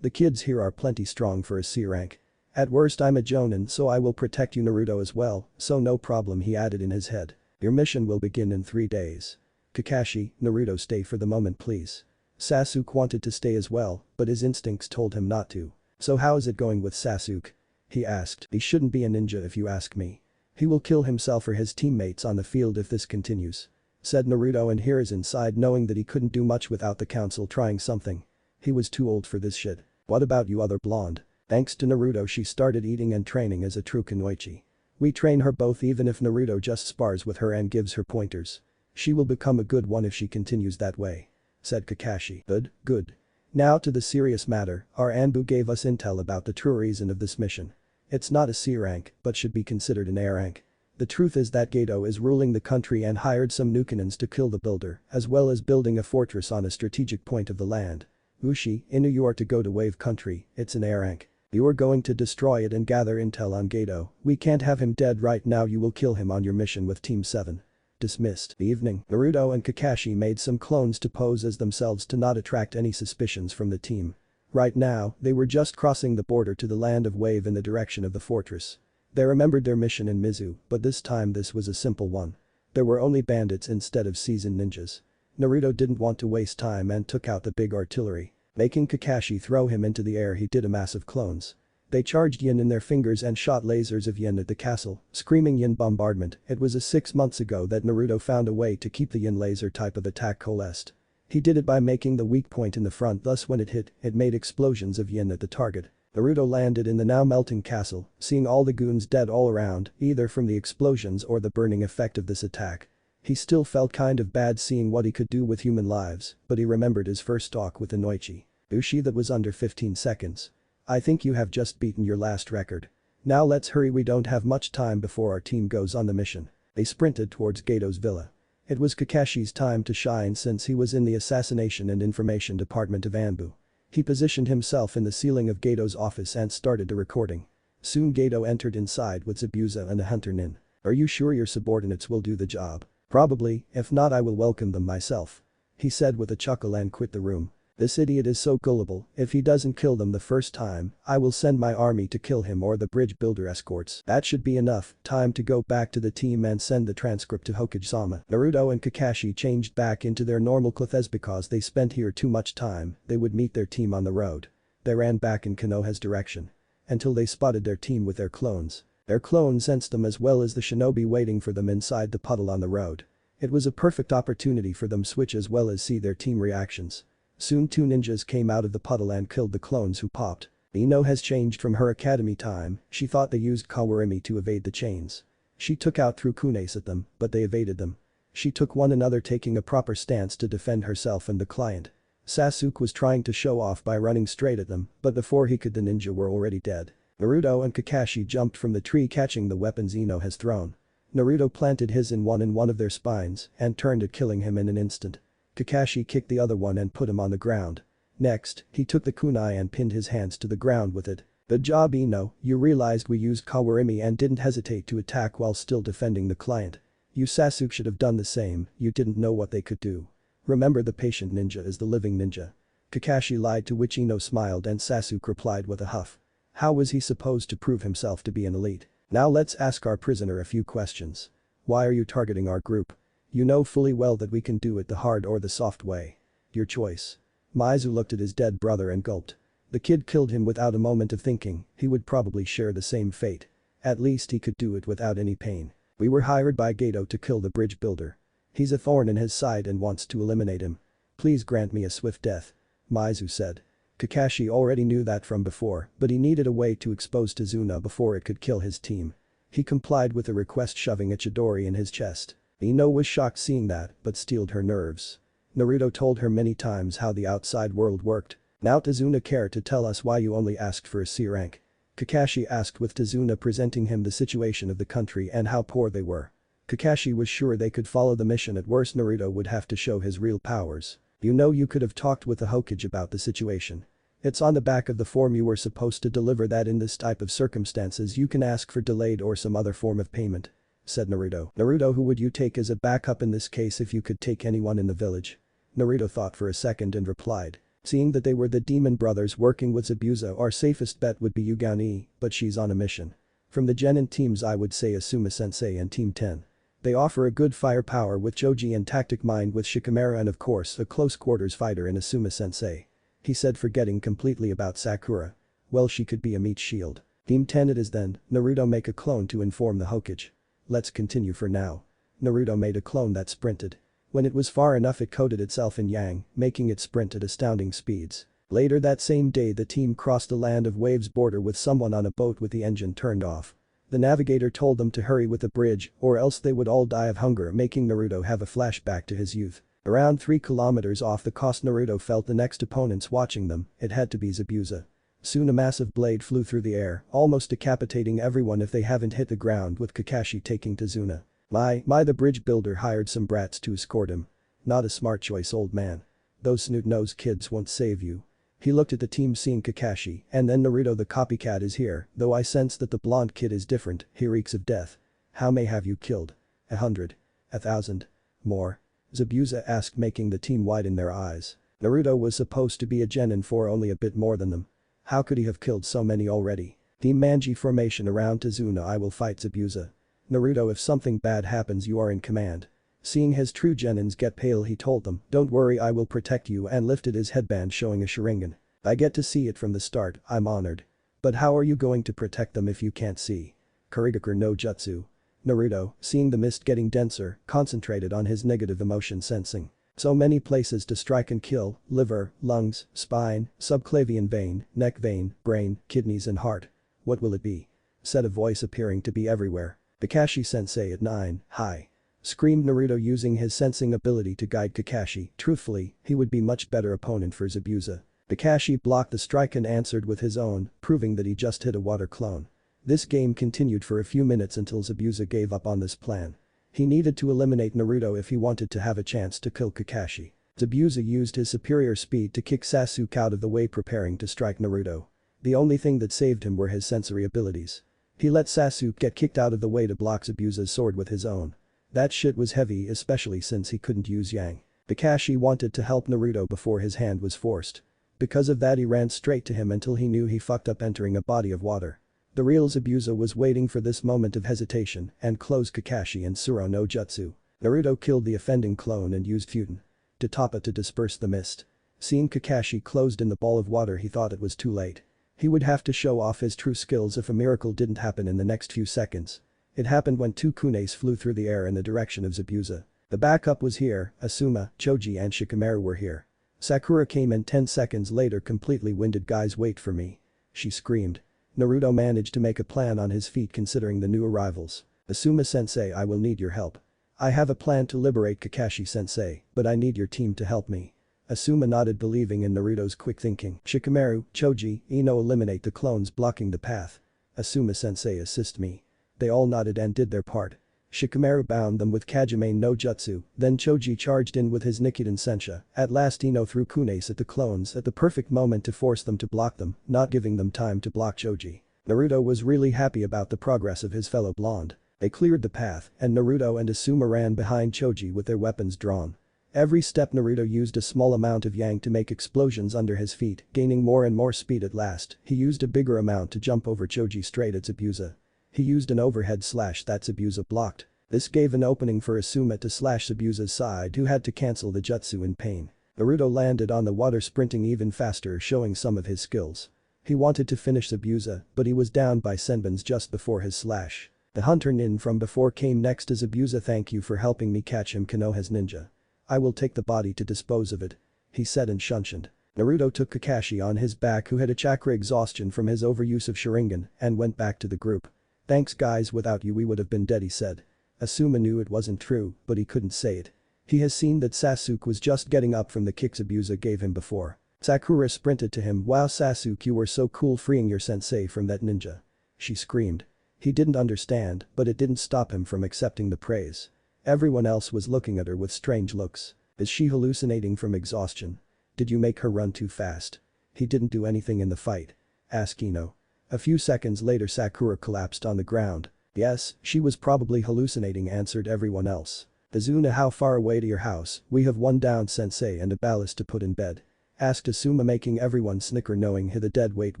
The kids here are plenty strong for a C rank. At worst I'm a Jonin, so I will protect you, Naruto, as well, so no problem, he added in his head. "Your mission will begin in 3 days. Kakashi, Naruto, stay for the moment please." Sasuke wanted to stay as well, but his instincts told him not to. "So how is it going with Sasuke?" he asked. "He shouldn't be a ninja if you ask me. He will kill himself or his teammates on the field if this continues," said Naruto, and Hiruzen sighed, knowing that he couldn't do much without the council trying something. He was too old for this shit. "What about you, other blonde?" Thanks to Naruto, she started eating and training as a true kunoichi. "We train her both, even if Naruto just spars with her and gives her pointers. She will become a good one if she continues that way," said Kakashi. Good. Now to the serious matter, our Anbu gave us intel about the true reason of this mission. It's not a C rank, but should be considered an A rank. The truth is that Gato is ruling the country and hired some Nukanins to kill the builder, as well as building a fortress on a strategic point of the land. Ushi, Inu, you are to go to Wave Country, it's an A rank. You are going to destroy it and gather intel on Gato. We can't have him dead right now, you will kill him on your mission with Team 7. Dismissed. The evening, Naruto and Kakashi made some clones to pose as themselves to not attract any suspicions from the team. Right now, they were just crossing the border to the land of Wave in the direction of the fortress. They remembered their mission in Mizu, but this time this was a simple one. There were only bandits instead of seasoned ninjas. Naruto didn't want to waste time and took out the big artillery. Making Kakashi throw him into the air, he did a mass of clones. They charged yin in their fingers and shot lasers of yin at the castle, screaming yin bombardment. It was 6 months ago that Naruto found a way to keep the yin laser type of attack coalesced. He did it by making the weak point in the front, thus when it hit, it made explosions of yin at the target. Naruto landed in the now melting castle, seeing all the goons dead all around, either from the explosions or the burning effect of this attack. He still felt kind of bad seeing what he could do with human lives, but he remembered his first talk with Inoichi. "Ushi, that was under 15 seconds. I think you have just beaten your last record. Now let's hurry, we don't have much time before our team goes on the mission." They sprinted towards Gato's villa. It was Kakashi's time to shine since he was in the assassination and information department of Anbu. He positioned himself in the ceiling of Gato's office and started the recording. Soon Gato entered inside with Zabuza and a hunter nin. "Are you sure your subordinates will do the job?" "Probably, if not I will welcome them myself," he said with a chuckle and quit the room. "This idiot is so gullible, if he doesn't kill them the first time, I will send my army to kill him or the bridge builder escorts." That should be enough, time to go back to the team and send the transcript to Hokage-sama. Naruto and Kakashi changed back into their normal clothes because they spent here too much time. They would meet their team on the road. They ran back in Konoha's direction. Until they spotted their team with their clones. Their clone sensed them as well as the shinobi waiting for them inside the puddle on the road. It was a perfect opportunity for them switch as well as see their team reactions. Soon 2 ninjas came out of the puddle and killed the clones who popped. Ino has changed from her academy time, she thought they used Kawarimi to evade the chains. She took out through kunes at them, but they evaded them. She took one another, taking a proper stance to defend herself and the client. Sasuke was trying to show off by running straight at them, but before he could the ninja were already dead. Naruto and Kakashi jumped from the tree catching the weapons Ino has thrown. Naruto planted his in one of their spines and turned it, killing him in an instant. Kakashi kicked the other one and put him on the ground. Next, he took the kunai and pinned his hands to the ground with it. Good job Ino, you realized we used Kawarimi and didn't hesitate to attack while still defending the client. You Sasuke should have done the same, you didn't know what they could do. Remember, the patient ninja is the living ninja. Kakashi lied, to which Ino smiled and Sasuke replied with a huff. How was he supposed to prove himself to be an elite? Now let's ask our prisoner a few questions. Why are you targeting our group? You know fully well that we can do it the hard or the soft way. Your choice. Mizu looked at his dead brother and gulped. The kid killed him without a moment of thinking, he would probably share the same fate. At least he could do it without any pain. We were hired by Gato to kill the bridge builder. He's a thorn in his side and wants to eliminate him. Please grant me a swift death. Mizu said. Kakashi already knew that from before, but he needed a way to expose Tazuna before it could kill his team. He complied with the request, shoving a Chidori in his chest. Ino was shocked seeing that, but steeled her nerves. Naruto told her many times how the outside world worked. Now Tazuna, care to tell us why you only asked for a C rank? Kakashi asked, with Tazuna presenting him the situation of the country and how poor they were. Kakashi was sure they could follow the mission, at worst Naruto would have to show his real powers. You know, you could have talked with the Hokage about the situation. It's on the back of the form you were supposed to deliver that in this type of circumstances you can ask for delayed or some other form of payment. Said Naruto. Naruto, who would you take as a backup in this case if you could take anyone in the village? Naruto thought for a second and replied. Seeing that they were the demon brothers working with Zabuza, our safest bet would be Yugani, but she's on a mission. From the Genin teams I would say Asuma Sensei and Team 10. They offer a good firepower with Choji and tactic mind with Shikamaru, and of course a close quarters fighter in Asuma Sensei. He said, forgetting completely about Sakura. Well, she could be a meat shield. Team 10 it is then. Naruto, make a clone to inform the Hokage. Let's continue for now. Naruto made a clone that sprinted. When it was far enough it coated itself in yang, making it sprint at astounding speeds. Later that same day the team crossed the land of waves border with someone on a boat with the engine turned off. The navigator told them to hurry with the bridge or else they would all die of hunger, making Naruto have a flashback to his youth. Around 3 kilometers off the coast Naruto felt the next opponents watching them, it had to be Zabuza. Soon a massive blade flew through the air, almost decapitating everyone if they haven't hit the ground, with Kakashi taking Tazuna. My, the bridge builder hired some brats to escort him. Not a smart choice, old man. Those snoot-nosed kids won't save you. He looked at the team seeing Kakashi, and then Naruto, the copycat is here, though I sense that the blonde kid is different, he reeks of death. How many have you killed? 100? 1,000? More? Zabuza asked, making the team widen their eyes. Naruto was supposed to be a genin for only a bit more than them. How could he have killed so many already? Team Manji formation around Tazuna, I will fight Zabuza. Naruto, if something bad happens you are in command. Seeing his true genins get pale he told them, don't worry, I will protect you, and lifted his headband showing a Sharingan. I get to see it from the start, I'm honored. But how are you going to protect them if you can't see? Karigakur no Jutsu. Naruto, seeing the mist getting denser, concentrated on his negative emotion sensing. So many places to strike and kill: liver, lungs, spine, subclavian vein, neck vein, brain, kidneys and heart. What will it be? Said a voice appearing to be everywhere. Kakashi-sensei at 9, hi. Screamed Naruto, using his sensing ability to guide Kakashi. Truthfully, he would be much better opponent for Zabuza. Kakashi blocked the strike and answered with his own, proving that he just hit a water clone. This game continued for a few minutes until Zabuza gave up on this plan. He needed to eliminate Naruto if he wanted to have a chance to kill Kakashi. Zabuza used his superior speed to kick Sasuke out of the way, preparing to strike Naruto. The only thing that saved him were his sensory abilities. He let Sasuke get kicked out of the way to block Zabuza's sword with his own. That shit was heavy, especially since he couldn't use yang. Kakashi wanted to help Naruto before his hand was forced. Because of that he ran straight to him until he knew he fucked up entering a body of water. The real Zabuza was waiting for this moment of hesitation and closed Kakashi and Suro no Jutsu. Naruto killed the offending clone and used Futon to Toppa to disperse the mist. Seeing Kakashi closed in the ball of water he thought it was too late. He would have to show off his true skills if a miracle didn't happen in the next few seconds. It happened when 2 kunes flew through the air in the direction of Zabuza. The backup was here, Asuma, Choji and Shikamaru were here. Sakura came in 10 seconds later, completely winded. Guys, wait for me. She screamed. Naruto managed to make a plan on his feet considering the new arrivals. Asuma-sensei, I will need your help. I have a plan to liberate Kakashi-sensei, but I need your team to help me. Asuma nodded, believing in Naruto's quick thinking. Shikamaru, Choji, Ino, eliminate the clones blocking the path. Asuma-sensei, assist me. They all nodded and did their part. Shikamaru bound them with Kajime no Jutsu, then Choji charged in with his Nikkiden Sensha. At last Ino threw kunoichi at the clones at the perfect moment to force them to block them, not giving them time to block Choji. Naruto was really happy about the progress of his fellow blonde. They cleared the path, and Naruto and Asuma ran behind Choji with their weapons drawn. Every step Naruto used a small amount of yang to make explosions under his feet, gaining more and more speed at last. He used a bigger amount to jump over Choji straight at Zabuza. He used an overhead slash that Zabuza blocked. This gave an opening for Asuma to slash Zabuza's side, who had to cancel the jutsu in pain. Naruto landed on the water, sprinting even faster, showing some of his skills. He wanted to finish Zabuza, but he was down by Senbon's just before his slash. The hunter nin from before came next to Zabuza. "Thank you for helping me catch him, Konoha's ninja. I will take the body to dispose of it," he said and shunshined. Naruto took Kakashi on his back, who had a chakra exhaustion from his overuse of Sharingan, and went back to the group. "Thanks guys, without you we would have been dead," he said. Asuma knew it wasn't true, but he couldn't say it. He has seen that Sasuke was just getting up from the kicks Zabuza gave him before. Sakura sprinted to him. "Wow Sasuke, you were so cool freeing your sensei from that ninja," she screamed. He didn't understand, but it didn't stop him from accepting the praise. Everyone else was looking at her with strange looks. Is she hallucinating from exhaustion? Did you make her run too fast? He didn't do anything in the fight, asked Ino. A few seconds later Sakura collapsed on the ground. Yes, she was probably hallucinating, answered everyone else. "Azuna, how far away to your house? We have one down sensei and a ballast to put in bed," asked Asuma, making everyone snicker knowing who the dead weight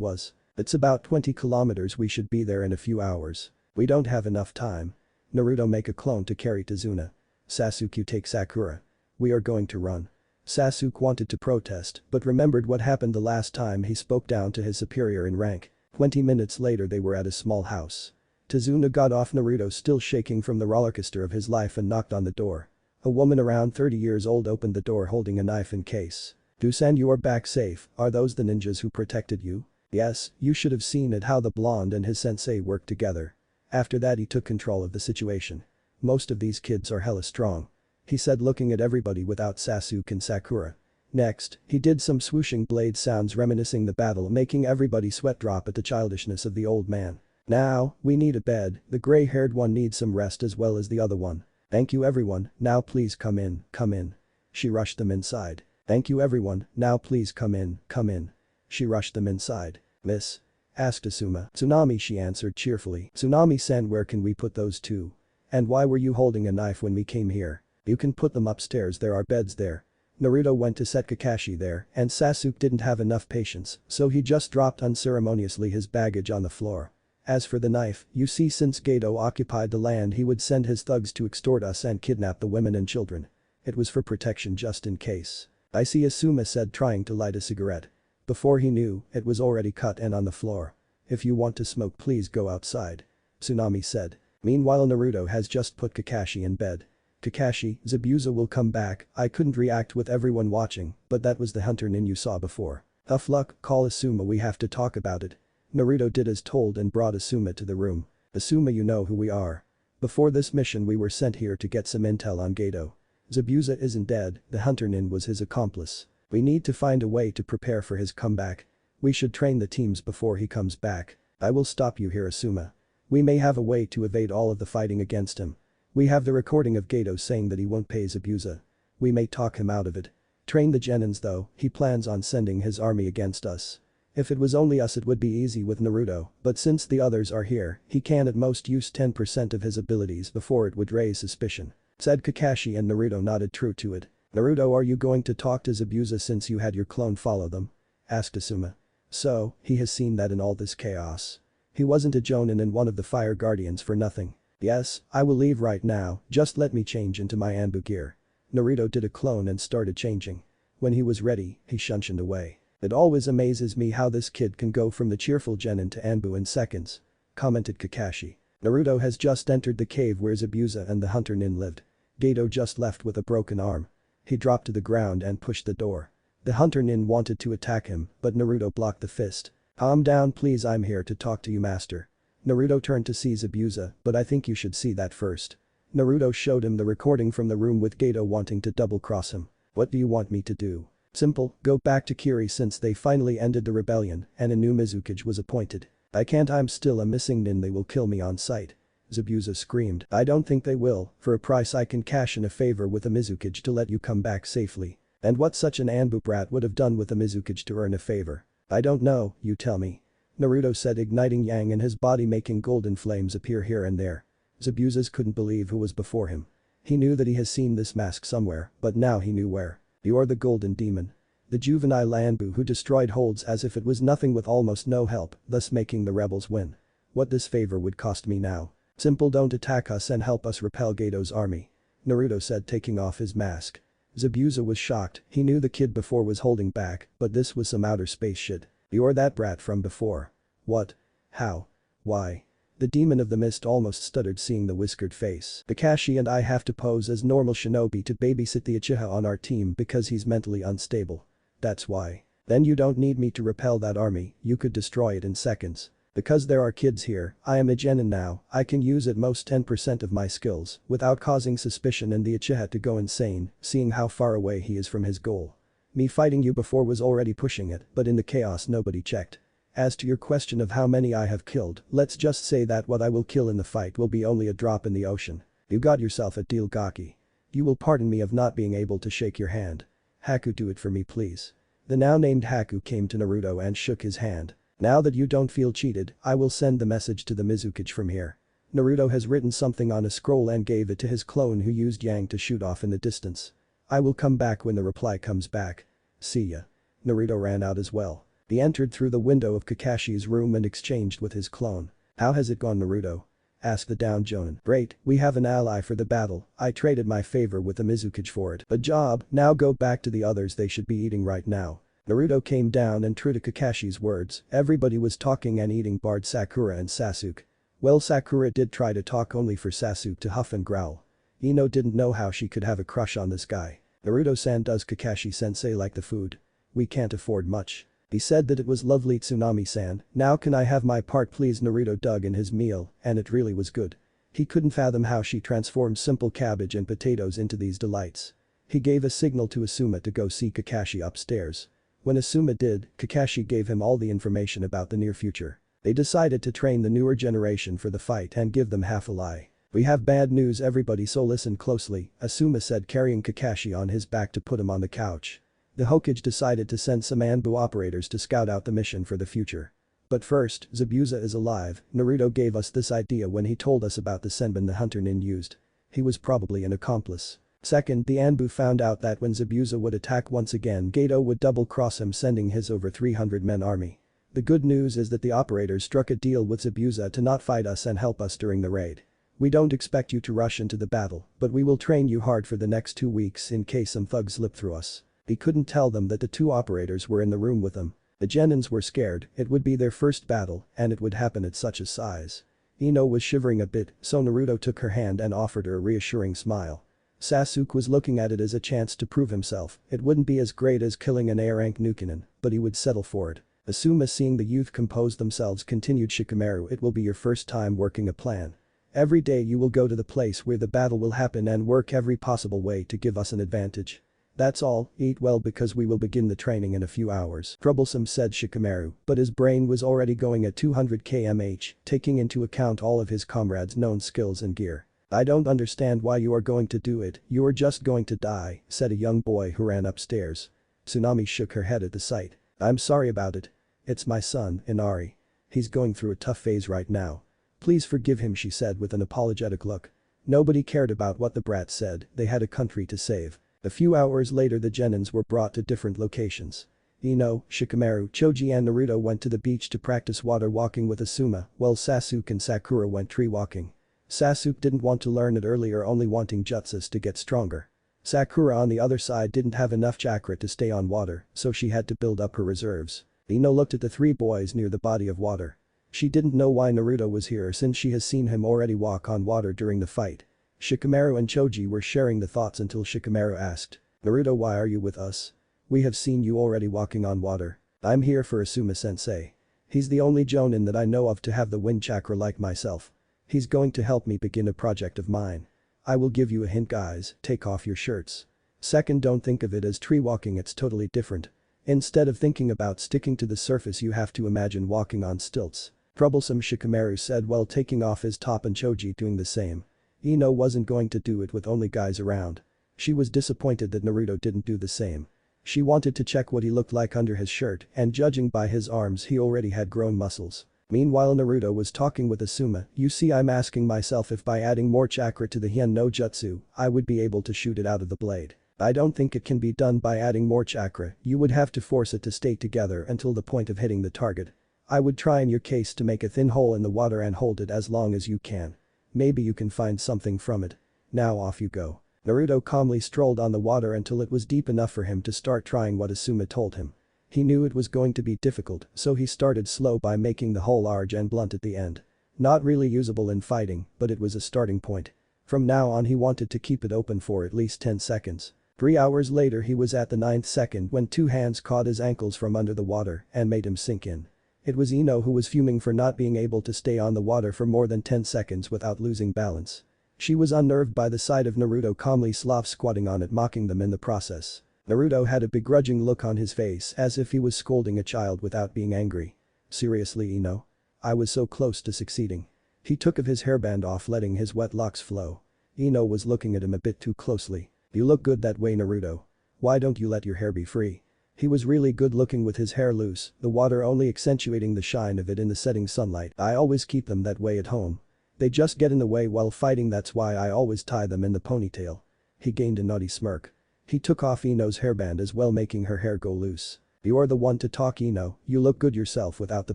was. "It's about 20 kilometers, we should be there in a few hours. We don't have enough time." Naruto, make a clone to carry Tazuna. Sasuke, take Sakura. We are going to run. Sasuke wanted to protest but remembered what happened the last time he spoke down to his superior in rank. 20 minutes later they were at a small house. Tazuna got off Naruto, still shaking from the rollercoaster of his life, and knocked on the door. A woman around 30 years old opened the door holding a knife in case. "Dusan, you are back safe. Are those the ninjas who protected you?" "Yes, you should have seen it, how the blonde and his sensei worked together." After that he took control of the situation. "Most of these kids are hella strong," he said, looking at everybody without Sasuke and Sakura. Next, he did some swooshing blade sounds reminiscing the battle, making everybody sweat drop at the childishness of the old man. "Now, we need a bed, the gray-haired one needs some rest as well as the other one. Thank you everyone, now please come in, come in." She rushed them inside. "Thank you everyone, now please come in, come in." She rushed them inside. "Miss?" asked Asuma. "Tsunami," she answered cheerfully. "Tsunami-san, where can we put those two? And why were you holding a knife when we came here?" "You can put them upstairs, there are beds there." Naruto went to set Kakashi there, and Sasuke didn't have enough patience, so he just dropped unceremoniously his baggage on the floor. "As for the knife, you see, since Gato occupied the land he would send his thugs to extort us and kidnap the women and children. It was for protection just in case." "I see," Asuma said, trying to light a cigarette. Before he knew, it was already cut and on the floor. "If you want to smoke, please go outside," Tsunami said. Meanwhile Naruto has just put Kakashi in bed. "Kakashi, Zabuza will come back." I couldn't react with everyone watching, but that was the hunter nin you saw before. "Tough luck, call Asuma, we have to talk about it." Naruto did as told and brought Asuma to the room. "Asuma, you know who we are. Before this mission we were sent here to get some intel on Gato. Zabuza isn't dead, the hunter nin was his accomplice. We need to find a way to prepare for his comeback. We should train the teams before he comes back." "I will stop you here, Asuma. We may have a way to evade all of the fighting against him. We have the recording of Gato saying that he won't pay Zabuza. We may talk him out of it. Train the genins though, he plans on sending his army against us. If it was only us it would be easy with Naruto, but since the others are here, he can at most use 10% of his abilities before it would raise suspicion," said Kakashi, and Naruto nodded true to it. "Naruto, are you going to talk to Zabuza since you had your clone follow them?" asked Asuma. "So, he has seen that in all this chaos. He wasn't a Jonin and one of the fire guardians for nothing." "Yes, I will leave right now, just let me change into my Anbu gear." Naruto did a clone and started changing. When he was ready, he shunshined away. "It always amazes me how this kid can go from the cheerful Genin to Anbu in seconds," commented Kakashi. Naruto has just entered the cave where Zabuza and the hunter nin lived. Gato just left with a broken arm. He dropped to the ground and pushed the door. The hunter nin wanted to attack him, but Naruto blocked the fist. "Calm down please, I'm here to talk to you, master." Naruto turned to see Zabuza, "But I think you should see that first." Naruto showed him the recording from the room with Gato wanting to double-cross him. "What do you want me to do?" "Simple, go back to Kiri since they finally ended the rebellion and a new Mizukage was appointed." "I can't, I'm still a missing nin, they will kill me on sight." Zabuza screamed. I don't think they will, for a price I can cash in a favor with a Mizukage to let you come back safely. And what such an Anbu brat would have done with a Mizukage to earn a favor? I don't know, you tell me. Naruto said, igniting yang in his body, making golden flames appear here and there. Zabuza couldn't believe who was before him. He knew that he has seen this mask somewhere, but now he knew where. You're the golden demon. The juvenile Anbu who destroyed holds as if it was nothing with almost no help, thus making the rebels win. What this favor would cost me now. Simple, don't attack us and help us repel Gato's army. Naruto said, taking off his mask. Zabuza was shocked. He knew the kid before was holding back, but this was some outer space shit. You're that brat from before. What? How? Why? The demon of the mist almost stuttered, seeing the whiskered face. Kakashi and I have to pose as normal shinobi to babysit the Uchiha on our team because he's mentally unstable. That's why. Then you don't need me to repel that army, you could destroy it in seconds. Because there are kids here, I am a genin now, I can use at most 10% of my skills without causing suspicion and the Uchiha to go insane, seeing how far away he is from his goal. Me fighting you before was already pushing it, but in the chaos nobody checked. As to your question of how many I have killed, let's just say that what I will kill in the fight will be only a drop in the ocean. You got yourself a deal, Gaki. You will pardon me of not being able to shake your hand. Haku, do it for me please. The now named Haku came to Naruto and shook his hand. Now that you don't feel cheated, I will send the message to the Mizukage from here. Naruto has written something on a scroll and gave it to his clone, who used yang to shoot off in the distance. I will come back when the reply comes back. See ya. Naruto ran out as well. He entered through the window of Kakashi's room and exchanged with his clone. How has it gone, Naruto? Asked the down jonin. Great, we have an ally for the battle. I traded my favor with the Mizukage for it. Good job, now go back to the others, they should be eating right now. Naruto came down and, true to Kakashi's words, everybody was talking and eating barred Sakura and Sasuke. Well, Sakura did try to talk, only for Sasuke to huff and growl. Ino didn't know how she could have a crush on this guy. Naruto-san, does Kakashi-sensei like the food? We can't afford much. He said that it was lovely. Tsunami-san, now can I have my part please? Naruto dug in his meal, and it really was good. He couldn't fathom how she transformed simple cabbage and potatoes into these delights. He gave a signal to Asuma to go see Kakashi upstairs. When Asuma did, Kakashi gave him all the information about the near future. They decided to train the newer generation for the fight and give them half a lie. We have bad news, everybody, so listen closely, Asuma said, carrying Kakashi on his back to put him on the couch. The Hokage decided to send some Anbu operators to scout out the mission for the future. But first, Zabuza is alive. Naruto gave us this idea when he told us about the Senbon the hunter nin used. He was probably an accomplice. Second, the Anbu found out that when Zabuza would attack once again, Gato would double-cross him, sending his over 300-men army. The good news is that the operators struck a deal with Zabuza to not fight us and help us during the raid. We don't expect you to rush into the battle, but we will train you hard for the next 2 weeks in case some thugs slip through us. He couldn't tell them that the two operators were in the room with them. The genins were scared, it would be their first battle, and it would happen at such a size. Ino was shivering a bit, so Naruto took her hand and offered her a reassuring smile. Sasuke was looking at it as a chance to prove himself. It wouldn't be as great as killing an A-rank Nukenin, but he would settle for it. Asuma, seeing the youth compose themselves, continued, Shikamaru, it will be your first time working a plan. Every day you will go to the place where the battle will happen and work every possible way to give us an advantage. That's all, eat well because we will begin the training in a few hours. Troublesome, said Shikamaru, but his brain was already going at 200 km/h, taking into account all of his comrades' known skills and gear. I don't understand why you are going to do it, you are just going to die, said a young boy who ran upstairs. Tsunami shook her head at the sight. I'm sorry about it. It's my son, Inari. He's going through a tough phase right now. Please forgive him, she said with an apologetic look. Nobody cared about what the brat said, they had a country to save. A few hours later the genins were brought to different locations. Ino, Shikamaru, Choji and Naruto went to the beach to practice water walking with Asuma, while Sasuke and Sakura went tree walking. Sasuke didn't want to learn it earlier, only wanting jutsus to get stronger. Sakura on the other side didn't have enough chakra to stay on water, so she had to build up her reserves. Ino looked at the three boys near the body of water. She didn't know why Naruto was here since she has seen him already walk on water during the fight. Shikamaru and Choji were sharing the thoughts until Shikamaru asked, Naruto, why are you with us? We have seen you already walking on water. I'm here for Asuma-sensei. He's the only jonin that I know of to have the wind chakra like myself. He's going to help me begin a project of mine. I will give you a hint, guys, take off your shirts. Second, don't think of it as tree walking, it's totally different. Instead of thinking about sticking to the surface you have to imagine walking on stilts. Troublesome Shikamaru said while taking off his top and Choji doing the same. Ino wasn't going to do it with only guys around. She was disappointed that Naruto didn't do the same. She wanted to check what he looked like under his shirt and judging by his arms he already had grown muscles. Meanwhile Naruto was talking with Asuma, you see I'm asking myself if by adding more chakra to the Hien no Jutsu, I would be able to shoot it out of the blade. I don't think it can be done by adding more chakra, you would have to force it to stay together until the point of hitting the target. I would try in your case to make a thin hole in the water and hold it as long as you can. Maybe you can find something from it. Now off you go. Naruto calmly strolled on the water until it was deep enough for him to start trying what Asuma told him. He knew it was going to be difficult, so he started slow by making the hole large and blunt at the end. Not really usable in fighting, but it was a starting point. From now on he wanted to keep it open for at least 10 seconds. 3 hours later he was at the 9th second when 2 hands caught his ankles from under the water and made him sink in. It was Ino who was fuming for not being able to stay on the water for more than 10 seconds without losing balance. She was unnerved by the sight of Naruto calmly sloth squatting on it, mocking them in the process. Naruto had a begrudging look on his face as if he was scolding a child without being angry. Seriously, Ino? I was so close to succeeding. He took his hairband off, letting his wet locks flow. Ino was looking at him a bit too closely. You look good that way, Naruto. Why don't you let your hair be free? He was really good looking with his hair loose, the water only accentuating the shine of it in the setting sunlight. I always keep them that way at home. They just get in the way while fighting, that's why I always tie them in the ponytail. He gained a naughty smirk. He took off Ino's hairband as well, making her hair go loose. You're the one to talk, Ino, you look good yourself without the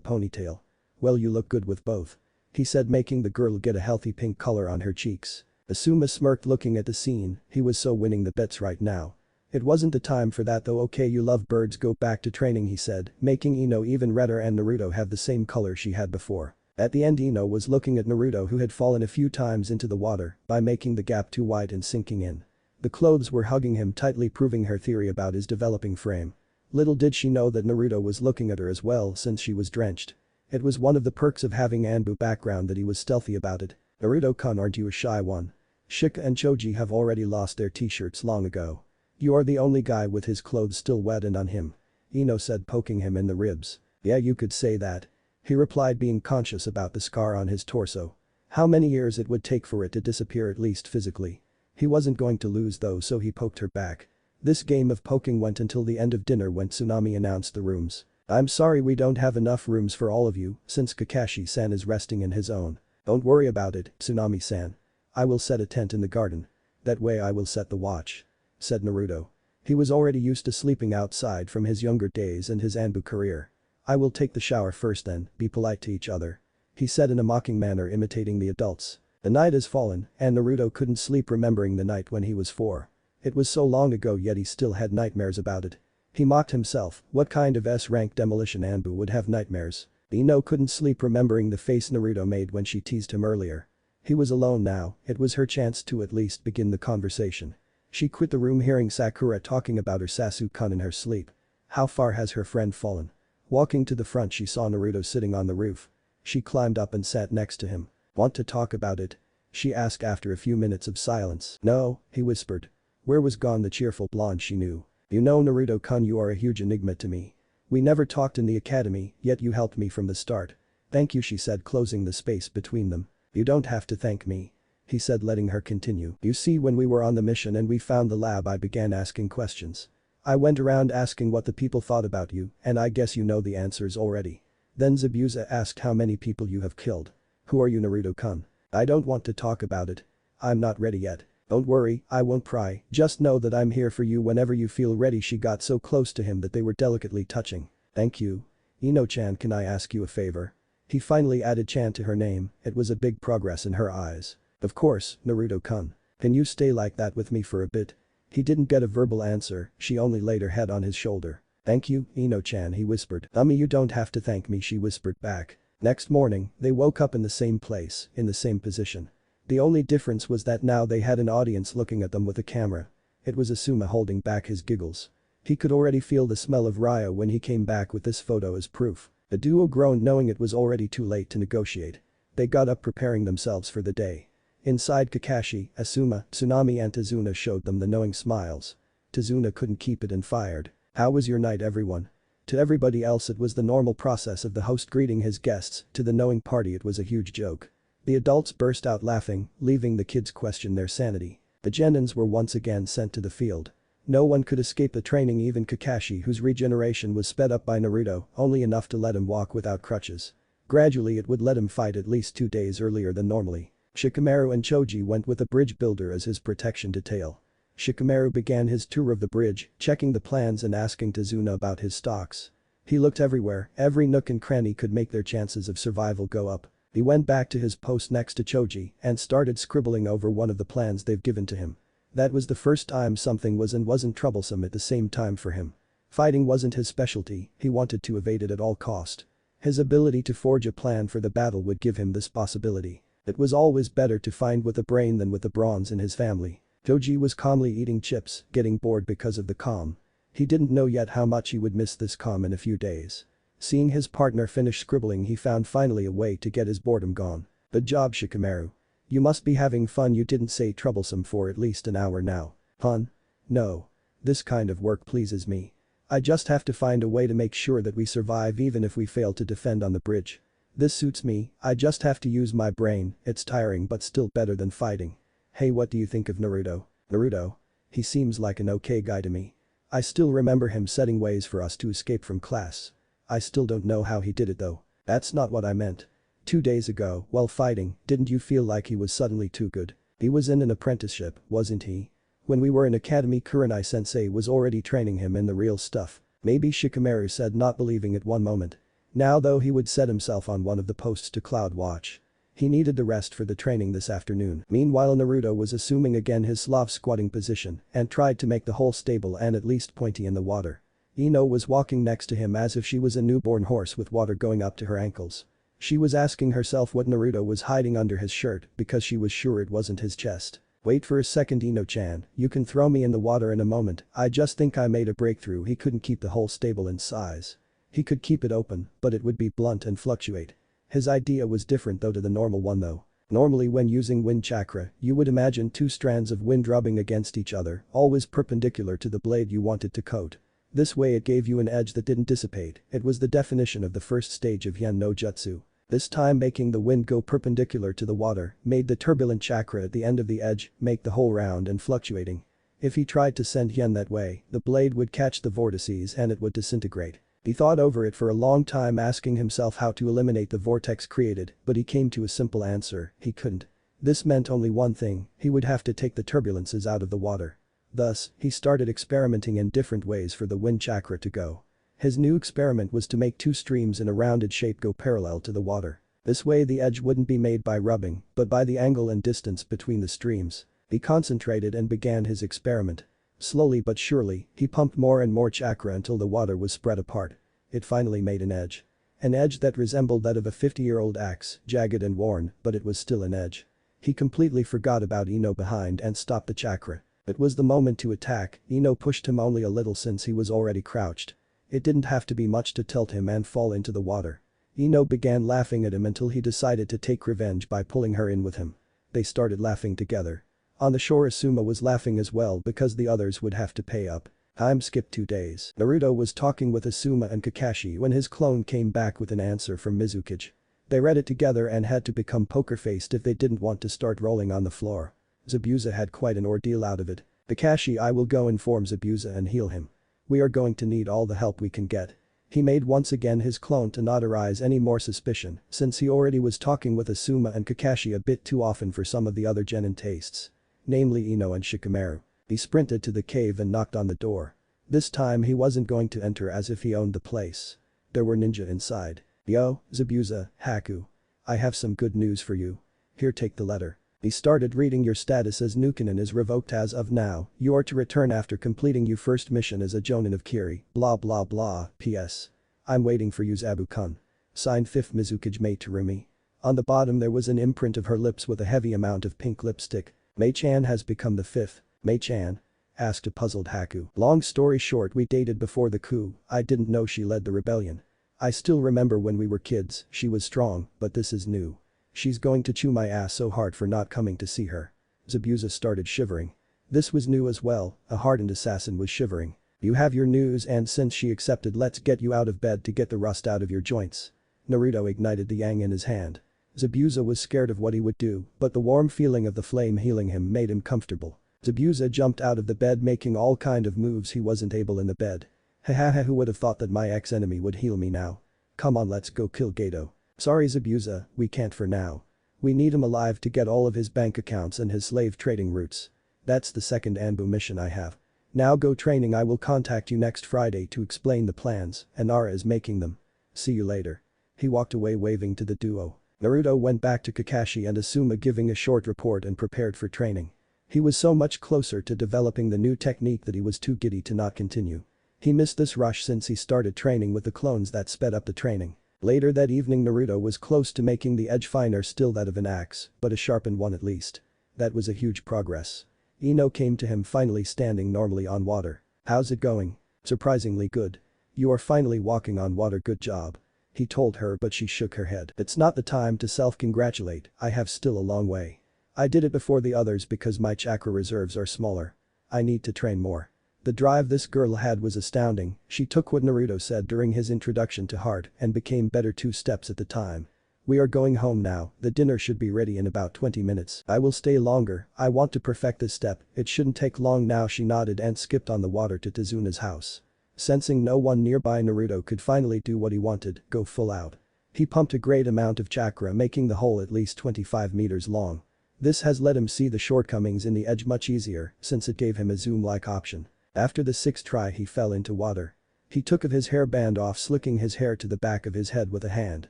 ponytail. Well, you look good with both. He said, making the girl get a healthy pink color on her cheeks. Asuma smirked looking at the scene, he was so winning the bets right now. It wasn't the time for that though. Okay, you love birds, go back to training, he said, making Ino even redder and Naruto have the same color she had before. At the end Ino was looking at Naruto, who had fallen a few times into the water by making the gap too wide and sinking in. The clothes were hugging him tightly, proving her theory about his developing frame. Little did she know that Naruto was looking at her as well since she was drenched. It was one of the perks of having Anbu background that he was stealthy about it. Naruto-kun, aren't you a shy one? Shika and Choji have already lost their t-shirts long ago. You are the only guy with his clothes still wet and on him. Ino said, poking him in the ribs. Yeah, you could say that. He replied, being conscious about the scar on his torso. How many years it would take for it to disappear, at least physically. He wasn't going to lose though, so he poked her back. This game of poking went until the end of dinner when Tsunami announced the rooms. I'm sorry we don't have enough rooms for all of you since Kakashi-san is resting in his own. Don't worry about it, Tsunami-san. I will set a tent in the garden. That way I will set the watch. Said Naruto. He was already used to sleeping outside from his younger days and his Anbu career. I will take the shower first then, be polite to each other. He said in a mocking manner, imitating the adults. The night has fallen and Naruto couldn't sleep, remembering the night when he was 4. It was so long ago, yet he still had nightmares about it. He mocked himself, what kind of S-rank demolition Anbu would have nightmares? Ino couldn't sleep, remembering the face Naruto made when she teased him earlier. He was alone now, it was her chance to at least begin the conversation. She quit the room hearing Sakura talking about her Sasuke-kun in her sleep. How far has her friend fallen? Walking to the front she saw Naruto sitting on the roof. She climbed up and sat next to him. Want to talk about it? She asked after a few minutes of silence. No, he whispered. Where was gone the cheerful blonde she knew? You know, Naruto-kun, you are a huge enigma to me. We never talked in the academy, yet you helped me from the start. Thank you, she said, closing the space between them. You don't have to thank me. He said, letting her continue. You see, when we were on the mission and we found the lab, I began asking questions. I went around asking what the people thought about you, and I guess you know the answers already. Then Zabuza asked how many people you have killed. Who are you, Naruto-kun? I don't want to talk about it. I'm not ready yet. Don't worry, I won't pry, just know that I'm here for you whenever you feel ready. She got so close to him that they were delicately touching. Thank you. Ino-chan, can I ask you a favor? He finally added Chan to her name, it was a big progress in her eyes. Of course, Naruto-kun. Can you stay like that with me for a bit? He didn't get a verbal answer, she only laid her head on his shoulder. Thank you, Ino-chan, he whispered. You don't have to thank me, she whispered back. Next morning, they woke up in the same place, in the same position. The only difference was that now they had an audience looking at them with a camera. It was Asuma holding back his giggles. He could already feel the smell of Ryo when he came back with this photo as proof. The duo groaned, knowing it was already too late to negotiate. They got up, preparing themselves for the day. Inside, Kakashi, Asuma, Tsunami and Tazuna showed them the knowing smiles. Tazuna couldn't keep it and fired. How was your night, everyone? To everybody else it was the normal process of the host greeting his guests, to the knowing party it was a huge joke. The adults burst out laughing, leaving the kids question their sanity. The genins were once again sent to the field. No one could escape the training, even Kakashi, whose regeneration was sped up by Naruto, only enough to let him walk without crutches. Gradually it would let him fight at least 2 days earlier than normally. Shikamaru and Choji went with a bridge builder as his protection detail. Shikamaru began his tour of the bridge, checking the plans and asking Tazuna about his stocks. He looked everywhere, every nook and cranny could make their chances of survival go up. He went back to his post next to Choji and started scribbling over one of the plans they've given to him. That was the first time something was and wasn't troublesome at the same time for him. Fighting wasn't his specialty, he wanted to evade it at all cost. His ability to forge a plan for the battle would give him this possibility. It was always better to find with a brain than with the bronze in his family. Choji was calmly eating chips, getting bored because of the calm. He didn't know yet how much he would miss this calm in a few days. Seeing his partner finish scribbling, he found finally a way to get his boredom gone. Good job, Shikamaru. You must be having fun. You didn't say troublesome for at least an hour now. Fun? No. This kind of work pleases me. I just have to find a way to make sure that we survive even if we fail to defend on the bridge. This suits me, I just have to use my brain, it's tiring but still better than fighting. Hey, what do you think of Naruto? Naruto? He seems like an okay guy to me. I still remember him setting ways for us to escape from class. I still don't know how he did it though. That's not what I meant. 2 days ago, while fighting, didn't you feel like he was suddenly too good? He was in an apprenticeship, wasn't he? When we were in academy, Kurenai-sensei was already training him in the real stuff. Maybe, Shikamaru said, not believing it one moment. Now though, he would set himself on one of the posts to cloud watch. He needed the rest for the training this afternoon. Meanwhile, Naruto was assuming again his Slav squatting position and tried to make the hole stable and at least pointy in the water. Ino was walking next to him as if she was a newborn horse with water going up to her ankles. She was asking herself what Naruto was hiding under his shirt because she was sure it wasn't his chest. Wait for a second, Ino-chan, you can throw me in the water in a moment, I just think I made a breakthrough. He couldn't keep the hole stable in size. He could keep it open, but it would be blunt and fluctuate. His idea was different though to the normal one though. Normally when using wind chakra, you would imagine 2 strands of wind rubbing against each other, always perpendicular to the blade you wanted to coat. This way it gave you an edge that didn't dissipate. It was the definition of the first stage of Hien no Jutsu. This time making the wind go perpendicular to the water made the turbulent chakra at the end of the edge make the whole round and fluctuating. If he tried to send Hien that way, the blade would catch the vortices and it would disintegrate. He thought over it for a long time, asking himself how to eliminate the vortex created, but he came to a simple answer: he couldn't. This meant only one thing, he would have to take the turbulences out of the water. Thus, he started experimenting in different ways for the wind chakra to go. His new experiment was to make 2 streams in a rounded shape go parallel to the water. This way the edge wouldn't be made by rubbing, but by the angle and distance between the streams. He concentrated and began his experiment. Slowly but surely, he pumped more and more chakra until the water was spread apart. It finally made an edge. An edge that resembled that of a 50-year-old axe, jagged and worn, but it was still an edge. He completely forgot about Ino behind and stopped the chakra. It was the moment to attack. Ino pushed him only a little since he was already crouched. It didn't have to be much to tilt him and fall into the water. Ino began laughing at him until he decided to take revenge by pulling her in with him. They started laughing together. On the shore, Asuma was laughing as well because the others would have to pay up. Time skipped 2 days. Naruto was talking with Asuma and Kakashi when his clone came back with an answer from Mizukage. They read it together and had to become poker-faced if they didn't want to start rolling on the floor. Zabuza had quite an ordeal out of it. Kakashi, I will go inform Zabuza and heal him. We are going to need all the help we can get. He made once again his clone to not arouse any more suspicion since he already was talking with Asuma and Kakashi a bit too often for some of the other genin tastes. Namely Ino and Shikamaru. He sprinted to the cave and knocked on the door. This time he wasn't going to enter as if he owned the place. There were ninja inside. Yo, Zabuza, Haku. I have some good news for you. Here, take the letter. He started reading. Your status as Nukenin is revoked as of now. You are to return after completing your first mission as a Jonin of Kiri, blah blah blah, PS. I'm waiting for you, Zabu-kun. Signed 5th Mizukage Mei Terumi. On the bottom there was an imprint of her lips with a heavy amount of pink lipstick. Mei-chan has become the 5th. Mei-chan? Asked a puzzled Haku. Long story short, we dated before the coup. I didn't know she led the rebellion. I still remember when we were kids, she was strong, but this is new. She's going to chew my ass so hard for not coming to see her. Zabuza started shivering. This was new as well, a hardened assassin was shivering. You have your news and since she accepted let's get you out of bed to get the rust out of your joints. Naruto ignited the yang in his hand. Zabuza was scared of what he would do, but the warm feeling of the flame healing him made him comfortable. Zabuza jumped out of the bed making all kind of moves he wasn't able in the bed. Hahaha, who would have thought that my ex-enemy would heal me now? Come on, let's go kill Gato. Sorry Zabuza, we can't for now. We need him alive to get all of his bank accounts and his slave trading routes. That's the second Anbu mission I have. Now go training, I will contact you next Friday to explain the plans, and Nara is making them. See you later. He walked away waving to the duo. Naruto went back to Kakashi and Asuma giving a short report and prepared for training. He was so much closer to developing the new technique that he was too giddy to not continue. He missed this rush since he started training with the clones that sped up the training. Later that evening Naruto was close to making the edge finer still that of an axe, but a sharpened one at least. That was a huge progress. Ino came to him finally standing normally on water. How's it going? Surprisingly good. You are finally walking on water, good job. He told her but she shook her head. It's not the time to self-congratulate, I have still a long way. I did it before the others because my chakra reserves are smaller. I need to train more. The drive this girl had was astounding, she took what Naruto said during his introduction to heart and became better 2 steps at the time. We are going home now, the dinner should be ready in about 20 minutes. I will stay longer, I want to perfect this step, it shouldn't take long now. She nodded and skipped on the water to Tazuna's house. Sensing no one nearby Naruto could finally do what he wanted, go full out. He pumped a great amount of chakra making the hole at least 25 meters long. This has let him see the shortcomings in the edge much easier since it gave him a zoom-like option. After the 6th try he fell into water. He took his hairband off slicking his hair to the back of his head with a hand.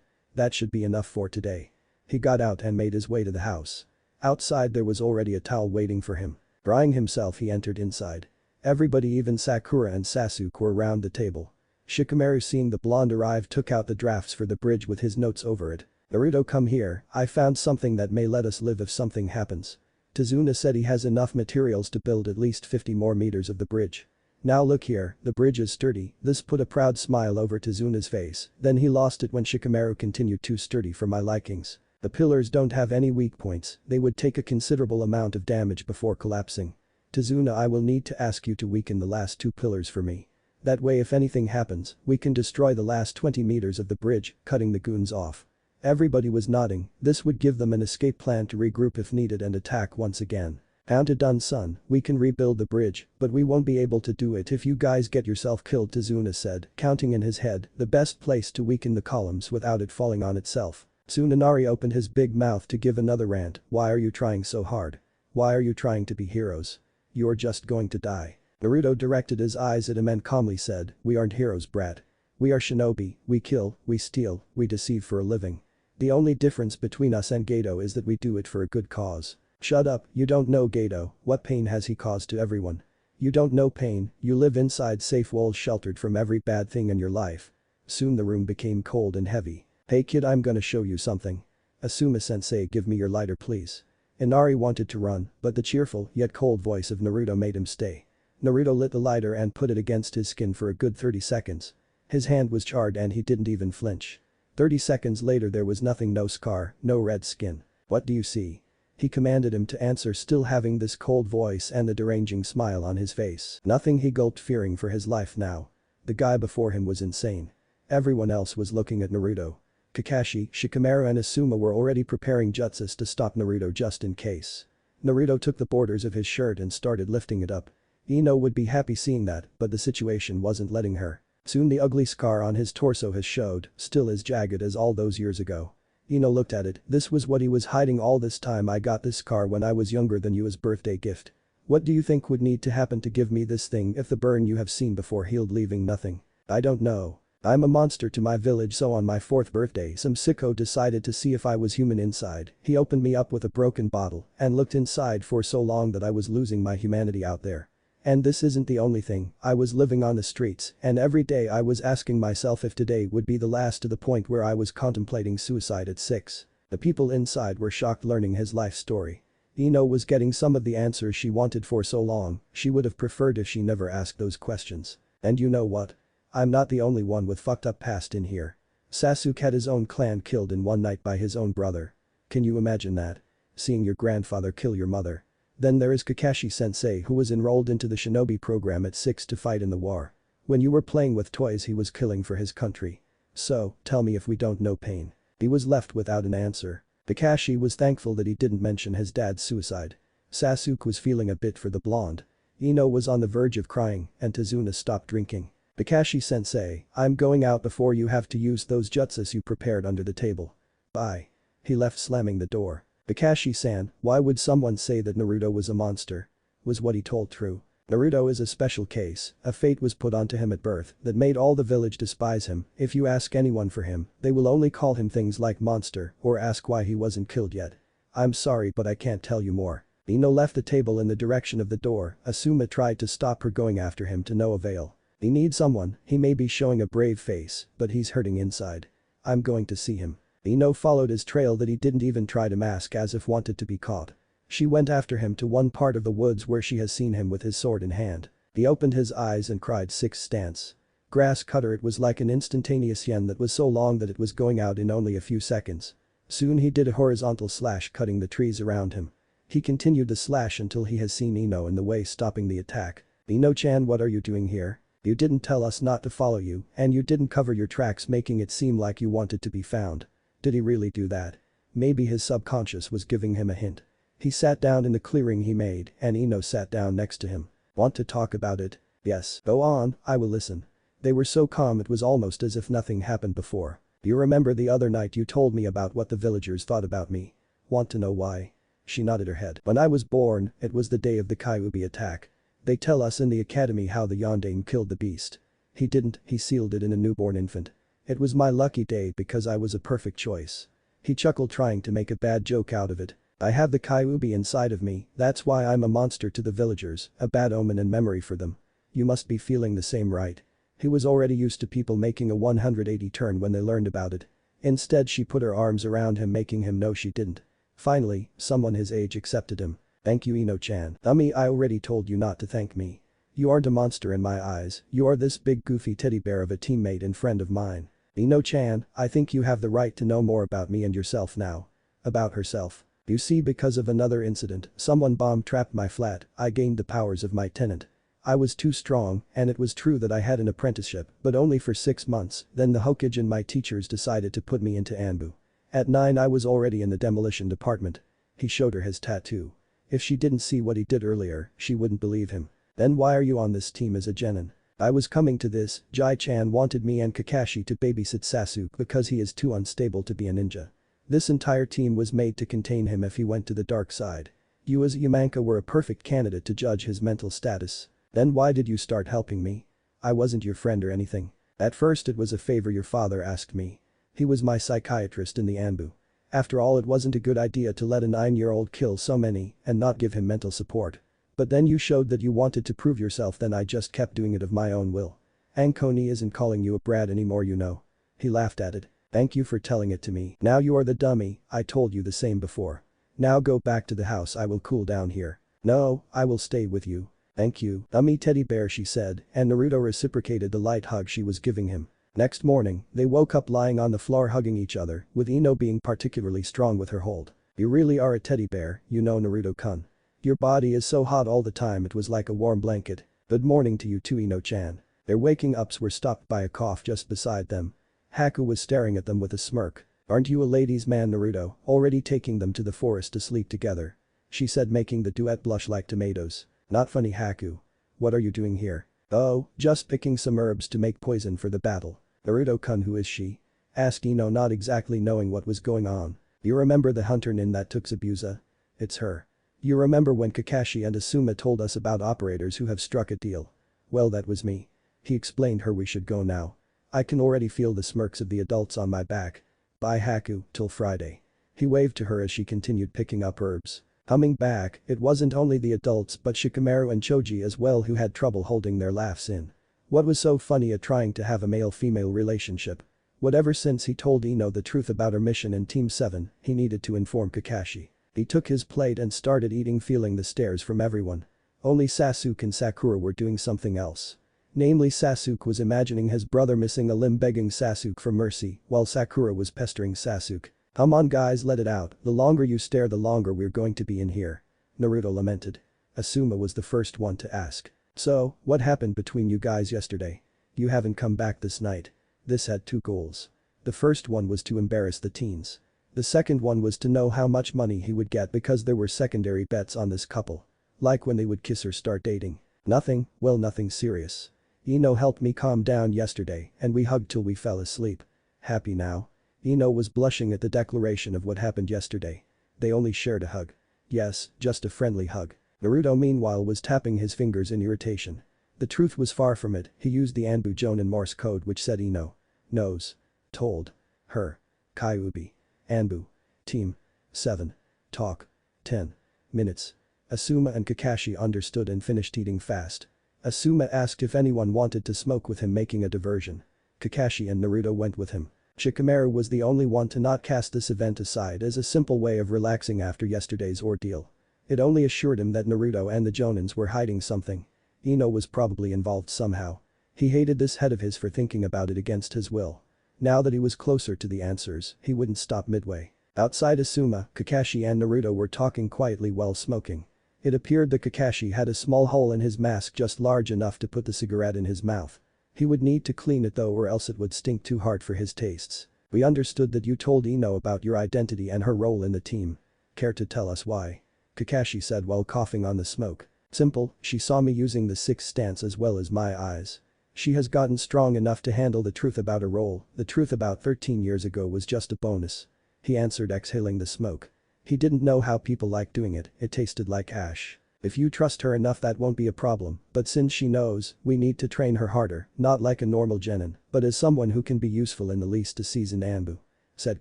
That should be enough for today. He got out and made his way to the house. Outside there was already a towel waiting for him. Drying himself he entered inside. Everybody even Sakura and Sasuke were around the table. Shikamaru seeing the blonde arrive took out the drafts for the bridge with his notes over it. Naruto, come here, I found something that may let us live if something happens. Tazuna said he has enough materials to build at least 50 more meters of the bridge. Now look here, the bridge is sturdy, this put a proud smile over Tazuna's face, then he lost it when Shikamaru continued, too sturdy for my likings. The pillars don't have any weak points, they would take a considerable amount of damage before collapsing. Tazuna, I will need to ask you to weaken the last 2 pillars for me. That way if anything happens, we can destroy the last 20 meters of the bridge, cutting the goons off. Everybody was nodding, this would give them an escape plan to regroup if needed and attack once again. Counted done son, we can rebuild the bridge, but we won't be able to do it if you guys get yourself killed, Tazuna said, counting in his head the best place to weaken the columns without it falling on itself. Tsunanari opened his big mouth to give another rant, why are you trying so hard? Why are you trying to be heroes? You're just going to die. Naruto directed his eyes at him and calmly said, we aren't heroes, brat. We are shinobi, we kill, we steal, we deceive for a living. The only difference between us and Gato is that we do it for a good cause. Shut up, you don't know Gato, what pain has he caused to everyone? You don't know pain, you live inside safe walls sheltered from every bad thing in your life. Soon the room became cold and heavy. Hey kid, I'm gonna show you something. Asuma-sensei, give me your lighter please. Inari wanted to run, but the cheerful yet cold voice of Naruto made him stay. Naruto lit the lighter and put it against his skin for a good 30 seconds. His hand was charred and he didn't even flinch. 30 seconds later there was nothing, no scar, no red skin. What do you see? He commanded him to answer, still having this cold voice and the deranging smile on his face. Nothing, he gulped, fearing for his life now. The guy before him was insane. Everyone else was looking at Naruto. Kakashi, Shikamaru and Asuma were already preparing jutsus to stop Naruto just in case. Naruto took the borders of his shirt and started lifting it up. Ino would be happy seeing that, but the situation wasn't letting her. Soon the ugly scar on his torso has showed, still as jagged as all those years ago. Ino looked at it, this was what he was hiding all this time. I got this scar when I was younger than you as birthday gift. What do you think would need to happen to give me this thing if the burn you have seen before healed, leaving nothing? I don't know. I'm a monster to my village, so on my 4th birthday some sicko decided to see if I was human inside. He opened me up with a broken bottle and looked inside for so long that I was losing my humanity out there. And this isn't the only thing, I was living on the streets and every day I was asking myself if today would be the last, to the point where I was contemplating suicide at 6. The people inside were shocked learning his life story. Ino was getting some of the answers she wanted for so long, she would have preferred if she never asked those questions. And you know what? I'm not the only one with fucked up past in here. Sasuke had his own clan killed in one night by his own brother. Can you imagine that? Seeing your grandfather kill your mother. Then there is Kakashi-sensei who was enrolled into the shinobi program at 6 to fight in the war. When you were playing with toys he was killing for his country. So, tell me if we don't know pain. He was left without an answer. Kakashi was thankful that he didn't mention his dad's suicide. Sasuke was feeling a bit for the blonde. Ino was on the verge of crying and Tazuna stopped drinking. Kakashi-sensei, I'm going out before you have to use those jutsus you prepared under the table. Bye. He left slamming the door. Kakashi-san, why would someone say that Naruto was a monster? Was what he told true? Naruto is a special case, a fate was put onto him at birth that made all the village despise him. If you ask anyone for him, they will only call him things like monster or ask why he wasn't killed yet. I'm sorry but I can't tell you more. Ino left the table in the direction of the door. Asuma tried to stop her going after him to no avail. He needs someone, he may be showing a brave face, but he's hurting inside. I'm going to see him. Ino followed his trail that he didn't even try to mask as if wanted to be caught. She went after him to one part of the woods where she has seen him with his sword in hand. He opened his eyes and cried 6 stance. Grass cutter. It was like an instantaneous yen that was so long that it was going out in only a few seconds. Soon he did a horizontal slash cutting the trees around him. He continued the slash until he has seen Ino in the way stopping the attack. Ino-chan, what are you doing here? You didn't tell us not to follow you and you didn't cover your tracks making it seem like you wanted to be found. Did he really do that? Maybe his subconscious was giving him a hint. He sat down in the clearing he made and Ino sat down next to him. Want to talk about it? Yes. Go on, I will listen. They were so calm it was almost as if nothing happened before. Do you remember the other night you told me about what the villagers thought about me? Want to know why? She nodded her head. When I was born, it was the day of the kyuubi attack. They tell us in the academy how the yondaime killed the beast. He didn't, he sealed it in a newborn infant. It was my lucky day because I was a perfect choice. He chuckled trying to make a bad joke out of it. I have the kyuubi inside of me, that's why I'm a monster to the villagers, a bad omen and memory for them. You must be feeling the same, right? He was already used to people making a 180 turn when they learned about it. Instead she put her arms around him making him know she didn't. Finally, someone his age accepted him. Thank you Ino-chan. I already told you not to thank me. You aren't a monster in my eyes, you are this big goofy teddy bear of a teammate and friend of mine. Ino-chan, I think you have the right to know more about me and yourself now. About herself. You see, because of another incident, someone bomb-trapped my flat, I gained the powers of my tenant. I was too strong, and it was true that I had an apprenticeship, but only for 6 months, then the Hokage and my teachers decided to put me into Anbu. At 9 I was already in the demolition department. He showed her his tattoo. If she didn't see what he did earlier, she wouldn't believe him. Then why are you on this team as a genin? I was coming to this, Jai-chan wanted me and Kakashi to babysit Sasuke because he is too unstable to be a ninja. This entire team was made to contain him if he went to the dark side. You as a Yamanka were a perfect candidate to judge his mental status. Then why did you start helping me? I wasn't your friend or anything. At first it was a favor your father asked me. He was my psychiatrist in the Anbu. After all, it wasn't a good idea to let a 9-year-old kill so many and not give him mental support. But then you showed that you wanted to prove yourself, then I just kept doing it of my own will. Anko isn't calling you a brat anymore, you know. He laughed at it. Thank you for telling it to me. Now you are the dummy, I told you the same before. Now go back to the house, I will cool down here. No, I will stay with you. Thank you, dummy teddy bear, she said, and Naruto reciprocated the light hug she was giving him. Next morning, they woke up lying on the floor hugging each other, with Ino being particularly strong with her hold. You really are a teddy bear, you know, Naruto-kun. Your body is so hot all the time it was like a warm blanket. Good morning to you too, Ino-chan. Their waking ups were stopped by a cough just beside them. Haku was staring at them with a smirk. Aren't you a ladies' man, Naruto, already taking them to the forest to sleep together? She said, making the duet blush like tomatoes. Not funny, Haku. What are you doing here? Oh, just picking some herbs to make poison for the battle. Naruto-kun, who is she? Asked Ino, not exactly knowing what was going on. You remember the hunter nin that took Zabuza? It's her. You remember when Kakashi and Asuma told us about operators who have struck a deal? Well, that was me. He explained her we should go now. I can already feel the smirks of the adults on my back. Bye Haku, till Friday. He waved to her as she continued picking up herbs. Coming back, it wasn't only the adults but Shikamaru and Choji as well who had trouble holding their laughs in. What was so funny at trying to have a male-female relationship? Whatever, since he told Ino the truth about her mission in Team 7, he needed to inform Kakashi. He took his plate and started eating, feeling the stares from everyone. Only Sasuke and Sakura were doing something else. Namely, Sasuke was imagining his brother missing a limb, begging Sasuke for mercy, while Sakura was pestering Sasuke. Come on guys, let it out, the longer you stare the longer we're going to be in here. Naruto lamented. Asuma was the first one to ask. So, what happened between you guys yesterday? You haven't come back this night. This had two goals. The first one was to embarrass the teens. The second one was to know how much money he would get because there were secondary bets on this couple. Like when they would kiss or start dating. Nothing, well nothing serious. Ino helped me calm down yesterday and we hugged till we fell asleep. Happy now? Ino was blushing at the declaration of what happened yesterday. They only shared a hug. Yes, just a friendly hug. Naruto meanwhile was tapping his fingers in irritation. The truth was far from it, he used the Anbu Jonin Morse code which said Ino knows. Told. Her. Kyuubi. Anbu. Team. 7. Talk. 10. Minutes. Asuma and Kakashi understood and finished eating fast. Asuma asked if anyone wanted to smoke with him, making a diversion. Kakashi and Naruto went with him. Shikamaru was the only one to not cast this event aside as a simple way of relaxing after yesterday's ordeal. It only assured him that Naruto and the Jonins were hiding something. Ino was probably involved somehow. He hated this head of his for thinking about it against his will. Now that he was closer to the answers, he wouldn't stop midway. Outside Asuma, Kakashi and Naruto were talking quietly while smoking. It appeared that Kakashi had a small hole in his mask just large enough to put the cigarette in his mouth. He would need to clean it though or else it would stink too hard for his tastes. We understood that you told Ino about your identity and her role in the team. Care to tell us why? Kakashi said while coughing on the smoke. Simple, she saw me using the sixth stance as well as my eyes. She has gotten strong enough to handle the truth about her role, the truth about 13 years ago was just a bonus. He answered, exhaling the smoke. He didn't know how people like doing it, it tasted like ash. If you trust her enough that won't be a problem, but since she knows, we need to train her harder, not like a normal genin, but as someone who can be useful in the least a seasoned Anbu. Said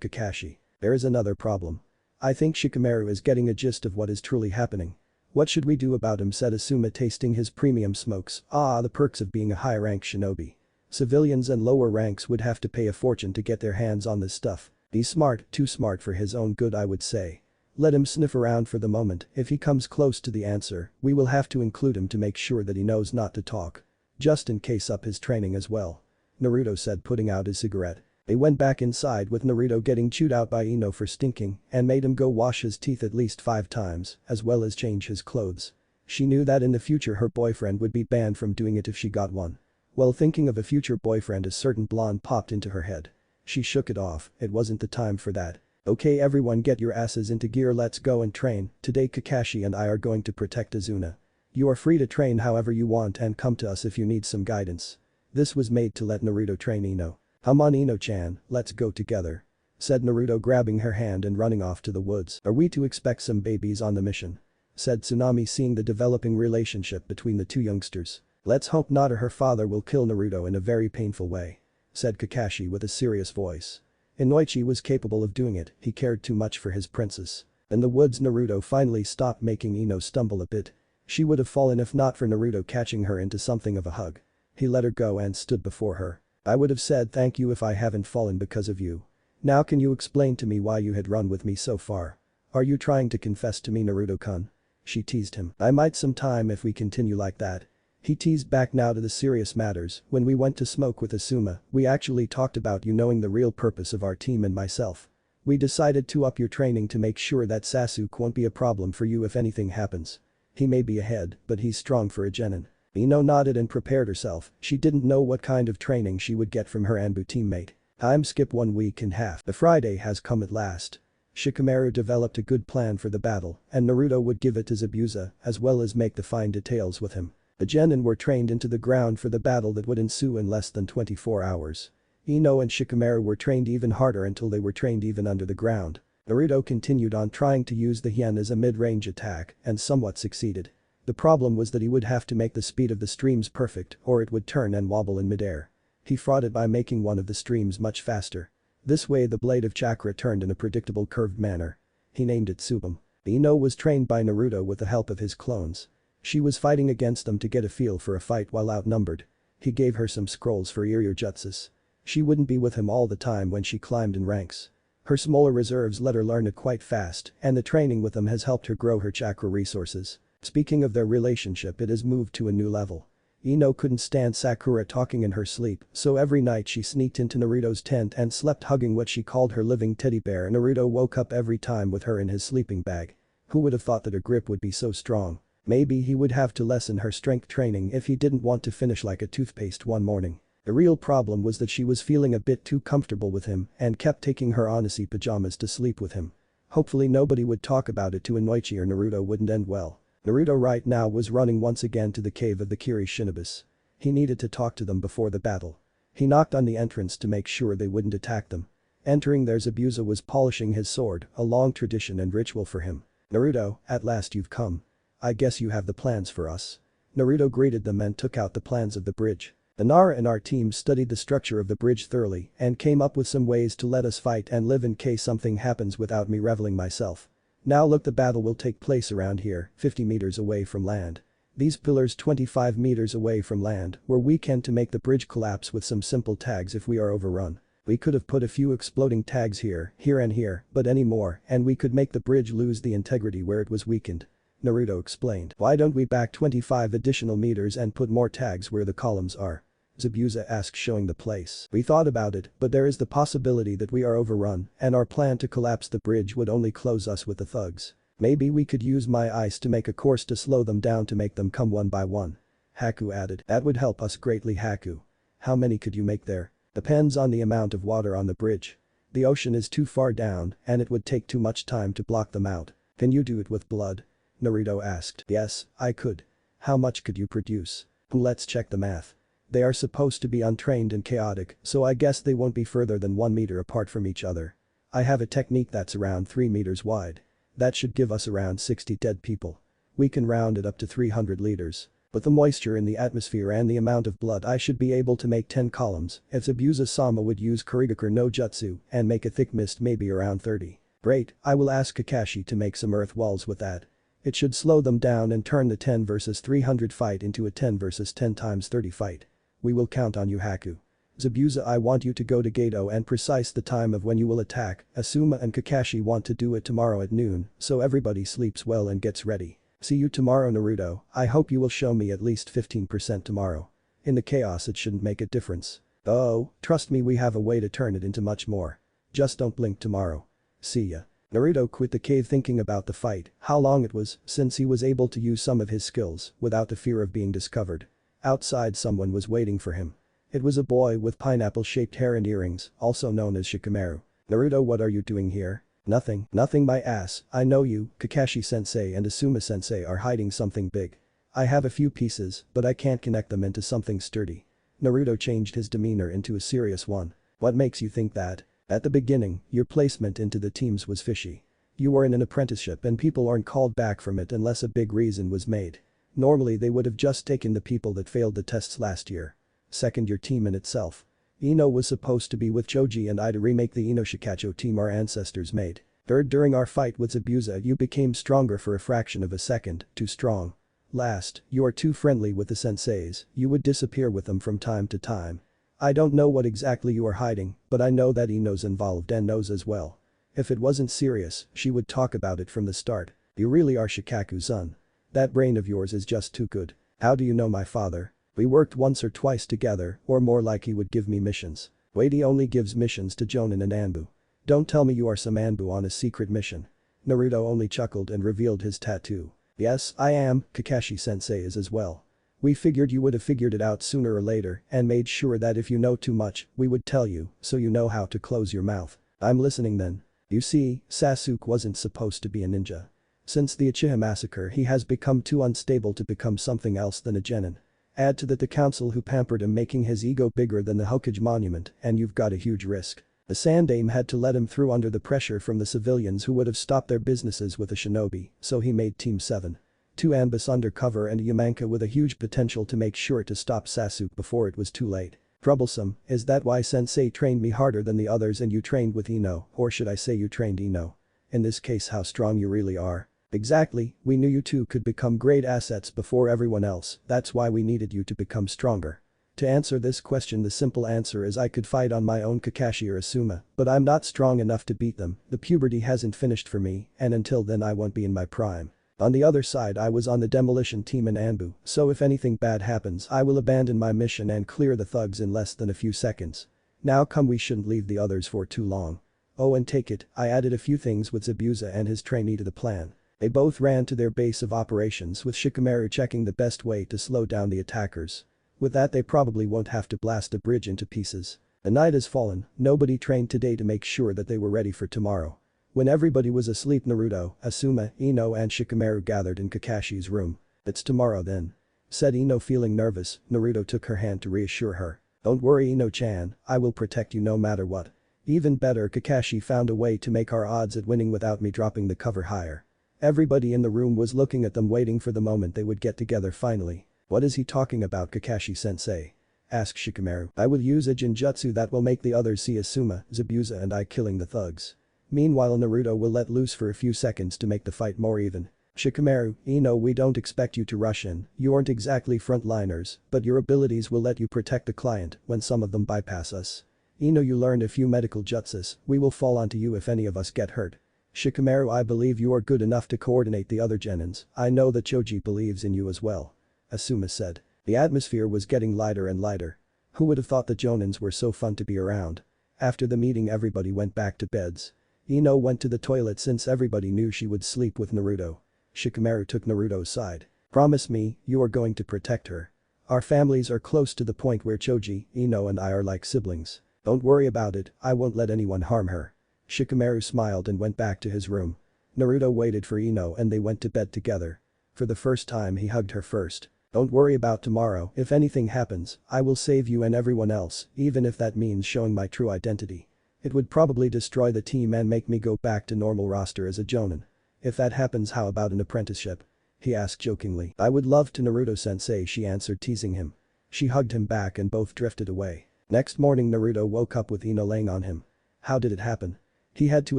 Kakashi. There is another problem. I think Shikamaru is getting a gist of what is truly happening. What should we do about him, said Asuma, tasting his premium smokes. Ah, the perks of being a high-rank shinobi. Civilians and lower ranks would have to pay a fortune to get their hands on this stuff. He's smart, too smart for his own good I would say. Let him sniff around for the moment, if he comes close to the answer, we will have to include him to make sure that he knows not to talk. Just in case up his training as well. Naruto said, putting out his cigarette. They went back inside with Naruto getting chewed out by Ino for stinking and made him go wash his teeth at least 5 times, as well as change his clothes. She knew that in the future her boyfriend would be banned from doing it if she got one. While thinking of a future boyfriend, a certain blonde popped into her head. She shook it off, it wasn't the time for that. Okay everyone, get your asses into gear, let's go and train. Today Kakashi and I are going to protect Azuna. You are free to train however you want and come to us if you need some guidance. This was made to let Naruto train Ino. Come on Ino-chan, let's go together. Said Naruto, grabbing her hand and running off to the woods. Are we to expect some babies on the mission? Said Tsunami, seeing the developing relationship between the two youngsters. Let's hope not, or her father will kill Naruto in a very painful way. Said Kakashi with a serious voice. Inoichi was capable of doing it, he cared too much for his princess. In the woods Naruto finally stopped making Ino stumble a bit. She would have fallen if not for Naruto catching her into something of a hug. He let her go and stood before her. I would have said thank you if I haven't fallen because of you. Now can you explain to me why you had run with me so far? Are you trying to confess to me, Naruto-kun? She teased him. I might sometime if we continue like that. He teased back. Now to the serious matters. When we went to smoke with Asuma, we actually talked about you knowing the real purpose of our team and myself. We decided to up your training to make sure that Sasuke won't be a problem for you if anything happens. He may be ahead, but he's strong for a genin. Ino nodded and prepared herself. She didn't know what kind of training she would get from her Anbu teammate. Time skip 1 week and half. The Friday has come at last. Shikamaru developed a good plan for the battle, and Naruto would give it to Zabuza, as well as make the fine details with him. The genin were trained into the ground for the battle that would ensue in less than 24 hours. Ino and Shikamaru were trained even harder until they were trained even under the ground. Naruto continued on trying to use the hien as a mid-range attack and somewhat succeeded. The problem was that he would have to make the speed of the streams perfect or it would turn and wobble in midair. He fought it by making one of the streams much faster. This way the blade of chakra turned in a predictable curved manner. He named it Subum. Ino was trained by Naruto with the help of his clones. She was fighting against them to get a feel for a fight while outnumbered. He gave her some scrolls for Iryu Jutsus. She wouldn't be with him all the time when she climbed in ranks. Her smaller reserves let her learn it quite fast, and the training with them has helped her grow her chakra resources. Speaking of their relationship, it has moved to a new level. Ino couldn't stand Sakura talking in her sleep, so every night she sneaked into Naruto's tent and slept hugging what she called her living teddy bear. Naruto woke up every time with her in his sleeping bag. Who would have thought that her grip would be so strong? Maybe he would have to lessen her strength training if he didn't want to finish like a toothpaste one morning. The real problem was that she was feeling a bit too comfortable with him and kept taking her Onisi pajamas to sleep with him. Hopefully nobody would talk about it to Kunoichi or Naruto wouldn't end well. Naruto right now was running once again to the cave of the Kiri Shinobis. He needed to talk to them before the battle. He knocked on the entrance to make sure they wouldn't attack them. Entering there, Zabuza was polishing his sword, a long tradition and ritual for him. "Naruto, at last you've come. I guess you have the plans for us." Naruto greeted them and took out the plans of the bridge. "The Nara and our team studied the structure of the bridge thoroughly and came up with some ways to let us fight and live in case something happens without me revealing myself. Now look, the battle will take place around here, 50 meters away from land. These pillars 25 meters away from land were weakened to make the bridge collapse with some simple tags if we are overrun. We could have put a few exploding tags here and here, but any more and we could make the bridge lose the integrity where it was weakened," Naruto explained. "Why don't we back 25 additional meters and put more tags where the columns are?" Zabuza asked, showing the place. "We thought about it, but there is the possibility that we are overrun and our plan to collapse the bridge would only close us with the thugs. Maybe we could use my ice to make a course to slow them down to make them come one by one," Haku added. "That would help us greatly, Haku. How many could you make there?" "Depends on the amount of water on the bridge. The ocean is too far down and it would take too much time to block them out." "Can you do it with blood?" Naruto asked. "Yes, I could." "How much could you produce?" "Let's check the math. They are supposed to be untrained and chaotic, so I guess they won't be further than 1 meter apart from each other. I have a technique that's around 3 meters wide. That should give us around 60 dead people. We can round it up to 300 liters. With the moisture in the atmosphere and the amount of blood, I should be able to make 10 columns if Zabuza-sama would use Kurigaku no Jutsu and make a thick mist, maybe around 30. "Great, I will ask Kakashi to make some earth walls with that. It should slow them down and turn the 10 versus 300 fight into a 10 versus 10 times 30 fight. We will count on you, Haku. Zabuza, I want you to go to Gato and precise the time of when you will attack. Asuma and Kakashi want to do it tomorrow at noon, so everybody sleeps well and gets ready. See you tomorrow, Naruto. I hope you will show me at least 15% tomorrow. In the chaos it shouldn't make a difference. Oh, trust me, we have a way to turn it into much more. Just don't blink tomorrow. See ya." Naruto quit the cave thinking about the fight, how long it was since he was able to use some of his skills without the fear of being discovered. Outside, someone was waiting for him. It was a boy with pineapple-shaped hair and earrings, also known as Shikamaru. "Naruto, what are you doing here?" Nothing, my ass. I know you, Kakashi-sensei and Asuma-sensei are hiding something big. I have a few pieces, but I can't connect them into something sturdy." Naruto changed his demeanor into a serious one. "What makes you think that? At the beginning, your placement into the teams was fishy. You were in an apprenticeship and people aren't called back from it unless a big reason was made. Normally they would have just taken the people that failed the tests last year. Second, your team in itself. Ino was supposed to be with Choji and I to remake the Ino Shikacho team our ancestors made. Third, during our fight with Zabuza you became stronger for a fraction of a second, too strong. Last, you are too friendly with the senseis, you would disappear with them from time to time. I don't know what exactly you are hiding, but I know that Ino's involved and knows as well. If it wasn't serious, she would talk about it from the start. You really are Shikaku-san. That brain of yours is just too good. How do you know my father? We worked once or twice together, or more like he would give me missions. Wait, he only gives missions to Jonin and Anbu. Don't tell me you are some Anbu on a secret mission." Naruto only chuckled and revealed his tattoo. "Yes, I am, Kakashi-sensei is as well. We figured you would have figured it out sooner or later and made sure that if you know too much, we would tell you, so you know how to close your mouth. I'm listening then. You see, Sasuke wasn't supposed to be a ninja. Since the Uchiha massacre he has become too unstable to become something else than a genin. Add to that the council who pampered him, making his ego bigger than the Hokage monument, and you've got a huge risk. The Sandaime had to let him through under the pressure from the civilians who would have stopped their businesses with a shinobi, so he made Team 7. 2 Anbus undercover and a Yamanka with a huge potential to make sure to stop Sasuke before it was too late. Troublesome, is that why sensei trained me harder than the others and you trained with Ino, or should I say you trained Ino? In this case, how strong you really are. Exactly, we knew you two could become great assets before everyone else, that's why we needed you to become stronger. To answer this question, the simple answer is I could fight on my own, Kakashi or Asuma, but I'm not strong enough to beat them, the puberty hasn't finished for me, and until then I won't be in my prime. On the other side, I was on the demolition team in Anbu, so if anything bad happens I will abandon my mission and clear the thugs in less than a few seconds. Now come, we shouldn't leave the others for too long. Oh, and take it, I added a few things with Zabuza and his trainee to the plan. They both ran to their base of operations with Shikamaru checking the best way to slow down the attackers. With that they probably won't have to blast a bridge into pieces. The night has fallen, nobody trained today to make sure that they were ready for tomorrow. When everybody was asleep Naruto, Asuma, Ino and Shikamaru gathered in Kakashi's room. "It's tomorrow then," said Ino feeling nervous. Naruto took her hand to reassure her. "Don't worry Ino-chan, I will protect you no matter what. Even better Kakashi found a way to make our odds at winning without me dropping the cover higher." Everybody in the room was looking at them waiting for the moment they would get together finally. "What is he talking about Kakashi-sensei?" asked Shikamaru. "I will use a genjutsu that will make the others see Asuma, Zabuza and I killing the thugs. Meanwhile Naruto will let loose for a few seconds to make the fight more even." "Shikamaru, Ino we don't expect you to rush in, you aren't exactly frontliners, but your abilities will let you protect the client when some of them bypass us. Ino you learned a few medical jutsus, we will fall onto you if any of us get hurt. Shikamaru I believe you are good enough to coordinate the other genins, I know that Choji believes in you as well," Asuma said. The atmosphere was getting lighter and lighter. Who would have thought the Jonins were so fun to be around? After the meeting everybody went back to beds. Ino went to the toilet since everybody knew she would sleep with Naruto. Shikamaru took Naruto's side. "Promise me, you are going to protect her. Our families are close to the point where Choji, Ino and I are like siblings. Don't worry about it, I won't let anyone harm her." Shikamaru smiled and went back to his room. Naruto waited for Ino and they went to bed together. For the first time he hugged her first. "Don't worry about tomorrow, if anything happens, I will save you and everyone else, even if that means showing my true identity. It would probably destroy the team and make me go back to normal roster as a Jonin. If that happens how about an apprenticeship?" he asked jokingly. "I would love to Naruto-sensei," she answered teasing him. She hugged him back and both drifted away. Next morning Naruto woke up with Ino laying on him. How did it happen? He had to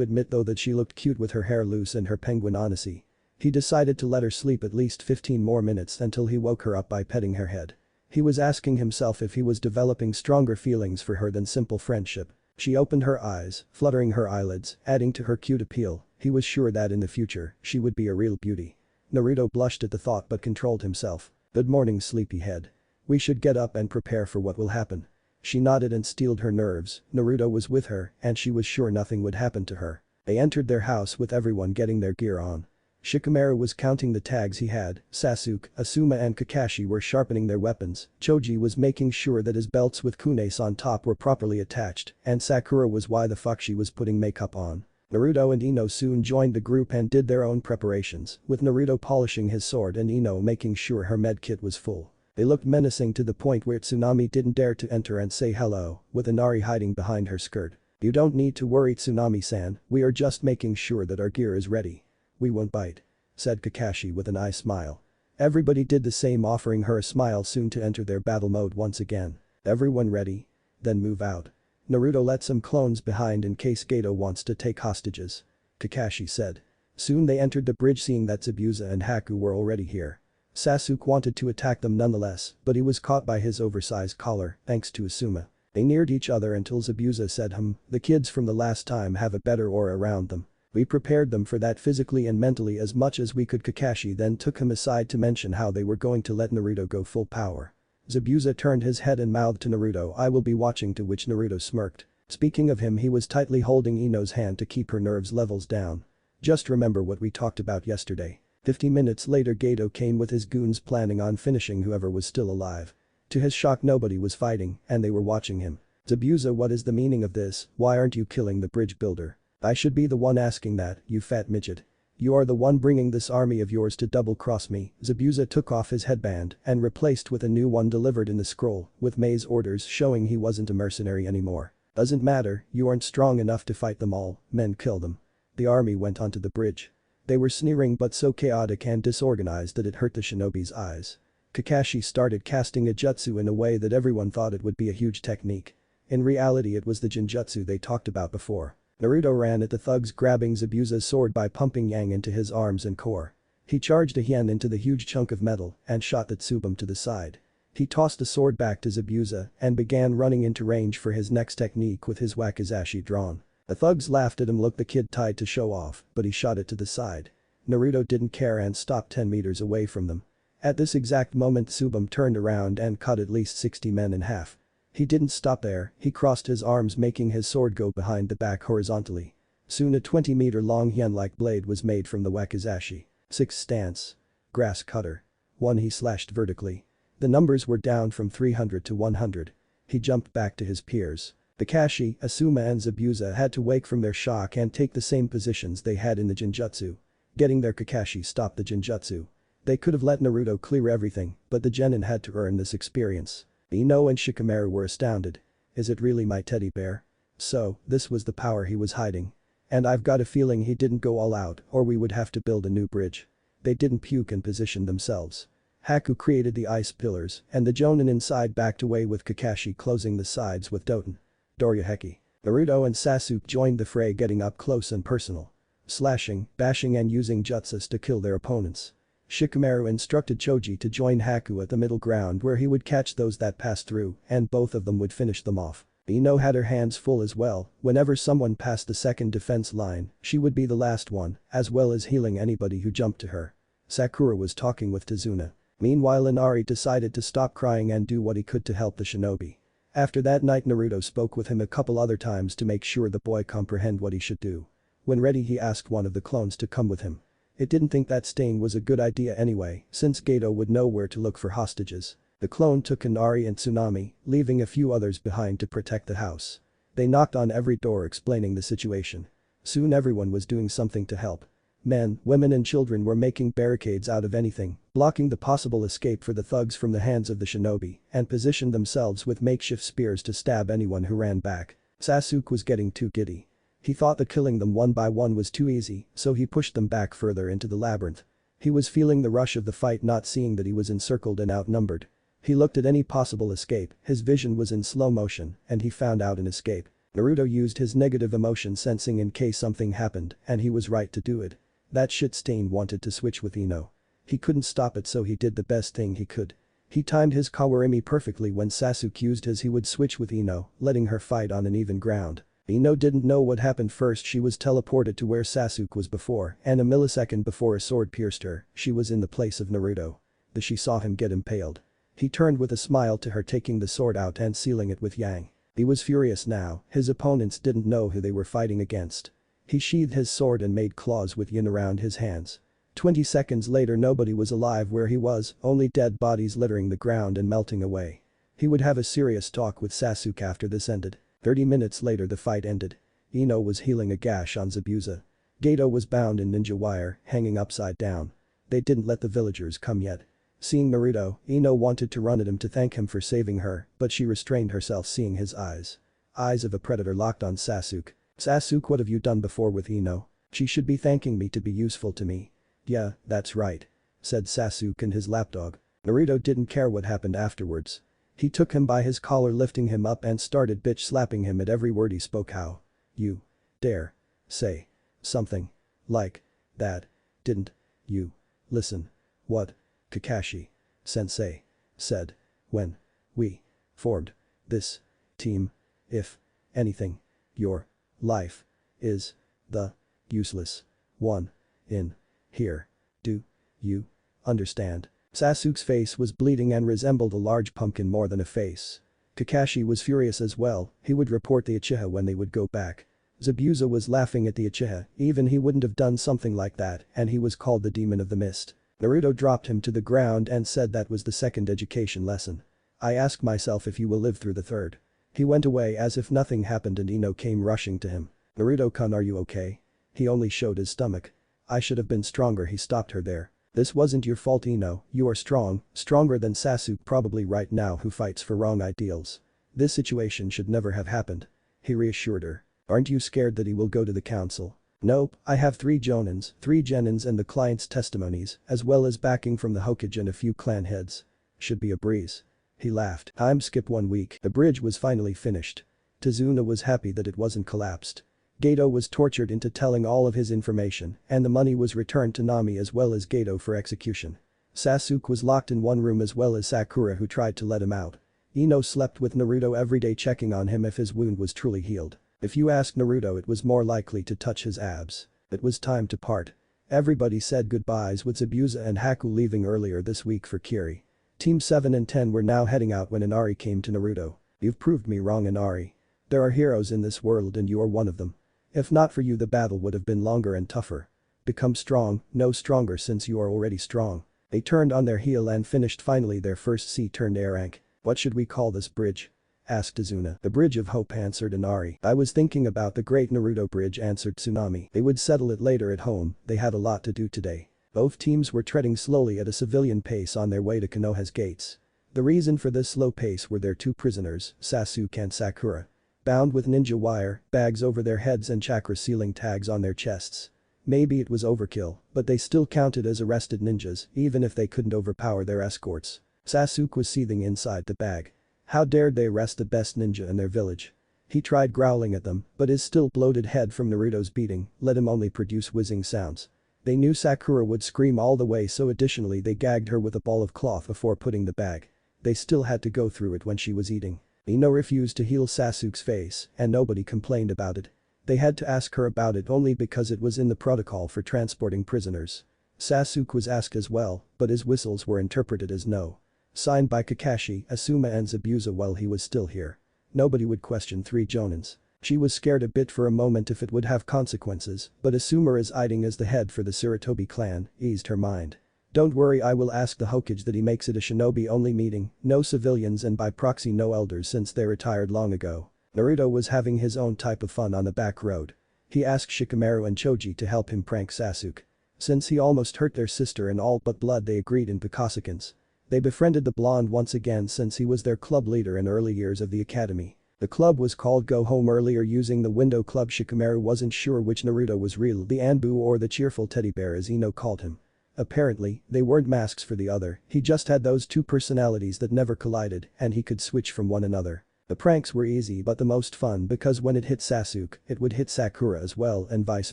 admit though that she looked cute with her hair loose and her penguin honesty. He decided to let her sleep at least 15 more minutes until he woke her up by petting her head. He was asking himself if he was developing stronger feelings for her than simple friendship. She opened her eyes, fluttering her eyelids, adding to her cute appeal. He was sure that in the future, she would be a real beauty. Naruto blushed at the thought but controlled himself. "Good morning sleepyhead. We should get up and prepare for what will happen." She nodded and steeled her nerves. Naruto was with her and she was sure nothing would happen to her. They entered their house with everyone getting their gear on. Shikamaru was counting the tags he had, Sasuke, Asuma and Kakashi were sharpening their weapons, Choji was making sure that his belts with kunes on top were properly attached, and Sakura was why the fuck she was putting makeup on. Naruto and Ino soon joined the group and did their own preparations, with Naruto polishing his sword and Ino making sure her medkit was full. They looked menacing to the point where Tsunami didn't dare to enter and say hello, with Inari hiding behind her skirt. "You don't need to worry Tsunami-san, we are just making sure that our gear is ready. We won't bite," said Kakashi with an eye smile. Everybody did the same offering her a smile soon to enter their battle mode once again. "Everyone ready? Then move out. Naruto left some clones behind in case Gato wants to take hostages," Kakashi said. Soon they entered the bridge seeing that Zabuza and Haku were already here. Sasuke wanted to attack them nonetheless, but he was caught by his oversized collar, thanks to Asuma. They neared each other until Zabuza said the kids from the last time have a better aura around them. We prepared them for that physically and mentally as much as we could." Kakashi then took him aside to mention how they were going to let Naruto go full power. Zabuza turned his head and mouthed to Naruto, "I will be watching," to which Naruto smirked. Speaking of him he was tightly holding Ino's hand to keep her nerves levels down. "Just remember what we talked about yesterday." 50 minutes later Gato came with his goons planning on finishing whoever was still alive. To his shock nobody was fighting and they were watching him. "Zabuza what is the meaning of this, why aren't you killing the bridge builder?" "I should be the one asking that, you fat midget. You are the one bringing this army of yours to double-cross me." Zabuza took off his headband and replaced with a new one delivered in the scroll, with Mei's orders showing he wasn't a mercenary anymore. "Doesn't matter, you aren't strong enough to fight them all, men kill them." The army went onto the bridge. They were sneering but so chaotic and disorganized that it hurt the shinobi's eyes. Kakashi started casting a jutsu in a way that everyone thought it would be a huge technique. In reality it was the genjutsu they talked about before. Naruto ran at the thugs grabbing Zabuza's sword by pumping yang into his arms and core. He charged a hien into the huge chunk of metal and shot the Tsubame to the side. He tossed the sword back to Zabuza and began running into range for his next technique with his wakizashi drawn. The thugs laughed at him. "Look, the kid tried to show off, but he shot it to the side." Naruto didn't care and stopped 10 meters away from them. At this exact moment Tsubame turned around and cut at least 60 men in half. He didn't stop there, he crossed his arms making his sword go behind the back horizontally. Soon a 20-meter long hien-like blade was made from the wakizashi. 6 stance. Grass cutter. 1 he slashed vertically. The numbers were down from 300 to 100. He jumped back to his peers. Kakashi, Asuma and Zabuza had to wake from their shock and take the same positions they had in the Genjutsu. Getting there, Kakashi stopped the Genjutsu. They could have let Naruto clear everything, but the genin had to earn this experience. Ino and Shikamaru were astounded. Is it really my teddy bear? So, this was the power he was hiding. And I've got a feeling he didn't go all out or we would have to build a new bridge. They didn't puke and position themselves. Haku created the ice pillars and the Jonin inside backed away with Kakashi closing the sides with Doton. Doryuheki. Naruto and Sasuke joined the fray, getting up close and personal. Slashing, bashing and using jutsus to kill their opponents. Shikamaru instructed Choji to join Haku at the middle ground where he would catch those that passed through and both of them would finish them off. Ino had her hands full as well. Whenever someone passed the second defense line, she would be the last one, as well as healing anybody who jumped to her. Sakura was talking with Tazuna. Meanwhile, Inari decided to stop crying and do what he could to help the shinobi. After that night, Naruto spoke with him a couple other times to make sure the boy comprehend what he should do. When ready, he asked one of the clones to come with him. It didn't think that staying was a good idea anyway, since Gato would know where to look for hostages. The clone took Inari and Tsunami, leaving a few others behind to protect the house. They knocked on every door explaining the situation. Soon everyone was doing something to help. Men, women and children were making barricades out of anything, blocking the possible escape for the thugs from the hands of the shinobi, and positioned themselves with makeshift spears to stab anyone who ran back. Sasuke was getting too giddy. He thought that killing them one by one was too easy, so he pushed them back further into the labyrinth. He was feeling the rush of the fight, not seeing that he was encircled and outnumbered. He looked at any possible escape, his vision was in slow motion, and he found out an escape. Naruto used his negative emotion sensing in case something happened, and he was right to do it. That shit stain wanted to switch with Ino. He couldn't stop it, so he did the best thing he could. He timed his Kawarimi perfectly. When Sasuke used his, he would switch with Ino, letting her fight on an even ground. Ino didn't know what happened first. She was teleported to where Sasuke was before, and a millisecond before a sword pierced her, she was in the place of Naruto. She saw him get impaled. He turned with a smile to her, taking the sword out and sealing it with yang. He was furious now, his opponents didn't know who they were fighting against. He sheathed his sword and made claws with yin around his hands. 20 seconds later, nobody was alive where he was, only dead bodies littering the ground and melting away. He would have a serious talk with Sasuke after this ended. 30 minutes later, the fight ended. Ino was healing a gash on Zabuza. Gato was bound in ninja wire, hanging upside down. They didn't let the villagers come yet. Seeing Naruto, Ino wanted to run at him to thank him for saving her, but she restrained herself, seeing his eyes. Eyes of a predator locked on Sasuke. Sasuke, what have you done before with Ino? She should be thanking me to be useful to me. Yeah, that's right. Said Sasuke and his lapdog. Naruto didn't care what happened afterwards. He took him by his collar, lifting him up and started bitch slapping him at every word he spoke. How you dare say something like that? Didn't you listen? What Kakashi sensei said when we formed this team? If anything, your life is the useless one in here. Do you understand? Sasuke's face was bleeding and resembled a large pumpkin more than a face. Kakashi was furious as well. He would report the Uchiha when they would go back. Zabuza was laughing at the Uchiha, even he wouldn't have done something like that, and he was called the Demon of the Mist. Naruto dropped him to the ground and said that was the second education lesson. I ask myself if you will live through the third. He went away as if nothing happened and Ino came rushing to him. Naruto-kun, are you okay? He only showed his stomach. I should have been stronger. He stopped her there. This wasn't your fault, Ino. You are strong, stronger than Sasuke probably right now, who fights for wrong ideals. This situation should never have happened. He reassured her. Aren't you scared that he will go to the council? Nope, I have 3 jonins, 3 genins and the client's testimonies, as well as backing from the Hokage and a few clan heads. Should be a breeze. He laughed. Skip 1 week. The bridge was finally finished. Tazuna was happy that it wasn't collapsed. Gato was tortured into telling all of his information, and the money was returned to Nami as well as Gato for execution. Sasuke was locked in one room as well as Sakura, who tried to let him out. Ino slept with Naruto every day, checking on him if his wound was truly healed. If you ask Naruto, it was more likely to touch his abs. It was time to part. Everybody said goodbyes, with Zabuza and Haku leaving earlier this week for Kiri. Team 7 and 10 were now heading out when Inari came to Naruto. You've proved me wrong, Inari. There are heroes in this world and you are one of them. If not for you, the battle would have been longer and tougher. Become strong, no stronger since you are already strong. They turned on their heel and finished finally their first C-turned-air rank. What should we call this bridge? Asked Azuna. The Bridge of Hope, answered Inari. I was thinking about the Great Naruto Bridge, answered Tsunami. They would settle it later at home, they had a lot to do today. Both teams were treading slowly at a civilian pace on their way to Konoha's gates. The reason for this slow pace were their two prisoners, Sasuke and Sakura. Bound with ninja wire, bags over their heads and chakra sealing tags on their chests. Maybe it was overkill, but they still counted as arrested ninjas, even if they couldn't overpower their escorts. Sasuke was seething inside the bag. How dared they arrest the best ninja in their village? He tried growling at them, but his still bloated head from Naruto's beating let him only produce whizzing sounds. They knew Sakura would scream all the way, so additionally they gagged her with a ball of cloth before putting the bag. They still had to go through it when she was eating. Ino refused to heal Sasuke's face, and nobody complained about it. They had to ask her about it only because it was in the protocol for transporting prisoners. Sasuke was asked as well, but his whistles were interpreted as no. Signed by Kakashi, Asuma and Zabuza while he was still here. Nobody would question three jonins. She was scared a bit for a moment if it would have consequences, but Asuma is eyeing as the head for the Sarutobi clan eased her mind. Don't worry, I will ask the Hokage that he makes it a shinobi-only meeting, no civilians and by proxy no elders since they retired long ago. Naruto was having his own type of fun on the back road. He asked Shikamaru and Choji to help him prank Sasuke. Since he almost hurt their sister in all but blood, they agreed in precautions. They befriended the blonde once again since he was their club leader in early years of the academy. The club was called Go Home earlier using the window club. Shikamaru wasn't sure which Naruto was real, the Anbu or the cheerful teddy bear as Ino called him. Apparently, they weren't masks for the other, he just had those two personalities that never collided and he could switch from one another. The pranks were easy but the most fun because when it hit Sasuke, it would hit Sakura as well and vice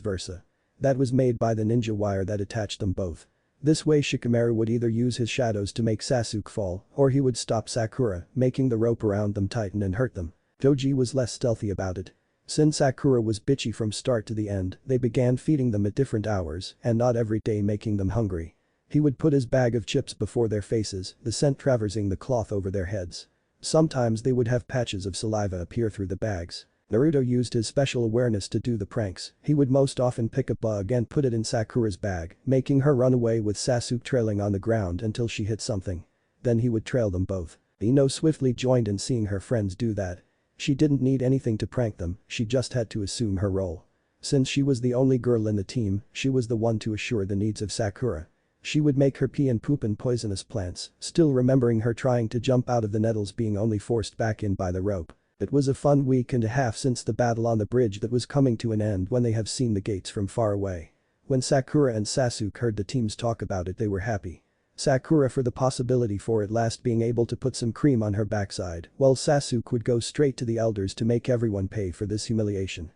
versa. That was made by the ninja wire that attached them both. This way Shikamaru would either use his shadows to make Sasuke fall or he would stop Sakura, making the rope around them tighten and hurt them. Toji was less stealthy about it. Since Sakura was bitchy from start to the end, they began feeding them at different hours and not every day, making them hungry. He would put his bag of chips before their faces, the scent traversing the cloth over their heads. Sometimes they would have patches of saliva appear through the bags. Naruto used his special awareness to do the pranks. He would most often pick a bug and put it in Sakura's bag, making her run away with Sasuke trailing on the ground until she hit something. Then he would trail them both. Ino swiftly joined in seeing her friends do that. She didn't need anything to prank them, she just had to assume her role. Since she was the only girl in the team, she was the one to assure the needs of Sakura. She would make her pee and poop in poisonous plants, still remembering her trying to jump out of the nettles being only forced back in by the rope. It was a fun week and a half since the battle on the bridge that was coming to an end when they have seen the gates from far away. When Sakura and Sasuke heard the teams talk about it, they were happy. Sakura for the possibility for at last being able to put some cream on her backside, while Sasuke would go straight to the elders to make everyone pay for this humiliation.